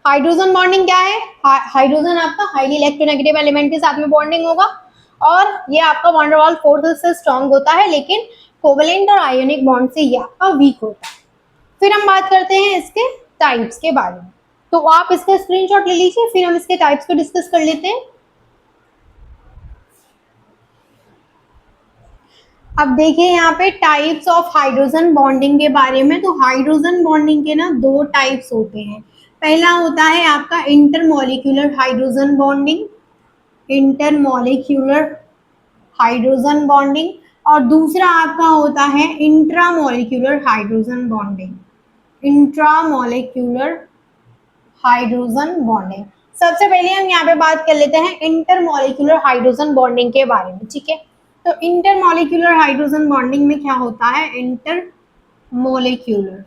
हाइड्रोजन बॉन्डिंग क्या है, हाइड्रोजन आपका हाईली इलेक्ट्रोनेगेटिव एलिमेंट के साथ में बॉन्डिंग होगा, और ये आपका वैन डर वाल्स फोर्सेस से स्ट्रॉन्ग होता है, लेकिन कोवेलेंट और आयोनिक बॉन्ड से ये आपका वीक होता है। फिर हम बात करते हैं इसके टाइप्स के बारे में, तो आप इसका स्क्रीनशॉट ले लीजिए, फिर हम इसके टाइप्स को डिस्कस कर लेते हैं। अब देखिए यहाँ पे टाइप्स ऑफ हाइड्रोजन बॉन्डिंग के बारे में, तो हाइड्रोजन बॉन्डिंग के ना दो टाइप्स होते हैं। पहला होता है आपका intermolecular hydrogen bonding, intermolecular hydrogen bonding, और दूसरा आपका होता है intramolecular hydrogen bonding, intramolecular hydrogen bonding. सबसे पहले हम यहाँ पे बात कर लेते हैं इंटरमॉलिक्यूलर हाइड्रोजन बॉन्डिंग के बारे में, ठीक है। तो इंटरमॉलिक्यूलर हाइड्रोजन बॉन्डिंग में क्या होता है, इंटरमॉलिक्यूलर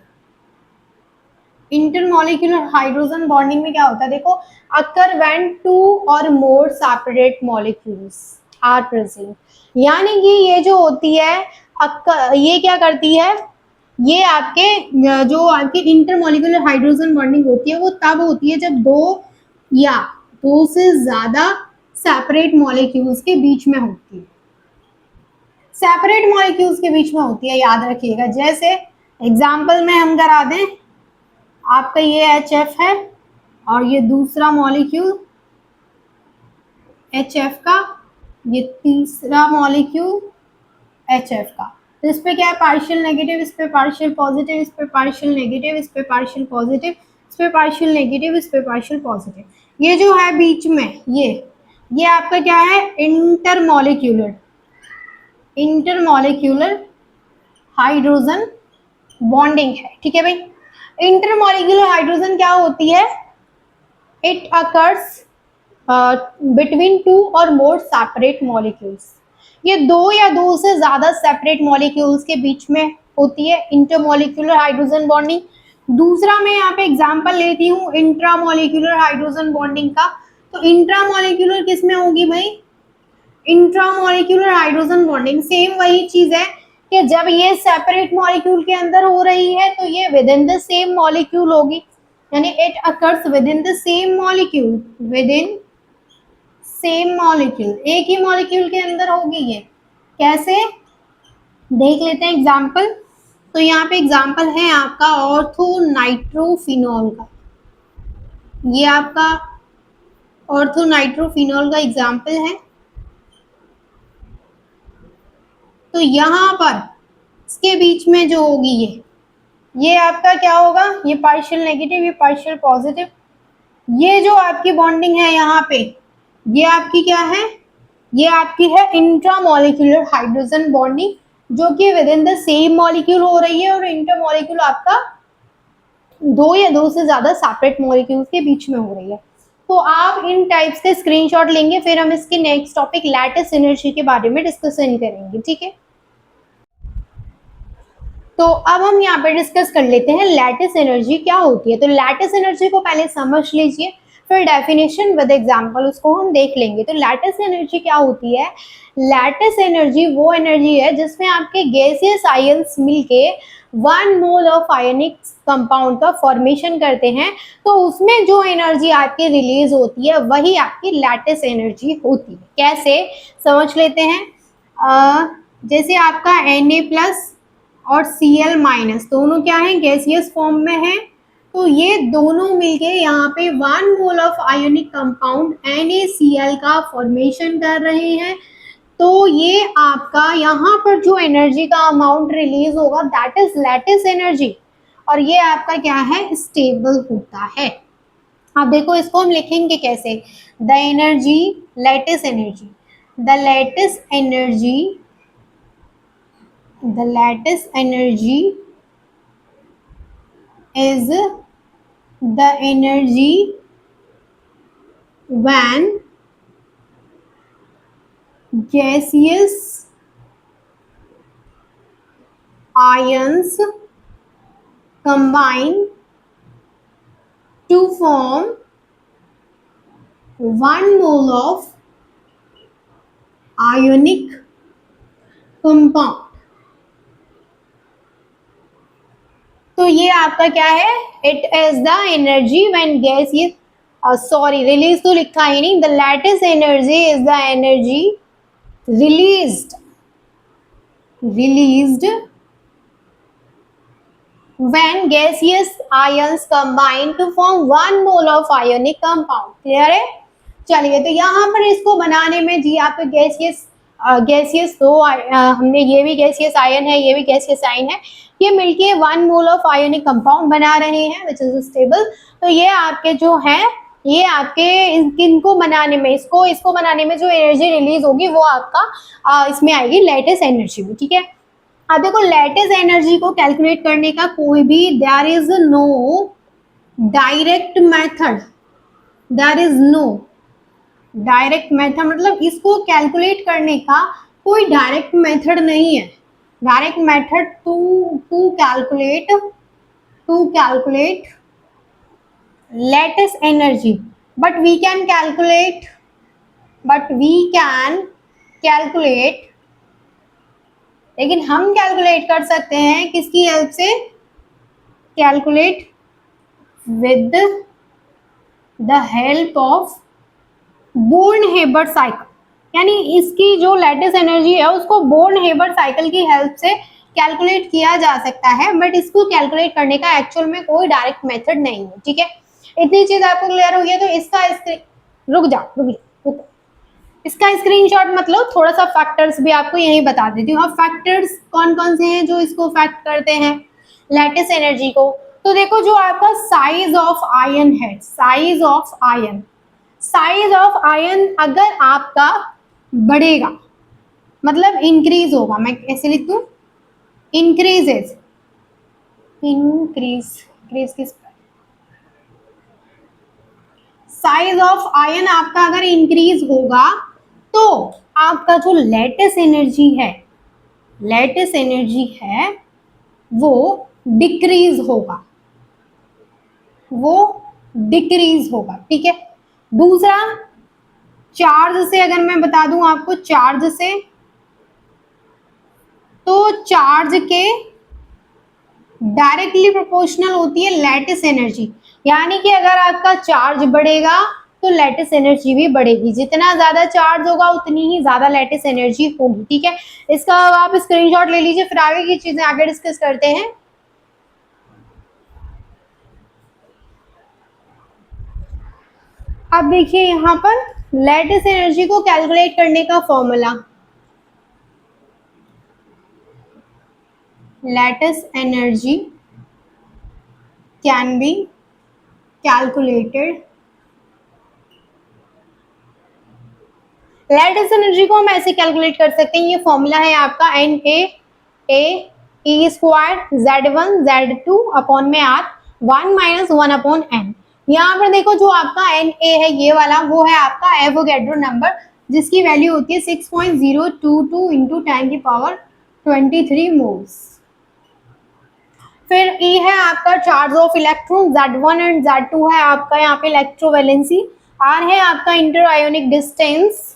हाइड्रोजन बॉन्डिंग में क्या होता है, देखो, अकर व्हेन टू और मोर सेपरेट मॉलिक्यूल्स आर प्रेजेंट, यानी कि ये जो होती है ये क्या करती है, ये आपके जो आपकी इंटरमॉलिक्यूलर हाइड्रोजन बॉन्डिंग होती है वो तब होती है जब दो या दो से ज्यादा सेपरेट मॉलिक्यूल्स के बीच में होती है, सेपरेट मॉलिक्यूल्स के बीच में होती है, याद रखिएगा। जैसे एग्जांपल में हम करा दें, आपका ये HF है और ये दूसरा मॉलिक्यूल HF का, ये तीसरा मॉलिक्यूल HF का, तो इस पे क्या है, पार्शियल नेगेटिव, इस पे पार्शियल पॉजिटिव, इस पे पार्शियल नेगेटिव, इस पे पार्शियल पॉजिटिव, इस पे पार्शियल नेगेटिव, इस पे पार्शियल पॉजिटिव, ये जो है बीच में ये आपका क्या है, इंटरमॉलिक्यूलर हाइड्रोजन बॉन्डिंग है, ठीक है भाई। इंटरमॉलिक्यूलर हाइड्रोजन क्या होती है, इट अकर्स बिटवीन टू और मोर सेपरेट मॉलिक्यूल्स, ये दो या दो से ज्यादा सेपरेट मॉलिक्यूल्स के बीच में होती है इंटरमॉलिक्यूलर हाइड्रोजन बॉन्डिंग। दूसरा मैं यहाँ पे एग्जांपल लेती हूँ इंट्रामॉलिक्यूलर हाइड्रोजन बॉन्डिंग का, तो इंट्रामॉलिक्यूलर किस में होगी भाई, इंट्रामॉलिक्यूलर हाइड्रोजन बॉन्डिंग सेम वही चीज है कि जब ये सेपरेट मॉलिक्यूल के अंदर हो रही है तो ये with in the same molecule होगी, यानी it occurs with in the same molecule, with in same molecule, एक ही मॉलिक्यूल के अंदर होगी। ये कैसे, देख लेते हैं एग्जांपल। तो यहाँ पे एग्जांपल है आपका ऑर्थोनाइट्रोफिनॉल का, ये आपका ऑर्थोनाइट्रोफिनॉल का एग्जांपल है। तो यहाँ पर इसके बीच में जो होगी ये आपका क्या होगा, ये पार्शियल नेगेटिव, ये पार्शियल पॉजिटिव। ये जो आपकी बॉन्डिंग है यहाँ पे, ये आपकी क्या है, ये आपकी है इंट्रामोलिक्यूलर हाइड्रोजन बॉन्डिंग, जो कि with in the same molecule हो रही है, और इंटरमोलिक्यूल आपका दो या दो से ज्यादा सेपरेट मॉलिक्यूल्स के बीच में हो रही है। तो आप इन टाइप्स के स्क्रीनशॉट लेंगे, फिर हम इसके नेक्स्ट टॉपिक लैटिस एनर्जी के बारे में डिस्कशन करेंगे, ठीक है। तो अब हम यहाँ पे डिस्कस कर लेते हैं लैटिस एनर्जी क्या होती है। तो लैटिस एनर्जी को पहले समझ लीजिए, फिर डेफिनेशन विद एग्जांपल उसको हम देख लेंगे। तो लैटिस एनर्जी क्या होती है? लैटिस एनर्जी वो एनर्जी है जिसमें आपके गैसियस आयंस मिलके 1 मोल ऑफ आयनिक कंपाउंड का फॉर्मेशन करते हैं, तो उसमें जो एनर्जी आपकी रिलीज होती है वही आपकी लैटिस एनर्जी होती है। कैसे समझ लेते हैं। जैसे आपका Na+ और Cl- दोनों क्या है, गैसियस फॉर्म में है, तो ये दोनों मिलके यहाँ पे 1 mole of ionic compound NaCl का फॉर्मेशन कर रहे हैं। तो ये आपका यहाँ पर जो एनर्जी का अमाउंट रिलीज होगा दैट इज लैटिस एनर्जी, और ये आपका क्या है, स्टेबल होता है। अब देखो इसको हम लिखेंगे कैसे, the energy, lattice energy, the lattice energy, the lattice energy is the energy when gaseous ions combine to form 1 mole of ionic compound। तो ये आपका क्या है, it is the energy when gas ये सॉरी रिलीज तो लिखा ही नहीं, the lattice energy is the energy released when gaseous ions combine to form 1 mole of ionic compound। Clear है? चलिए, तो यहाँ पर इसको बनाने में जी आपके गैसियस दो हमने ये भी गैसियस आयन है, ये भी गैसियस आयन है, ये मिलके 1 मोल ऑफ आयोनिक कंपाउंड बना रहे हैं विच इज स्टेबल। तो ये आपके जो है, ये आपके इनको बनाने में, इसको बनाने में जो एनर्जी रिलीज होगी वो आपका इसमें आएगी लैटिस एनर्जी में, ठीक है। अब देखो लैटिस एनर्जी को कैलकुलेट करने का कोई भी there is no direct method, there is no direct method, मतलब इसको कैलकुलेट करने का कोई डायरेक्ट मेथड नहीं है। Direct method to calculate lattice energy, but we can calculate, लेकिन हम कैलकुलेट कर सकते हैं किसकी हेल्प से, calculate with the help of Born Haber cycle. यानी इसकी जो लैटिस एनर्जी है उसको बोर्न-हेबर साइकिल की हेल्प से कैलकुलेट किया जा सकता है, बट इसको कैलकुलेट करने का एक्चुअल में कोई डायरेक्ट मेथड नहीं है, ठीक है। इतनी चीज आपको क्लियर हो गई है। तो इसका रुक जाओ, इसका स्क्रीनशॉट मतलब थोड़ा सा फैक्टर्स भी आपको यही बता देती हूँ। अब फैक्टर्स कौन कौन से हैं जो इसको फैक्ट करते हैं लैटिस एनर्जी को। तो देखो जो आपका साइज ऑफ आयन है, साइज ऑफ आयन अगर आपका बढ़ेगा, मतलब इंक्रीज होगा, मैं कैसे लिख दूं, इंक्रीज किस, साइज ऑफ आयन आपका अगर इंक्रीज होगा तो आपका जो लैटिस एनर्जी है वो डिक्रीज होगा, ठीक है। दूसरा, चार्ज से अगर मैं बता दूं आपको, चार्ज से, तो चार्ज के डायरेक्टली प्रोपोर्शनल होती है लैटिस एनर्जी। यानी कि अगर आपका चार्ज बढ़ेगा तो लैटिस एनर्जी भी बढ़ेगी, जितना ज्यादा चार्ज होगा उतनी ही ज्यादा लैटिस एनर्जी होगी, ठीक है। इसका आप स्क्रीनशॉट ले लीजिए, फिर आगे की चीजें आगे डिस्कस करते हैं। अब देखिए यहाँ पर लैटिस एनर्जी को कैलकुलेट करने का formula, lattice energy can be calculated। Lattice energy को हम ऐसे कैलकुलेट कर सकते हैं, ये फॉर्मूला है आपका Na E² Z1 Z2 upon में R 1 - 1 अपॉन n। यहाँ पर देखो जो आपका Na है ये वाला, वो है आपका एवोगैड्रो नंबर, जिसकी वैल्यू होती है 6.022 इंटू 10⁻23 मोल्स। फिर E है आपका charge of electron, Z1 and Z2 है आपका यहाँ पे इलेक्ट्रोवैलेंसी, R है आपका इंटर आयोनिक डिस्टेंस,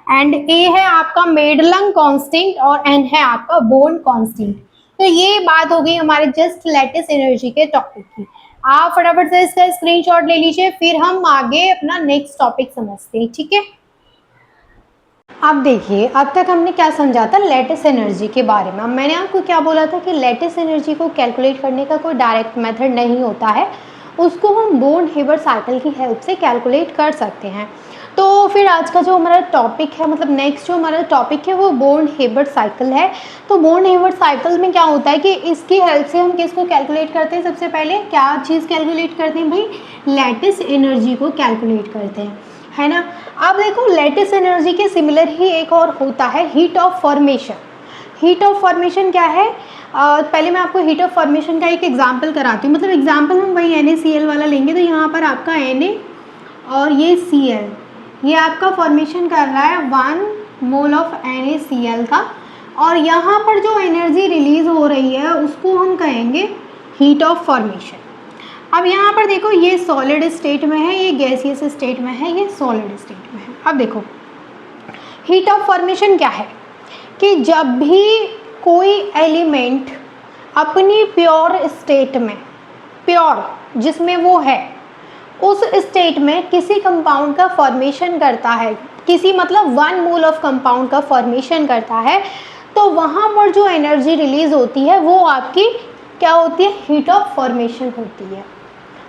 एंड ए है आपका मेडलंग कांस्टेंट और एन है आपका बोर्न कांस्टेंट। तो ये बात हो गई हमारे जस्ट लैटिस एनर्जी के टॉपिक की। आप फटाफट से इसका स्क्रीनशॉट ले लीजिए, फिर हम आगे अपना नेक्स्ट टॉपिक समझते हैं, ठीक है। अब देखिए, अब तक हमने क्या समझा था लैटिस एनर्जी के बारे में। मैंने आपको क्या बोला था कि लैटिस एनर्जी को कैलकुलेट करने का कोई डायरेक्ट मेथड नहीं होता है, उसको हम बोर्न-हेबर साइकिल की हेल्प से कैलकुलेट कर सकते हैं। तो फिर आज का जो हमारा टॉपिक है, मतलब नेक्स्ट जो हमारा टॉपिक है वो बोर्न-हेबर साइकिल है। तो बोर्न-हेबर साइकिल में क्या होता है कि इसकी हेल्प से हम किसको कैलकुलेट करते हैं, सबसे पहले क्या चीज़ कैलकुलेट करते हैं भाई, लैटिस एनर्जी को कैलकुलेट करते हैं, है ना। अब देखो लैटिस एनर्जी के सिमिलर ही एक और होता है heat of formation. Heat of formation क्या है, पहले मैं आपको हीट ऑफ फॉर्मेशन का एक एग्जांपल कराती हूँ। मतलब एग्जांपल हम वही NaCl वाला लेंगे, तो यहाँ पर आपका Na और ये Cl, ये आपका फॉर्मेशन कर रहा है 1 मोल ऑफ NaCl का, और यहाँ पर जो एनर्जी रिलीज हो रही है उसको हम कहेंगे हीट ऑफ फॉर्मेशन। अब यहाँ पर देखो ये सॉलिड स्टेट में है, ये गैसियस स्टेट में है, ये सॉलिड स्टेट में है। अब देखो हीट ऑफ फॉर्मेशन क्या है कि जब भी कोई एलिमेंट अपनी प्योर स्टेट में, प्योर जिसमें वो है, उस स्टेट में किसी कंपाउंड का फॉर्मेशन करता है, किसी मतलब 1 मोल ऑफ कंपाउंड का फॉर्मेशन करता है, तो वहाँ पर जो एनर्जी रिलीज होती है वो आपकी क्या होती है, हीट ऑफ फॉर्मेशन होती है।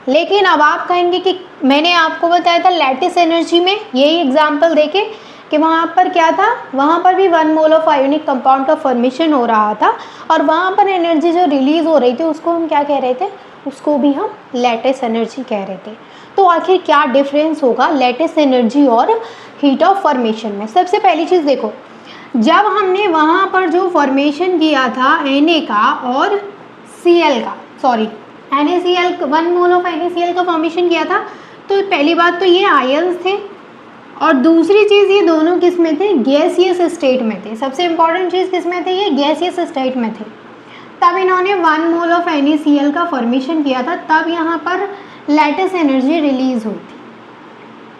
लेकिन अब आप कहेंगे कि मैंने आपको बताया था लैटिस एनर्जी में यही एग्जांपल देके कि वहाँ पर क्या था, वहाँ पर भी 1 मोल ऑफ आयोनिक कंपाउंड का फॉर्मेशन हो रहा था, और वहाँ पर एनर्जी जो रिलीज हो रही थी उसको हम क्या कह रहे थे, उसको भी हम लैटिस एनर्जी कह रहे थे। तो आखिर क्या डिफरेंस होगा लैटिस एनर्जी और हीट ऑफ फॉर्मेशन में। सबसे पहली चीज़ देखो, जब हमने वहाँ पर जो फॉर्मेशन किया था Na का और Cl का, sorry NaCl 1 mole of NaCl का फॉर्मेशन किया था, तो पहली बात तो ये आयंस थे, और दूसरी चीज़ ये दोनों किस में थे, गैसियस स्टेट में थे। सबसे इम्पॉर्टेंट चीज़ किस में थे, ये गैसियस स्टेट में थे। तब इन्होंने 1 मोल ऑफ NaCl का फॉर्मेशन किया था, तब यहाँ पर लैटिस एनर्जी रिलीज हुई थी।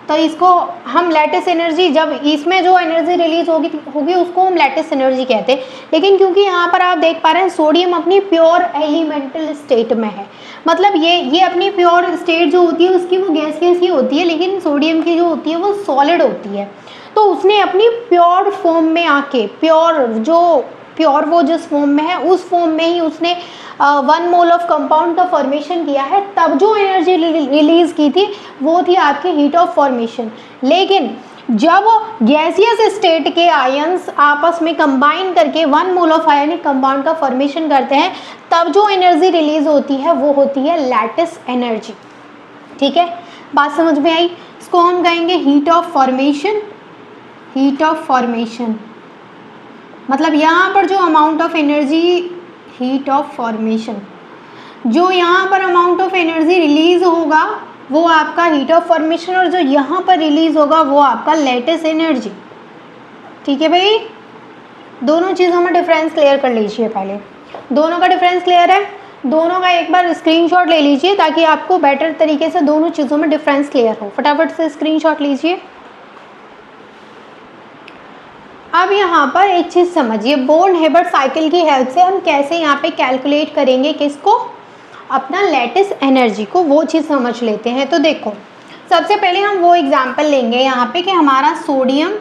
तो इसको हम लैटिस एनर्जी, जब इसमें जो एनर्जी रिलीज होगी उसको हम लैटिस एनर्जी कहते हैं। लेकिन क्योंकि यहाँ पर आप देख पा रहे हैं सोडियम अपनी प्योर एलिमेंटल स्टेट में है, मतलब ये अपनी प्योर स्टेट जो होती है उसकी वो गैसियस ही होती है, लेकिन सोडियम की जो होती है वो सॉलिड होती है। तो उसने अपनी प्योर फॉर्म में आके, प्योर वो जिस फॉर्म में है उस फॉर्म में ही उसने 1 मोल ऑफ कंपाउंड का फॉर्मेशन किया है, तब जो एनर्जी रिलीज की थी वो थी आपकी हीट ऑफ फॉर्मेशन। लेकिन जब गैसियस स्टेट के आयंस आपस में कंबाइन करके 1 मोल ऑफ आयनिक कंपाउंड का फॉर्मेशन करते हैं, तब जो एनर्जी रिलीज होती है वो होती है लैटिस एनर्जी। ठीक है, बात समझ में आई। इसको हम कहेंगे heat of formation. Heat of formation मतलब यहाँ पर जो amount of energy, heat of formation, जो यहाँ पर अमाउंट ऑफ एनर्जी रिलीज होगा वो आपका हीट ऑफ फॉर्मेशन, और जो यहाँ पर रिलीज होगा वो आपका लैटिस एनर्जी। ठीक है भाई, दोनों चीज़ों में डिफरेंस क्लियर कर लीजिए। पहले दोनों का डिफरेंस क्लियर है, दोनों का एक बार स्क्रीनशॉट ले लीजिए ताकि आपको बेटर तरीके से दोनों चीज़ों में डिफरेंस क्लियर हो। फटाफट से स्क्रीनशॉट लीजिए। अब यहाँ पर एक चीज़ समझिए, बोर्न-हेबर साइकिल की हेल्प से हम कैसे यहाँ पे कैलकुलेट करेंगे किसको, अपना लैटिस एनर्जी को, वो चीज़ समझ लेते हैं। तो देखो सबसे पहले हम वो एग्जांपल लेंगे यहाँ पे कि हमारा सोडियम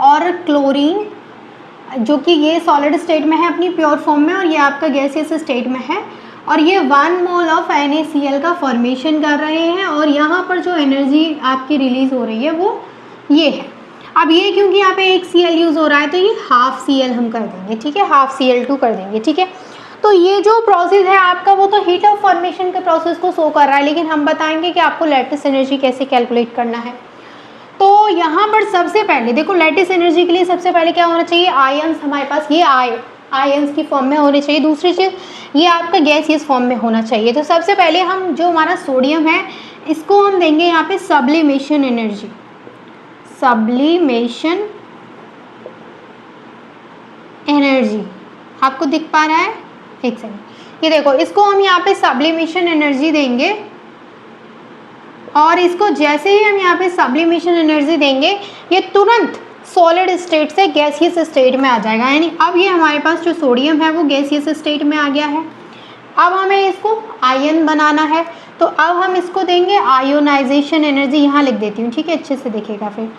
और क्लोरीन, जो कि ये सॉलिड स्टेट में है अपनी प्योर फॉर्म में, और ये आपका गैसियस स्टेट में है, और ये 1 मोल ऑफ NaCl का फॉर्मेशन कर रहे हैं, और यहाँ पर जो एनर्जी आपकी रिलीज हो रही है वो ये है। अब ये क्योंकि यहाँ पे एक Cl यूज़ हो रहा है तो ये हाफ Cl हम कर देंगे, ठीक है, हाफ Cl2 कर देंगे, ठीक है। तो ये जो प्रोसेस है आपका वो तो हीट ऑफ फॉर्मेशन के प्रोसेस को शो कर रहा है, लेकिन हम बताएंगे कि आपको लैटिस एनर्जी कैसे कैलकुलेट करना है। तो यहाँ पर सबसे पहले देखो, लैटिस एनर्जी के लिए सबसे पहले क्या होना चाहिए, आयंस हमारे पास ये आयंस की फॉर्म में होने चाहिए। दूसरी चीज़ ये आपका गैसियस फॉर्म में होना चाहिए। तो सबसे पहले हम जो हमारा सोडियम है इसको हम देंगे यहाँ पे सब्लिमेशन एनर्जी, सब्लिमेशन एनर्जी। आपको दिख पा रहा है, एक सेकंड, ये देखो, इसको हम यहाँ पे सब्लिमेशन एनर्जी देंगे और इसको जैसे ही हम यहाँ पे सब्लिमेशन एनर्जी देंगे ये तुरंत सॉलिड स्टेट से गैसियस स्टेट में आ जाएगा। यानी अब ये हमारे पास जो सोडियम है वो गैसियस स्टेट में आ गया है। अब हमें इसको आयन बनाना है, तो अब हम इसको देंगे आयोनाइजेशन एनर्जी। यहाँ लिख देती हूँ, ठीक है, अच्छे से दिखेगा फिर।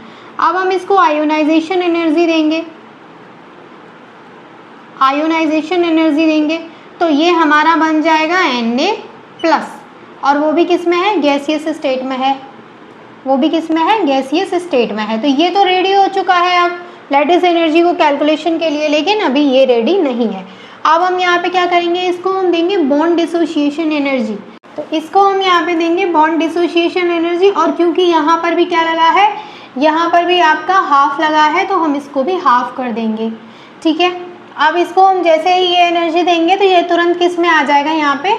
अब हम इसको आयोनाइजेशन एनर्जी देंगे, आयोनाइजेशन एनर्जी देंगे तो ये हमारा बन जाएगा Na+, और वो भी किस में है, गैसियस स्टेट में है, वो भी किस में है, गैसियस स्टेट में है। तो ये तो रेडी हो चुका है अब लैटिस एनर्जी को कैलकुलेशन के लिए, लेकिन अभी ये रेडी नहीं है। अब हम यहाँ पे क्या करेंगे, इसको हम देंगे बॉन्ड डिसोसिएशन एनर्जी। तो इसको हम यहाँ पे देंगे बॉन्ड डिसोसिएशन एनर्जी, और क्योंकि यहाँ पर भी क्या लगा है, यहाँ पर भी आपका हाफ लगा है, तो हम इसको भी हाफ कर देंगे, ठीक है। अब इसको हम जैसे ही ये एनर्जी देंगे तो ये तुरंत किस में आ जाएगा, यहाँ पे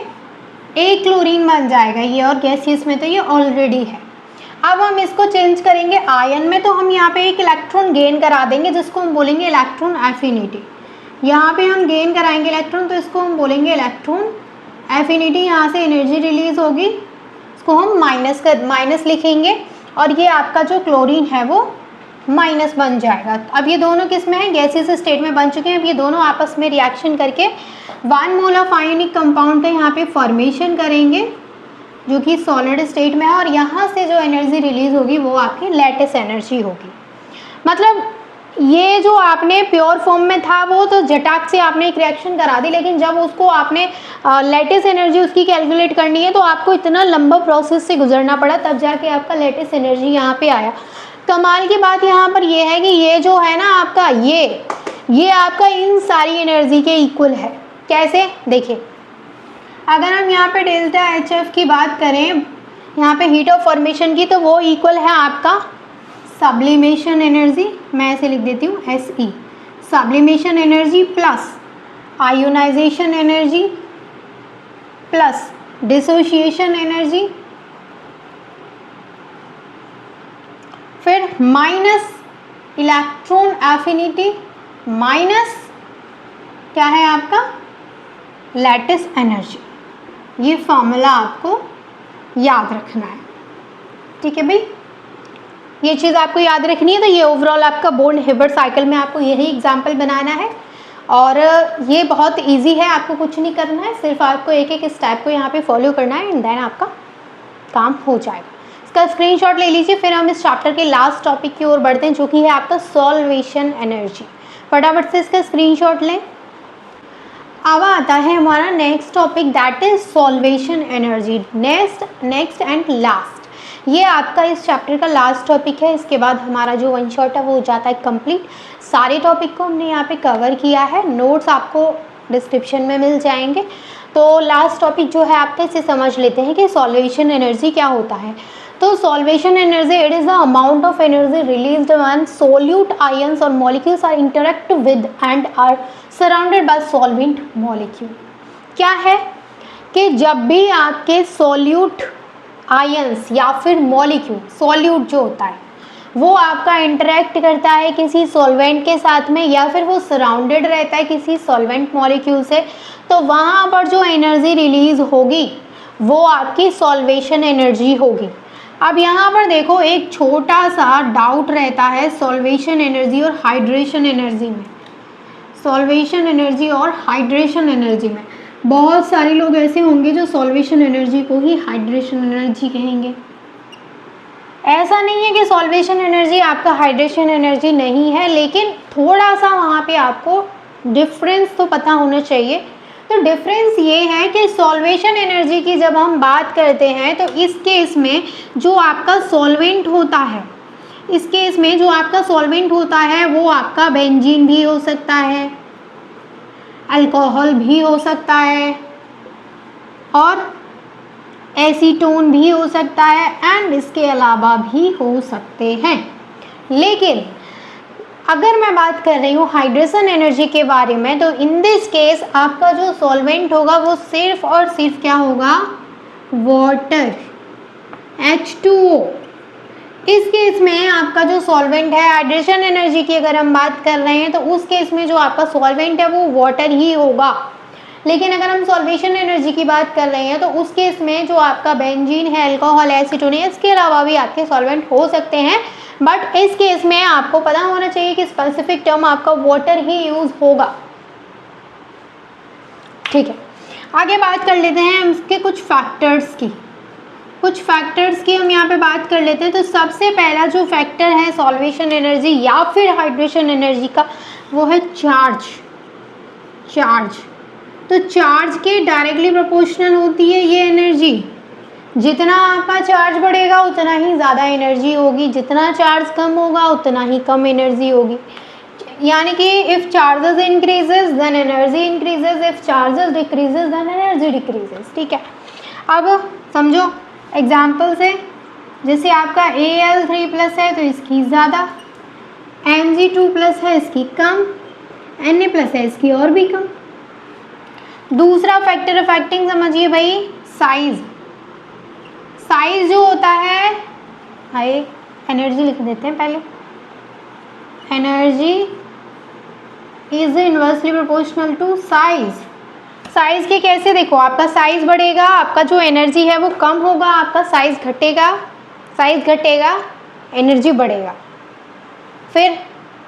एक क्लोरीन बन जाएगा ये, और गैसियस में तो ये ऑलरेडी है। अब हम इसको चेंज करेंगे आयन में, तो हम यहाँ पे एक इलेक्ट्रॉन गेन करा देंगे जिसको हम बोलेंगे इलेक्ट्रॉन एफिनिटी। यहाँ पे हम गेन कराएंगे इलेक्ट्रॉन, तो इसको हम बोलेंगे इलेक्ट्रॉन एफिनिटी। यहाँ से एनर्जी रिलीज होगी, इसको हम माइनस लिखेंगे, और ये आपका जो क्लोरीन है वो माइनस बन जाएगा। अब ये दोनों किस में है, गैसियस स्टेट में बन चुके हैं। अब ये दोनों आपस में रिएक्शन करके 1 मोल ऑफ आयोनिक कंपाउंड का यहाँ पे फॉर्मेशन करेंगे जो कि सॉलिड स्टेट में है, और यहाँ से जो एनर्जी रिलीज होगी वो आपकी लैटिस एनर्जी होगी। मतलब ये जो आपने प्योर फॉर्म में था वो तो झटाक से आपने एक रिएक्शन करा दी, लेकिन जब उसको आपने लैटिस एनर्जी उसकी कैलकुलेट करनी है तो आपको इतना लंबा प्रोसेस से गुजरना पड़ा, तब जाके आपका लैटिस एनर्जी यहाँ पे आया। कमाल की बात यहाँ पर ये है कि ये जो है ना आपका ये आपका इन सारी एनर्जी के इक्वल है। कैसे, देखिए, अगर हम यहाँ पे डेल्टा HF की बात करें, यहाँ पे हीट ऑफ फॉर्मेशन की, तो वो इक्वल है आपका सब्लिमेशन एनर्जी, मैं ऐसे लिख देती हूँ SE, sublimation energy plus ionization energy plus dissociation energy, फिर माइनस इलेक्ट्रॉन एफिनिटी माइनस क्या है आपका लैटिस एनर्जी। ये फॉर्मूला आपको याद रखना है, ठीक है भाई, ये चीज़ आपको याद रखनी है। तो ये ओवरऑल आपका बोर्न हिबर्ट साइकिल में आपको यही एग्जाम्पल बनाना है, और ये बहुत इजी है, आपको कुछ नहीं करना है, सिर्फ आपको एक एक स्टेप को यहाँ पे फॉलो करना है, एंड देन आपका काम हो जाएगा। इसका स्क्रीनशॉट ले लीजिए। फिर हम इस चैप्टर के लास्ट टॉपिक की ओर बढ़ते हैं जो कि है आपका सॉल्वेशन एनर्जी। फटाफट से इसका स्क्रीनशॉट लें। अब आता है हमारा next topic, that is solvation energy. Next and last, ये आपका इस चैप्टर का लास्ट टॉपिक है। इसके बाद हमारा जो वन शॉट है वो हो जाता है कंप्लीट। सारे टॉपिक को हमने यहाँ पे कवर किया है, नोट्स आपको डिस्क्रिप्शन में मिल जाएंगे। तो लास्ट टॉपिक जो है आपका, इसे समझ लेते हैं कि सॉल्वेशन एनर्जी क्या होता है। तो solvation energy, it is the amount of energy released when solute ions और molecules are interact with and are surrounded by solvent molecule. क्या है कि जब भी आपके सोल्यूट आयंस या फिर मॉलिक्यूल, सॉल्यूट जो होता है वो आपका इंटरेक्ट करता है किसी सॉल्वेंट के साथ में, या फिर वो सराउंडेड रहता है किसी सॉल्वेंट मॉलिक्यूल से, तो वहाँ पर जो एनर्जी रिलीज होगी वो आपकी सॉल्वेशन एनर्जी होगी। अब यहाँ पर देखो, एक छोटा सा डाउट रहता है सॉल्वेशन एनर्जी और हाइड्रेशन एनर्जी में। सॉल्वेशन एनर्जी और हाइड्रेशन एनर्जी में बहुत सारे लोग ऐसे होंगे जो सॉल्वेशन एनर्जी को ही हाइड्रेशन एनर्जी कहेंगे। ऐसा नहीं है कि सॉल्वेशन एनर्जी आपका हाइड्रेशन एनर्जी नहीं है, लेकिन थोड़ा सा वहाँ पे आपको डिफरेंस तो पता होना चाहिए। तो डिफरेंस ये है कि सॉल्वेशन एनर्जी की जब हम बात करते हैं तो इस केस में जो आपका सॉल्वेंट होता है इस केस में जो आपका सॉल्वेंट होता है वो आपका बेंजीन भी हो सकता है, अल्कोहल भी हो सकता है और एसीटोन भी हो सकता है एंड इसके अलावा भी हो सकते हैं। लेकिन अगर मैं बात कर रही हूँ हाइड्रेशन एनर्जी के बारे में, तो इन दिस केस आपका जो सॉल्वेंट होगा वो सिर्फ और सिर्फ क्या होगा, वाटर, H2O। इस केस में आपका जो सॉल्वेंट है, हाइड्रेशन एनर्जी की अगर हम बात कर रहे हैं तो उस केस में जो आपका सॉल्वेंट है वो वाटर ही होगा। लेकिन अगर हम सॉल्वेशन एनर्जी की बात कर रहे हैं तो उस केस में जो आपका बेंजीन है, अल्कोहल, एसीटोन, इसके अलावा भी आपके सॉल्वेंट हो सकते हैं, बट इस केस में आपको पता होना चाहिए कि स्पेसिफिक टर्म आपका वाटर ही यूज होगा। ठीक है, आगे बात कर लेते हैं इसके कुछ फैक्टर्स की। हम यहाँ पे बात कर लेते हैं। तो सबसे पहला जो फैक्टर है सॉल्वेशन एनर्जी या फिर हाइड्रेशन एनर्जी का, वो है चार्ज। तो चार्ज के डायरेक्टली प्रोपोर्शनल होती है ये एनर्जी। जितना आपका चार्ज बढ़ेगा उतना ही ज़्यादा एनर्जी होगी, जितना चार्ज कम होगा उतना ही कम एनर्जी होगी। यानी कि if charges increases then energy increases, if charges decreases then energy decreases. ठीक है, अब समझो एग्जाम्पल से, जैसे आपका Al3+ है तो इसकी ज़्यादा, Mg2+ है इसकी कम, Na+ है इसकी और भी कम। दूसरा फैक्टर अफेक्टिंग समझिए भाई, साइज जो होता है, हाय एनर्जी लिख देते हैं पहले, energy is inversely proportional to size के कैसे, देखो आपका साइज बढ़ेगा, आपका जो एनर्जी है वो कम होगा, आपका साइज घटेगा, एनर्जी बढ़ेगा, फिर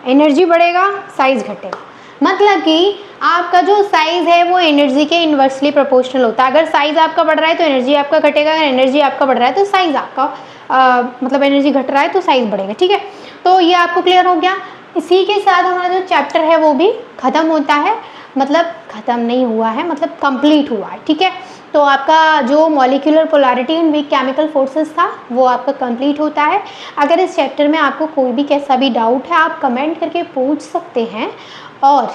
एनर्जी बढ़ेगा, साइज घटेगा। मतलब कि आपका जो साइज है वो एनर्जी के इन्वर्सली प्रोपोर्शनल होता है। अगर साइज आपका बढ़ रहा है तो एनर्जी आपका घटेगा, अगर एनर्जी आपका बढ़ रहा है तो साइज आपका मतलब एनर्जी घट रहा है तो साइज बढ़ेगा। ठीक है, तो ये आपको क्लियर हो गया। इसी के साथ हमारा जो चैप्टर है वो भी ख़त्म होता है, मतलब ख़त्म नहीं हुआ है, मतलब कंप्लीट हुआ है। ठीक है, तो आपका जो molecular polarity and weak chemical forces था वो आपका कंप्लीट होता है। अगर इस चैप्टर में आपको कोई भी कैसा भी डाउट है आप कमेंट करके पूछ सकते हैं, और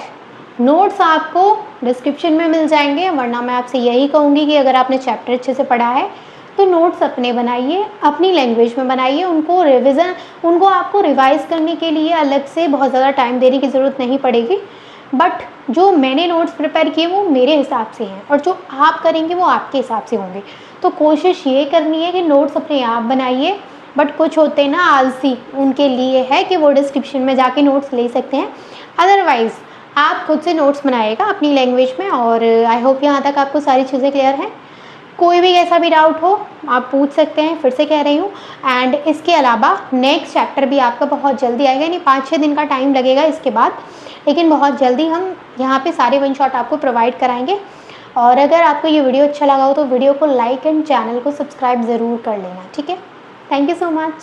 नोट्स आपको डिस्क्रिप्शन में मिल जाएंगे। वरना मैं आपसे यही कहूँगी कि अगर आपने चैप्टर अच्छे से पढ़ा है तो नोट्स अपने बनाइए, अपनी लैंग्वेज में बनाइए, उनको आपको रिवाइज़ करने के लिए अलग से बहुत ज़्यादा टाइम देने की ज़रूरत नहीं पड़ेगी। बट जो मैंने नोट्स प्रिपेयर किए वो मेरे हिसाब से हैं और जो आप करेंगे वो आपके हिसाब से होंगे। तो कोशिश ये करनी है कि नोट्स अपने आप बनाइए। बट कुछ होते हैं ना आलसी, उनके लिए है कि वो डिस्क्रिप्शन में जाके नोट्स ले सकते हैं, अदरवाइज़ आप खुद से नोट्स बनाइएगा अपनी लैंग्वेज में। और आई होप यहाँ तक आपको सारी चीज़ें क्लियर हैं। कोई भी ऐसा भी डाउट हो आप पूछ सकते हैं, फिर से कह रही हूँ। एंड इसके अलावा नेक्स्ट चैप्टर भी आपका बहुत जल्दी आएगा, यानी 5-6 दिन का टाइम लगेगा इसके बाद, लेकिन बहुत जल्दी हम यहाँ पे सारे वन शॉट आपको प्रोवाइड कराएंगे। और अगर आपको ये वीडियो अच्छा लगा हो तो वीडियो को लाइक एंड चैनल को सब्सक्राइब ज़रूर कर लेना। ठीक है, थैंक यू सो मच।